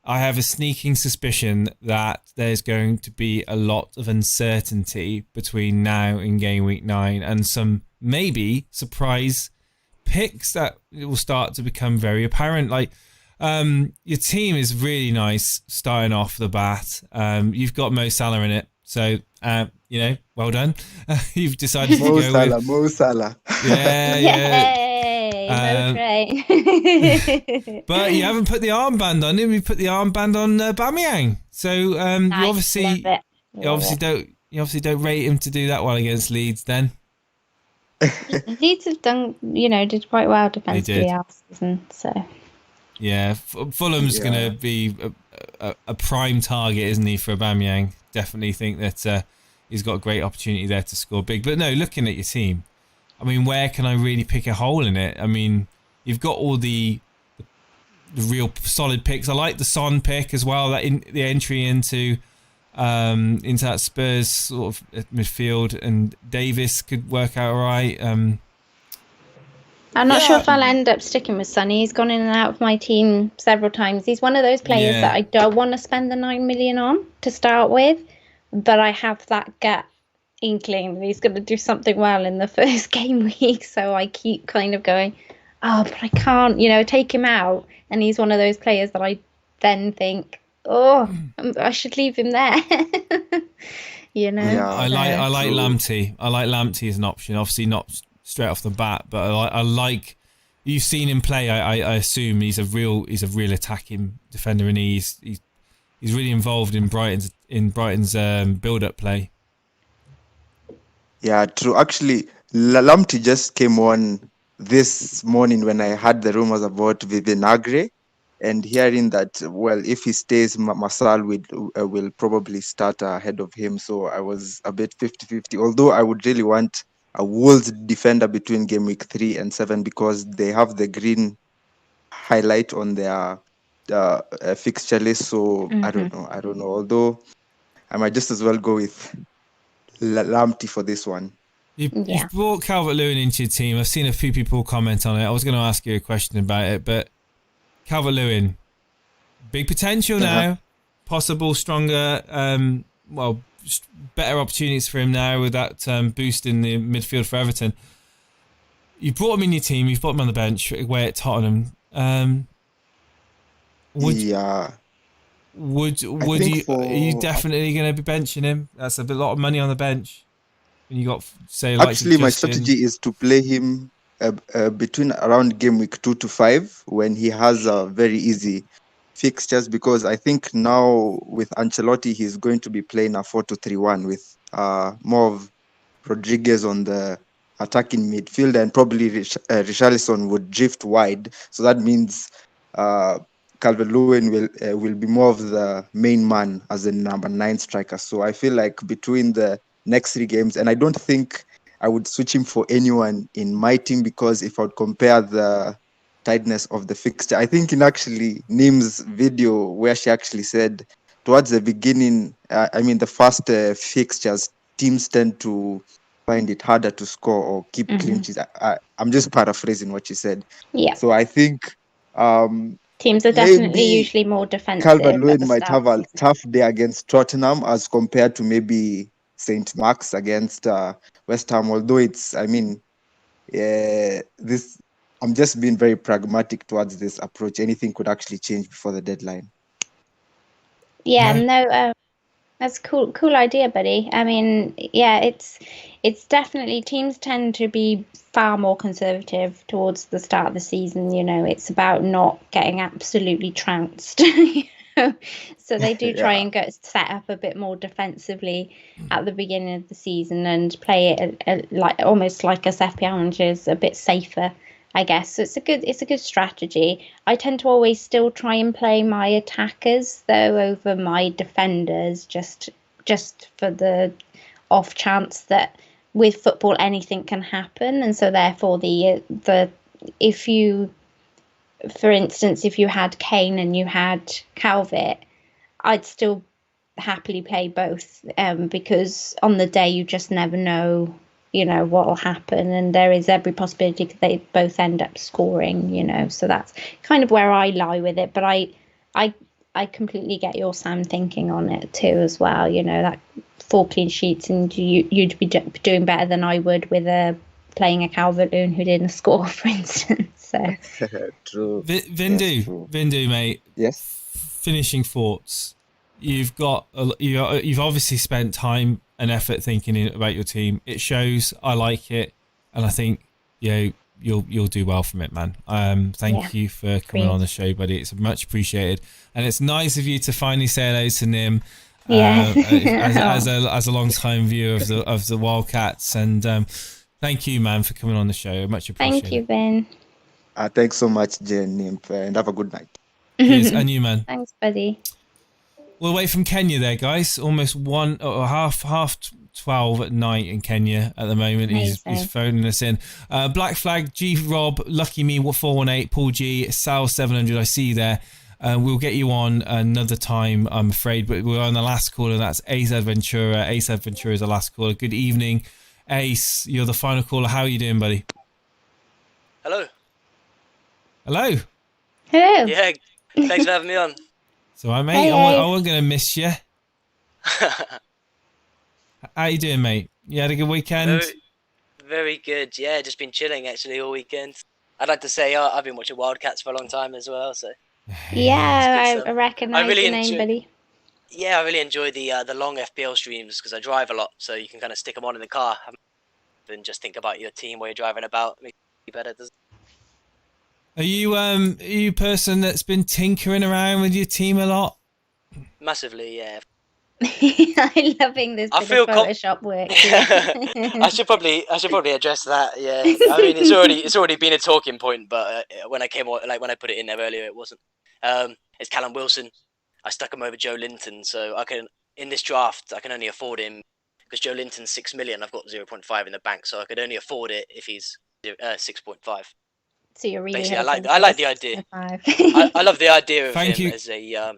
I have a sneaking suspicion that there's going to be a lot of uncertainty between now and game week 9 and some maybe surprise picks that will start to become very apparent. Like, your team is really nice starting off the bat. You've got Mo Salah in it, So, well done. You've decided to go with Mo Salah. Yeah. Yay, But you haven't put the armband on him. You put the armband on Bamiyang. So nice. you obviously don't rate him to do that well against Leeds. Then Leeds have done, did quite well defensively last season. So yeah, Fulham's going to be a prime target, isn't he, for Aubameyang? Definitely think that he's got a great opportunity there to score big. But no, looking at your team, I mean, where can I really pick a hole in it? I mean, you've got all the real solid picks. I like the Son pick as well. The entry into that Spurs sort of midfield, and Davis could work out all right. I'm not sure if I'll end up sticking with Sonny. He's gone in and out of my team several times. He's one of those players that I don't want to spend the 9 million on to start with, but I have that gut inkling that he's going to do something well in the first game week. So I keep kind of going, but I can't, take him out. And he's one of those players that I then think, I should leave him there. Yeah, I like Lamptey. I like Lamptey as an option. Obviously not straight off the bat, but I like. You've seen him play. I assume he's a real attacking defender, and he's really involved in Brighton's build-up play. Yeah, true. Actually, Lamptey just came on this morning when I heard the rumors about Vinagre, and hearing that, well, if he stays, Masal will probably start ahead of him. So I was a bit 50-50, although I would really want a Wolves defender between game week 3 and 7 because they have the green highlight on their fixture list. So I don't know. Although I might just as well go with Lamptey for this one. You've brought Calvert-Lewin into your team. I've seen a few people comment on it. I was going to ask you a question about it, but Calvert-Lewin, big potential now, possible stronger, better opportunities for him now with that boost in the midfield for Everton. You brought him in your team. You've brought him on the bench away at Tottenham. Are you definitely going to be benching him? That's a lot of money on the bench. And you got actually, my strategy is to play him between around game week 2 to 5 when he has a very easy fixtures, because I think now with Ancelotti he's going to be playing a 4-2-3-1 with more of Rodriguez on the attacking midfield, and probably Richarlison would drift wide. So that means Calvert-Lewin will be more of the main man as a number 9 striker. So I feel like between the next 3 games, and I don't think I would switch him for anyone in my team, because if I would compare the tightness of the fixture, I think in actually Nim's video where she actually said towards the beginning, the first fixtures, teams tend to find it harder to score or keep clean sheets. I'm just paraphrasing what she said. Yeah. So I think teams are definitely usually more defensive. Calvert-Lewin might have a tough day against Tottenham as compared to maybe St. Mark's against West Ham. Although I'm just being very pragmatic towards this approach. Anything could actually change before the deadline. Yeah, that's cool idea, buddy. I mean, it's definitely, teams tend to be far more conservative towards the start of the season. It's about not getting absolutely trounced. So they do try and get set up a bit more defensively at the beginning of the season and play it almost like us FPL managers, a bit safer, I guess. So it's a good strategy. I tend to always still try and play my attackers though over my defenders, just for the off chance that with football anything can happen, and so therefore for instance, if you had Kane and you had Calvert, I'd still happily play both, because on the day you just never know, what will happen, and there is every possibility that they both end up scoring, so that's kind of where I lie with it. But I completely get your Sam thinking on it too as well, that 4 clean sheets, and you'd be doing better than I would with playing a Calvert-Lewin who didn't score, for instance. So. True. Vindu, mate. Yes. Finishing thoughts. you've obviously spent time and effort thinking about your team. It shows. I like it, and I think you'll do well from it, man. Thank you for coming on the show, buddy. It's much appreciated, and it's nice of you to finally say hello to Nim. As a long time viewer of the Wildcats, and thank you, man, for coming on the show. Much appreciated. Thank you, Ben. Thanks so much, Jen, Nymph, and have a good night. Cheers, and you, man. Thanks, buddy. We're away from Kenya there, guys. Almost half 12 at night in Kenya at the moment. He's phoning us in. Black Flag, G Rob, Lucky Me 418, Paul G, Sal 700. I see you there. We'll get you on another time, I'm afraid, but we're on the last caller. That's Ace Adventura. Ace Adventura is the last caller. Good evening, Ace. You're the final caller. How are you doing, buddy? Hello. Hello. Yeah, thanks for having me on. So, mate, I wasn't going to miss you. How you doing, mate? You had a good weekend? Very good. Yeah, just been chilling actually all weekend. I'd like to say I've been watching Wildcats for a long time as well. So yeah, I recognise the name, buddy. Yeah, I really enjoy the long FPL streams because I drive a lot, so you can kind of stick them on in the car and just think about your team while you're driving about. Makes it better, doesn't it? Are you a person that's been tinkering around with your team a lot? Massively, yeah. I'm loving this bit of Photoshop work. I should probably address that. Yeah, I mean it's already been a talking point, but when I put it in there earlier, it wasn't. It's Callum Wilson. I stuck him over Joe Linton, so in this draft I can only afford him because Joe Linton's 6 million. I've got 0.5 in the bank, so I could only afford it if he's 6.5. So you're really basically, I like the idea. I love the idea of him as a.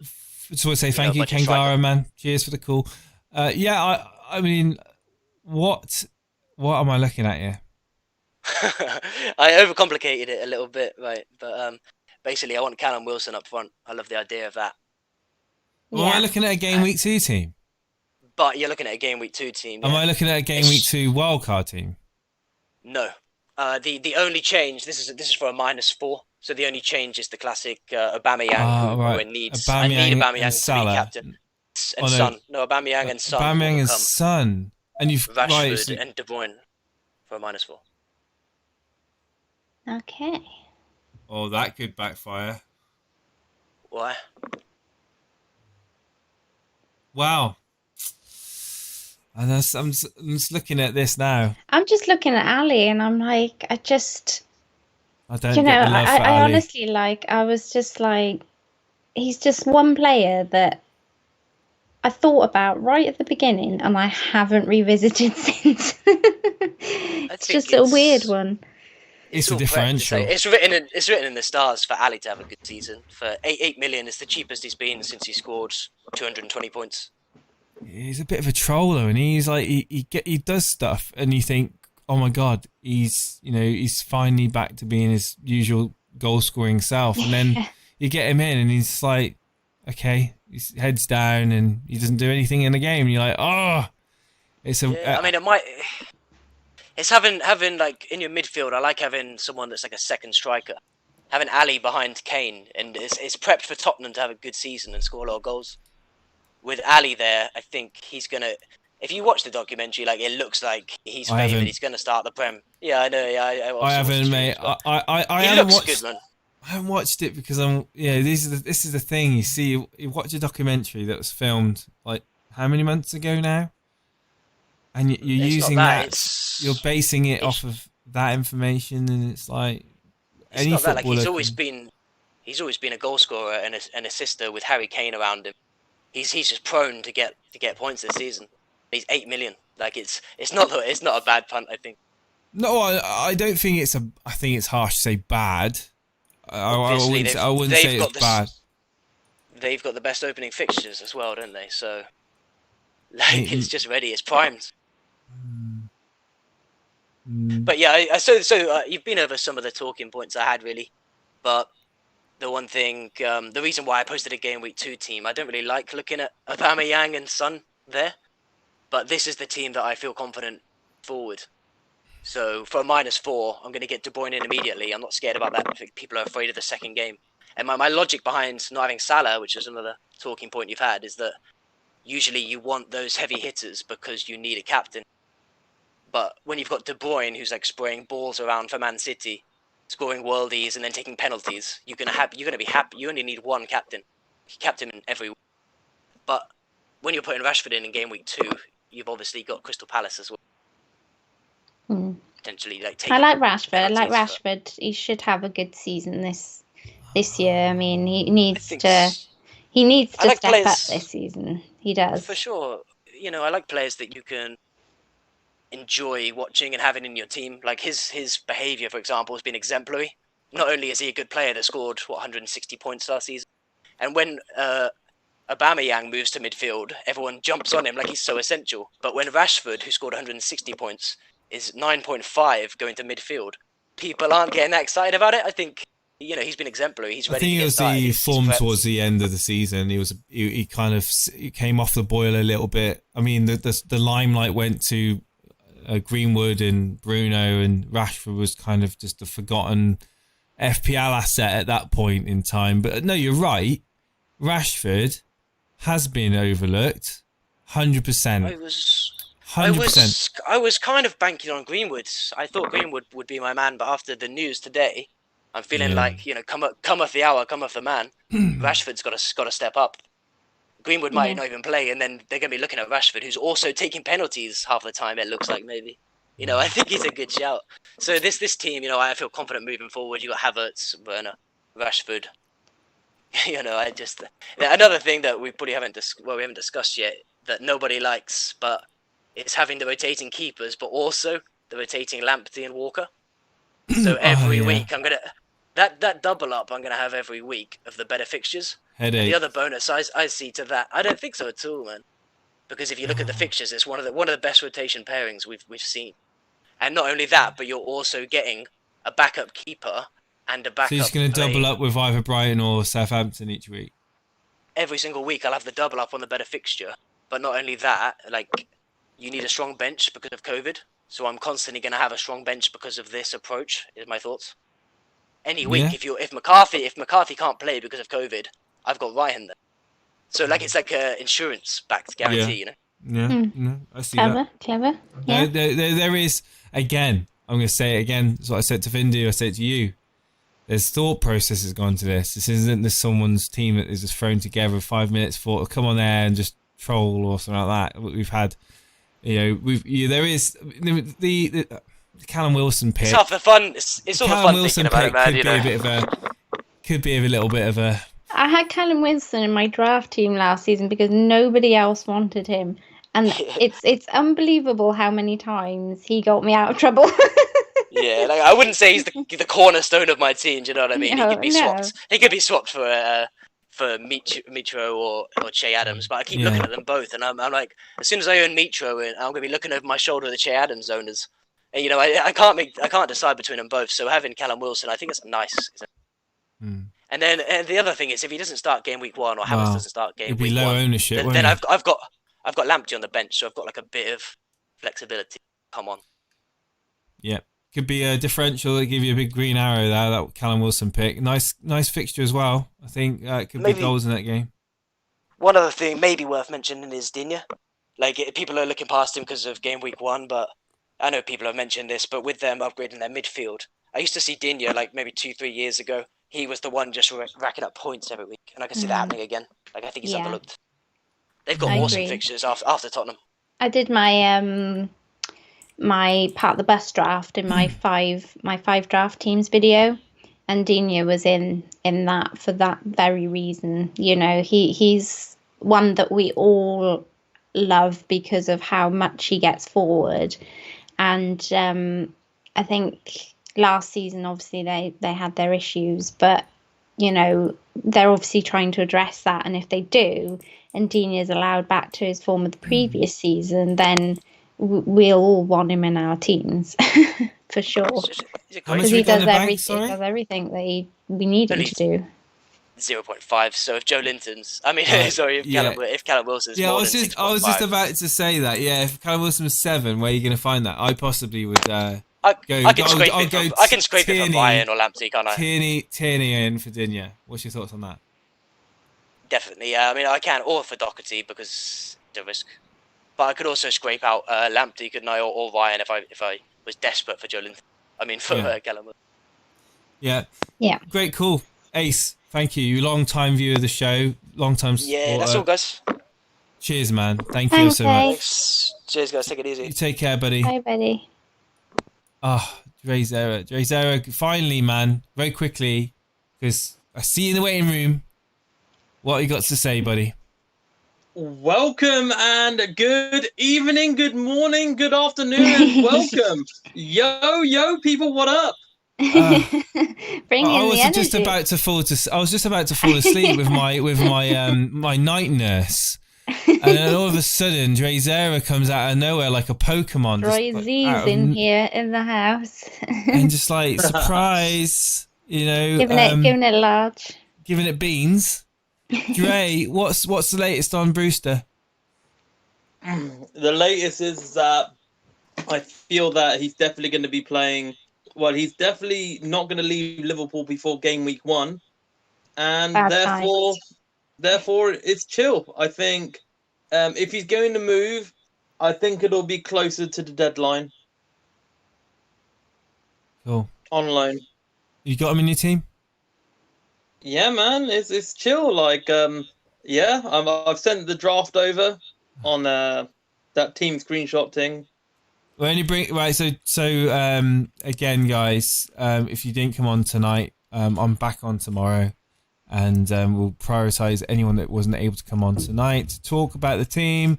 So I say thank you, Kangara, man. Cheers for the call. Yeah, I mean, what am I looking at here? I overcomplicated it a little bit, right? But basically, I want Callum Wilson up front. I love the idea of that. Well, am I looking at a Game Week 2 team? But you're looking at a Game Week 2 team. Yeah. Am I looking at a Game Week 2 wildcard team? No. The only change, this is for a -4, so the only change is the classic Aubameyang who needs Aubameyang and Salah. to be captain. And Son. No, Aubameyang and Son. Aubameyang and Son. And you've Rashford and De Bruyne for a -4. Okay. Oh, that could backfire. Why? Wow. And I'm just looking at this now. I'm just looking at Ali, and I'm like, I don't get the love for I Ali. honestly I was just like, he's just one player that I thought about right at the beginning, and I haven't revisited since. It's just a weird one. It's a differential. It's written in the stars for Ali to have a good season. For 8 million, it's the cheapest he's been since he scored 220 points. He's a bit of a troller, and he's like he does stuff, and you think, oh my god, he's finally back to being his usual goal scoring self, and then you get him in, and he's like, okay, his head's down, and he doesn't do anything in the game. And you're like, oh, it's a. Yeah, I mean, it might. It's having like in your midfield. I like having someone that's like a second striker. Having Ali behind Kane, and it's prepped for Tottenham to have a good season and score a lot of goals. With Ali there, I think he's gonna. If you watch the documentary, like it looks like he's favoured. He's gonna start the Prem. Yeah, I know. Yeah, I haven't, mate. I he looks good, man. I haven't watched it because this is the thing. You see, you watch a documentary that was filmed like how many months ago now, and you're using that. You're basing it off of that information, and it's like it's not that. Like he's always been a goal scorer and an assister with Harry Kane around him. He's just prone to get points this season. He's 8 million. Like it's not a bad punt, I think. No, I don't think it's a. I think it's harsh to say bad. I wouldn't say it's bad. They've got the best opening fixtures as well, don't they? So, like, it's just ready. It's primed. But yeah, so you've been over some of the talking points I had, really. But the one thing, the reason why I posted a Game Week 2 team, I don't really like looking at Aubameyang and Son there. But this is the team that I feel confident forward. So for a -4, I'm going to get De Bruyne in immediately. I'm not scared about that. I think people are afraid of the second game. And my logic behind not having Salah, which is another talking point you've had, is that usually you want those heavy hitters because you need a captain. But when you've got De Bruyne, who's like spraying balls around for Man City, scoring worldies and then taking penalties, you're gonna be happy. You only need one captain. You captain in every week. But when you're putting Rashford in game week 2, you've obviously got Crystal Palace as well. Potentially, like I like Rashford. I like Rashford. He should have a good season this year. I mean, he needs to like step up this season. He does for sure. You know, I like players that you can enjoy watching and having in your team. Like his behaviour, for example, has been exemplary. Not only is he a good player that scored 160 points last season, and when Aubameyang moves to midfield, everyone jumps on him like he's so essential. But when Rashford, who scored 160 points, is 9.5 going to midfield, people aren't getting that excited about it. I think, you know, he's been exemplary. He's ready. I think it was the form towards the end of the season. He kind of came off the boil a little bit. I mean, the limelight went to Greenwood and Bruno, and Rashford was kind of just a forgotten FPL asset at that point in time. But no, you're right. Rashford has been overlooked, 100%. 100%. I was kind of banking on Greenwood. I thought Greenwood would be my man, but after the news today, I'm feeling like, you know, cometh the hour, cometh the man. Rashford's got to step up. Greenwood might not even play, and then they're going to be looking at Rashford, who's also taking penalties half the time. It looks like maybe. You know, I think he's a good shout. So this team, you know, I feel confident moving forward. You got Havertz, Werner, Rashford. You know, another thing that we probably haven't discussed yet that nobody likes, but it's having the rotating keepers, but also the rotating Lamptey and Walker. So every week I'm gonna that double up. I'm gonna have every week of the better fixtures. Headache. And the other bonus I see to that. I don't think so at all, man. Because if you look at the fixtures, it's one of the best rotation pairings we've seen. And not only that, but you're also getting a backup keeper and a backup. So he's going to double up with either Brighton or Southampton each week. Every single week, I'll have the double up on the better fixture. But not only that, like, you need a strong bench because of COVID. So I'm constantly going to have a strong bench because of this approach. Is my thoughts. Any week, if McCarthy can't play because of COVID, I've got Ryan there. So like it's like a insurance-backed guarantee, you know. Yeah, no, I see Clever. Yeah. There is, again, I'm going to say it again. It's what I said to Vindu, I said to you. There's thought processes gone to this. This isn't just someone's team that is just thrown together 5 minutes for come on there and just troll or something like that. We've had, you know, there is the Callum Wilson pick. It's half the fun. It's all the fun thinking about it, man. Could be a little bit of a. I had Callum Wilson in my draft team last season because nobody else wanted him. And it's unbelievable how many times he got me out of trouble. Yeah, like I wouldn't say he's the cornerstone of my team. Do you know what I mean? No, he could be swapped. He could be swapped for Mitro or Che Adams. But I keep looking at them both, and I'm like, as soon as I own Mitro, I'm going to be looking over my shoulder at the Che Adams owners. And you know, I can't decide between them both. So having Callum Wilson, I think it's nice. And then the other thing is, if he doesn't start game week 1 or Havertz doesn't start game week 1, low ownership, then I've got Lamptey on the bench, so I've got like a bit of flexibility. Come on. Yeah, could be a differential that give you a big green arrow there. That Callum Wilson pick, nice fixture as well. I think it could be goals in that game. One other thing maybe worth mentioning is Digne. Like people are looking past him because of game week 1, but I know people have mentioned this. But with them upgrading their midfield, I used to see Digne like maybe 2-3 years ago. He was the one just racking up points every week, and I can see that happening again. Like I think he's overlooked. They've got awesome fixtures after Tottenham. I did my my part of the bus draft in my five draft teams video, and Digne was in that for that very reason. You know, he's one that we all love because of how much he gets forward, and I think. Last season, obviously, they had their issues, but, you know, they're obviously trying to address that. And if they do, and Digne is allowed back to his form of the previous season, then we'll all want him in our teams, for sure. Because he does everything that we need him to do. 0.5. So if Joe Linton's, if Callum Wilson's more than 6.5. I was just about to say that. Yeah, if Callum Wilson was 7, where are you going to find that? I possibly would... I can scrape it from Ryan or Lamptey, can't I? Tierney in for Dinya. What's your thoughts on that? Definitely, yeah. I mean, I can, or for Doherty because the risk. But I could also scrape out Lamptey, couldn't I, or Ryan if I was desperate for Joe Linton. I mean, for Callum. Yeah. Yeah. Great, cool. Ace, thank you. Long time viewer of the show, long time supporter. Yeah, that's all, guys. Cheers, man. Thank you so much. Thanks. Cheers, guys. Take it easy. You take care, buddy. Bye, buddy. Oh, Dre Zera, finally, man. Very quickly, because I see you in the waiting room. What you got to say, buddy? Welcome and good evening, good morning, good afternoon, and welcome. Yo, people, what up? Bring I in was the energy. just about to fall asleep with my night nurse, and then all of a sudden, Dre Zera comes out of nowhere like a Pokemon. Roy Z's in here in the house, and just like surprise, you know, giving it large, giving it beans. Dre, what's the latest on Brewster? The latest is that I feel that he's definitely going to be playing. Well, he's definitely not going to leave Liverpool before game week 1, and therefore it's chill. I think if he's going to move, I think it'll be closer to the deadline. Cool. On loan. You got him in your team? Yeah, man, it's chill. Like, I've sent the draft over on that team screenshot thing. Well, only bring right. So again, guys, if you didn't come on tonight, I'm back on tomorrow, and we'll prioritize anyone that wasn't able to come on tonight to talk about the team.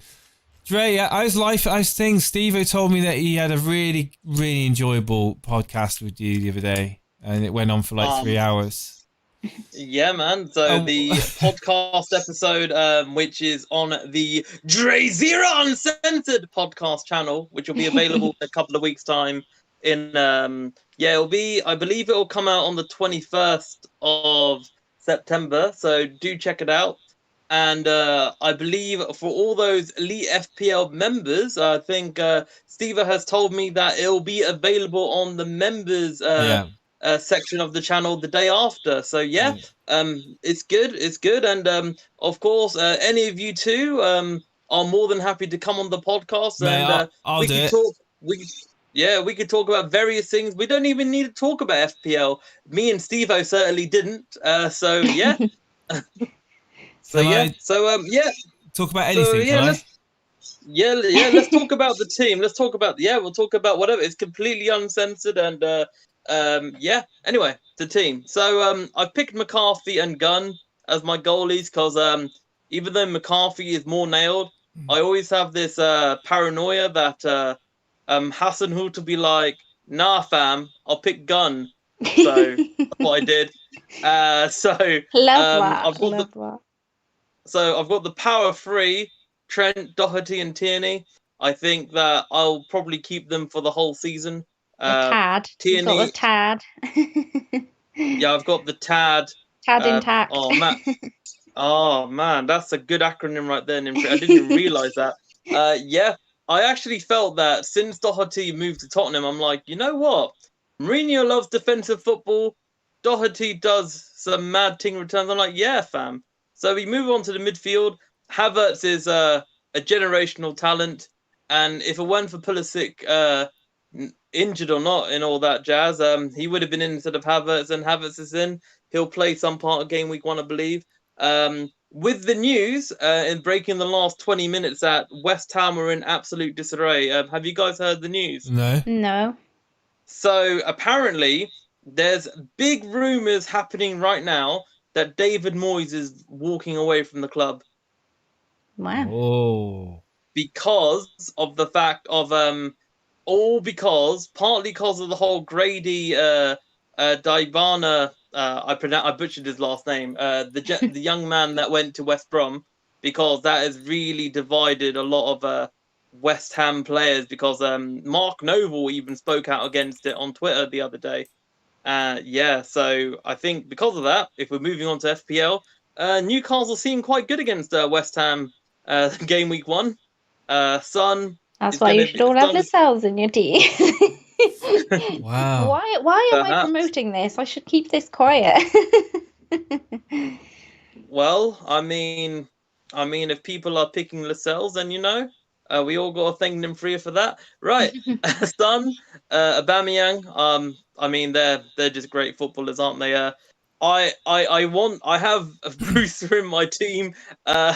Dre, how's life? How's things? Steve told me that he had a really, really enjoyable podcast with you the other day, and it went on for like 3 hours. Yeah, man. So the podcast episode, which is on the Dre Zero Uncensored podcast channel, which will be available in a couple of weeks' time. It'll be. I believe it will come out on the 21st of September. So do check it out. And I believe for all those Elite FPL members, I think Steve has told me that it will be available on the members. Section of the channel the day after. So it's good. And of course, any of you too are more than happy to come on the podcast. Mate, and we can talk. We could talk about various things. We don't even need to talk about FPL. Me and Steve-O certainly didn't. So yeah. Talk about anything. Let's talk about the team. Let's talk about we'll talk about whatever. It's completely uncensored and anyway, the team. So I picked McCarthy and Gunn as my goalies because even though McCarthy is more nailed, I always have this paranoia that Hasenhüttl to be like, nah fam, I'll pick Gunn. So that's what I did. I've got the power 3, Trent, Doherty and Tierney. I think that I'll probably keep them for the whole season. Tad. Tierney, got the Tad. Yeah, I've got the Tad. Tad intact. Oh man, that's a good acronym right there. I didn't even realise that. I actually felt that since Doherty moved to Tottenham, I'm like, you know what? Mourinho loves defensive football. Doherty does some mad ting returns. I'm like, yeah, fam. So we move on to the midfield. Havertz is a generational talent, and if it weren't for Pulisic, injured or not in all that jazz, he would have been in instead of Havertz, and Havertz is in. He'll play some part of game week 1, I believe. With the news in breaking the last 20 minutes that West Ham are in absolute disarray. Have you guys heard the news? No. So apparently there's big rumours happening right now that David Moyes is walking away from the club. Wow. Oh. Because of the fact of partly because of the whole Grady Dybala, I butchered his last name, the young man that went to West Brom, because that has really divided a lot of West Ham players, because Mark Noble even spoke out against it on Twitter the other day. So I think because of that, if we're moving on to FPL, Newcastle seem quite good against West Ham game week 1. Son. That's why you should all have yourselves in your team. Wow. Why am I promoting this? I should keep this quiet. Well, I mean, if people are picking Lascelles, then we all got to thank Nymfria for that, right? Son, Aubameyang. I mean, they're just great footballers, aren't they? I have Brewster in my team. I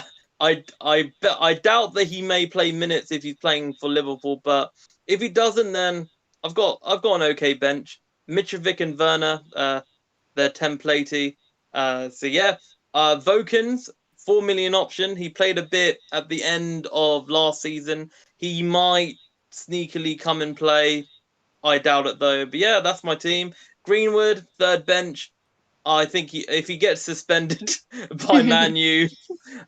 doubt that he may play minutes if he's playing for Liverpool, but if he doesn't, then I've got an okay bench. Mitrovic and Werner, they're templatey. So yeah, Vokins, 4 million option. He played a bit at the end of last season. He might sneakily come and play. I doubt it though. But yeah, that's my team. Greenwood, third bench. I think if he gets suspended by Man U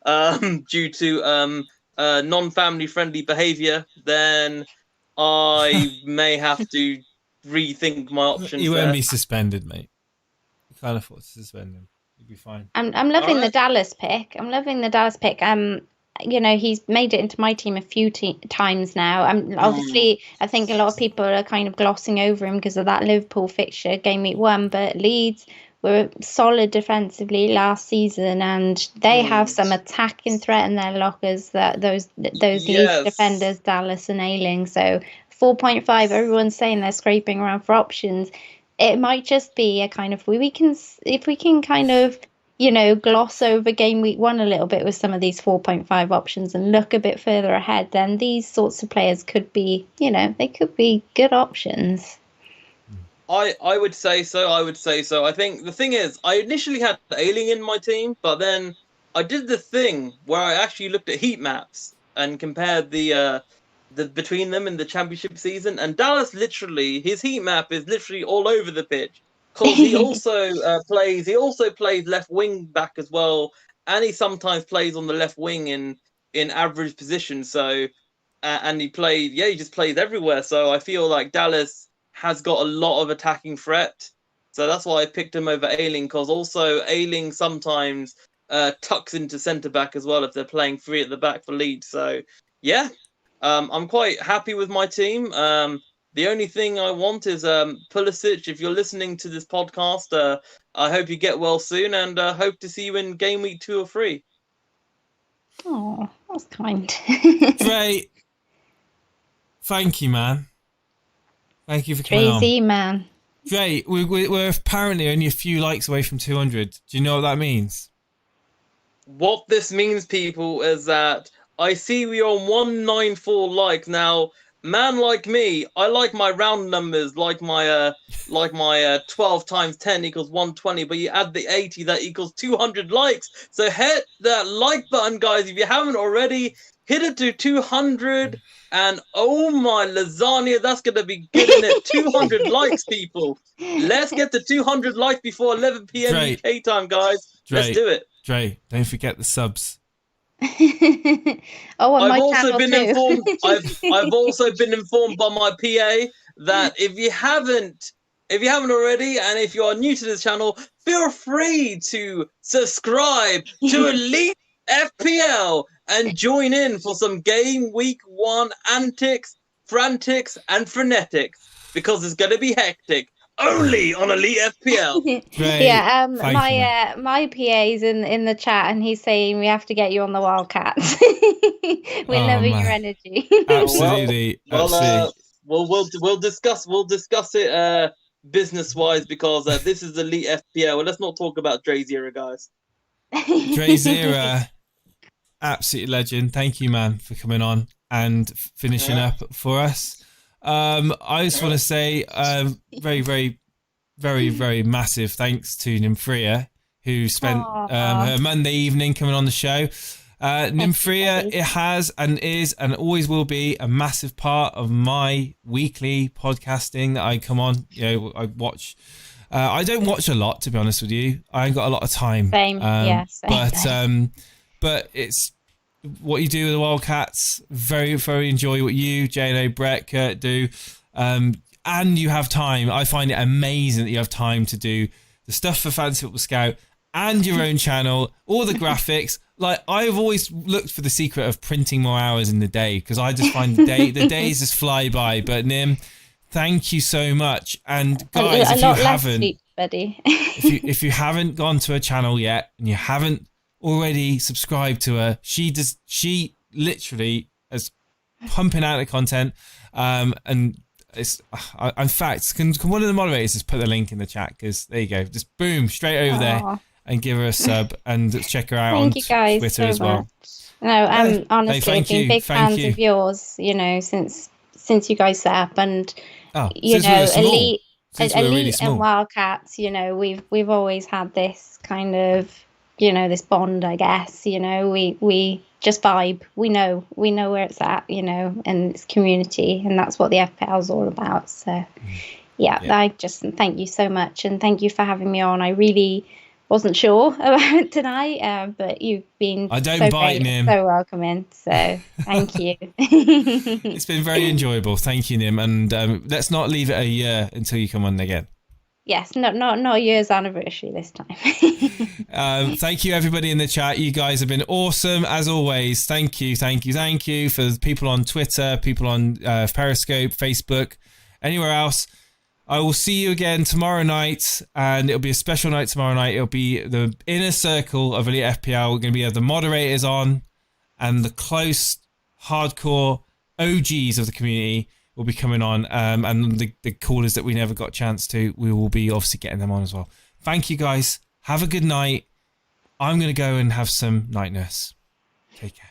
due to non-family friendly behaviour, then I may have to rethink my options. He won't be suspended, mate. You can't afford to suspend him. You'll be fine. I'm loving the Dallas pick. He's made it into my team a few times now. Obviously, I think a lot of people are kind of glossing over him because of that Liverpool fixture, game week 1, but Leeds were solid defensively last season, and they have some attacking threat in their lockers, that those Leeds defenders, Dallas and Ayling. So 4.5, everyone's saying they're scraping around for options. It might just be a kind of if we can kind of gloss over game week 1 a little bit with some of these 4.5 options and look a bit further ahead, then these sorts of players could be, they could be good options. I would say so. I think the thing is, I initially had Ayling in my team, but then I did the thing where I actually looked at heat maps and compared the between them in the championship season. And Dallas, literally, his heat map is literally all over the pitch because he also plays. He also plays left wing back as well, and he sometimes plays on the left wing in average position. So, and he just plays everywhere. So I feel like Dallas has got a lot of attacking threat. So that's why I picked him over Ayling, because also Ayling sometimes tucks into centre-back as well if they're playing 3 at the back for Leeds. So, yeah, I'm quite happy with my team. The only thing I want is Pulisic, if you're listening to this podcast, I hope you get well soon, and hope to see you in game week 2 or 3. Oh, that's kind. Great. Thank you, man. Thank you for coming on. Crazy, man. Great. We're apparently only a few likes away from 200. Do you know what that means? What this means, people, is that I see we are on 194 likes now. Man like me, I like my round numbers, like my 12 times 10 equals 120, but you add the 80, that equals 200 likes. So hit that like button, guys, if you haven't already. Hit it to 200, and oh my lasagna, that's going to be good in it. 200 likes, people. Let's get to 200 likes before 11 p.m. UK time, guys. Let's do it. Dre, don't forget the subs. I've also been informed. I've also been informed by my PA that if you haven't already, and if you are new to this channel, feel free to subscribe to Elite FPL and join in for some game week 1 antics, frantics, and frenetics, because it's going to be hectic. Only on Elite FPL. Yeah, my PA's in the chat, and he's saying we have to get you on the Wildcats. We're loving your energy. Absolutely. We'll discuss it business wise, because this is Elite FPL. Well, let's not talk about Dre's era, guys. Dre's era, absolute legend. Thank you, man, for coming on and finishing up for us. I just want to say very, very, very, very massive thanks to Nymfria, who spent her Monday evening coming on the show. Nymfria, it has and is and always will be a massive part of my weekly podcasting that I come on. I watch. I don't watch a lot, to be honest with you. I ain't got a lot of time. Same. But it's what you do with the Wildcats. Very, very enjoy what you, Jano, Brett, Kurt do. And you have time. I find it amazing that you have time to do the stuff for Fantasy Football Scout and your own channel, all the graphics. Like, I've always looked for the secret of printing more hours in the day, because I just find the days just fly by. But Nim, thank you so much. And guys, if you haven't, if you haven't gone to her channel yet and you haven't already subscribed to her, she literally is pumping out the content. And it's in fact, can one of the moderators just put the link in the chat, because there you go, just boom, straight over there, and give her a sub and check her out on Twitter so as well. No, honestly, I've been big fans of yours, since you guys set up, and Elite really and Wildcats, we've always had this kind of this bond, I guess. We just vibe. We know where it's at, and it's community, and that's what the FPL is all about. So I just thank you so much, and thank you for having me on. I really wasn't sure about it tonight, but you've been so great, so welcoming. So thank you. It's been very enjoyable. Thank you, Nim. And let's not leave it a year until you come on again. Yes, not a year's anniversary this time. Thank you, everybody in the chat. You guys have been awesome as always. Thank you for the people on Twitter, people on Periscope, Facebook, anywhere else. I will see you again tomorrow night, and it'll be a special night tomorrow night. It'll be the inner circle of Elite FPL. We're going to be the moderators on, and the close, hardcore OGs of the community will be coming on, and the callers that we never got a chance to, we will be obviously getting them on as well. Thank you, guys. Have a good night. I'm going to go and have some night nurse. Take care.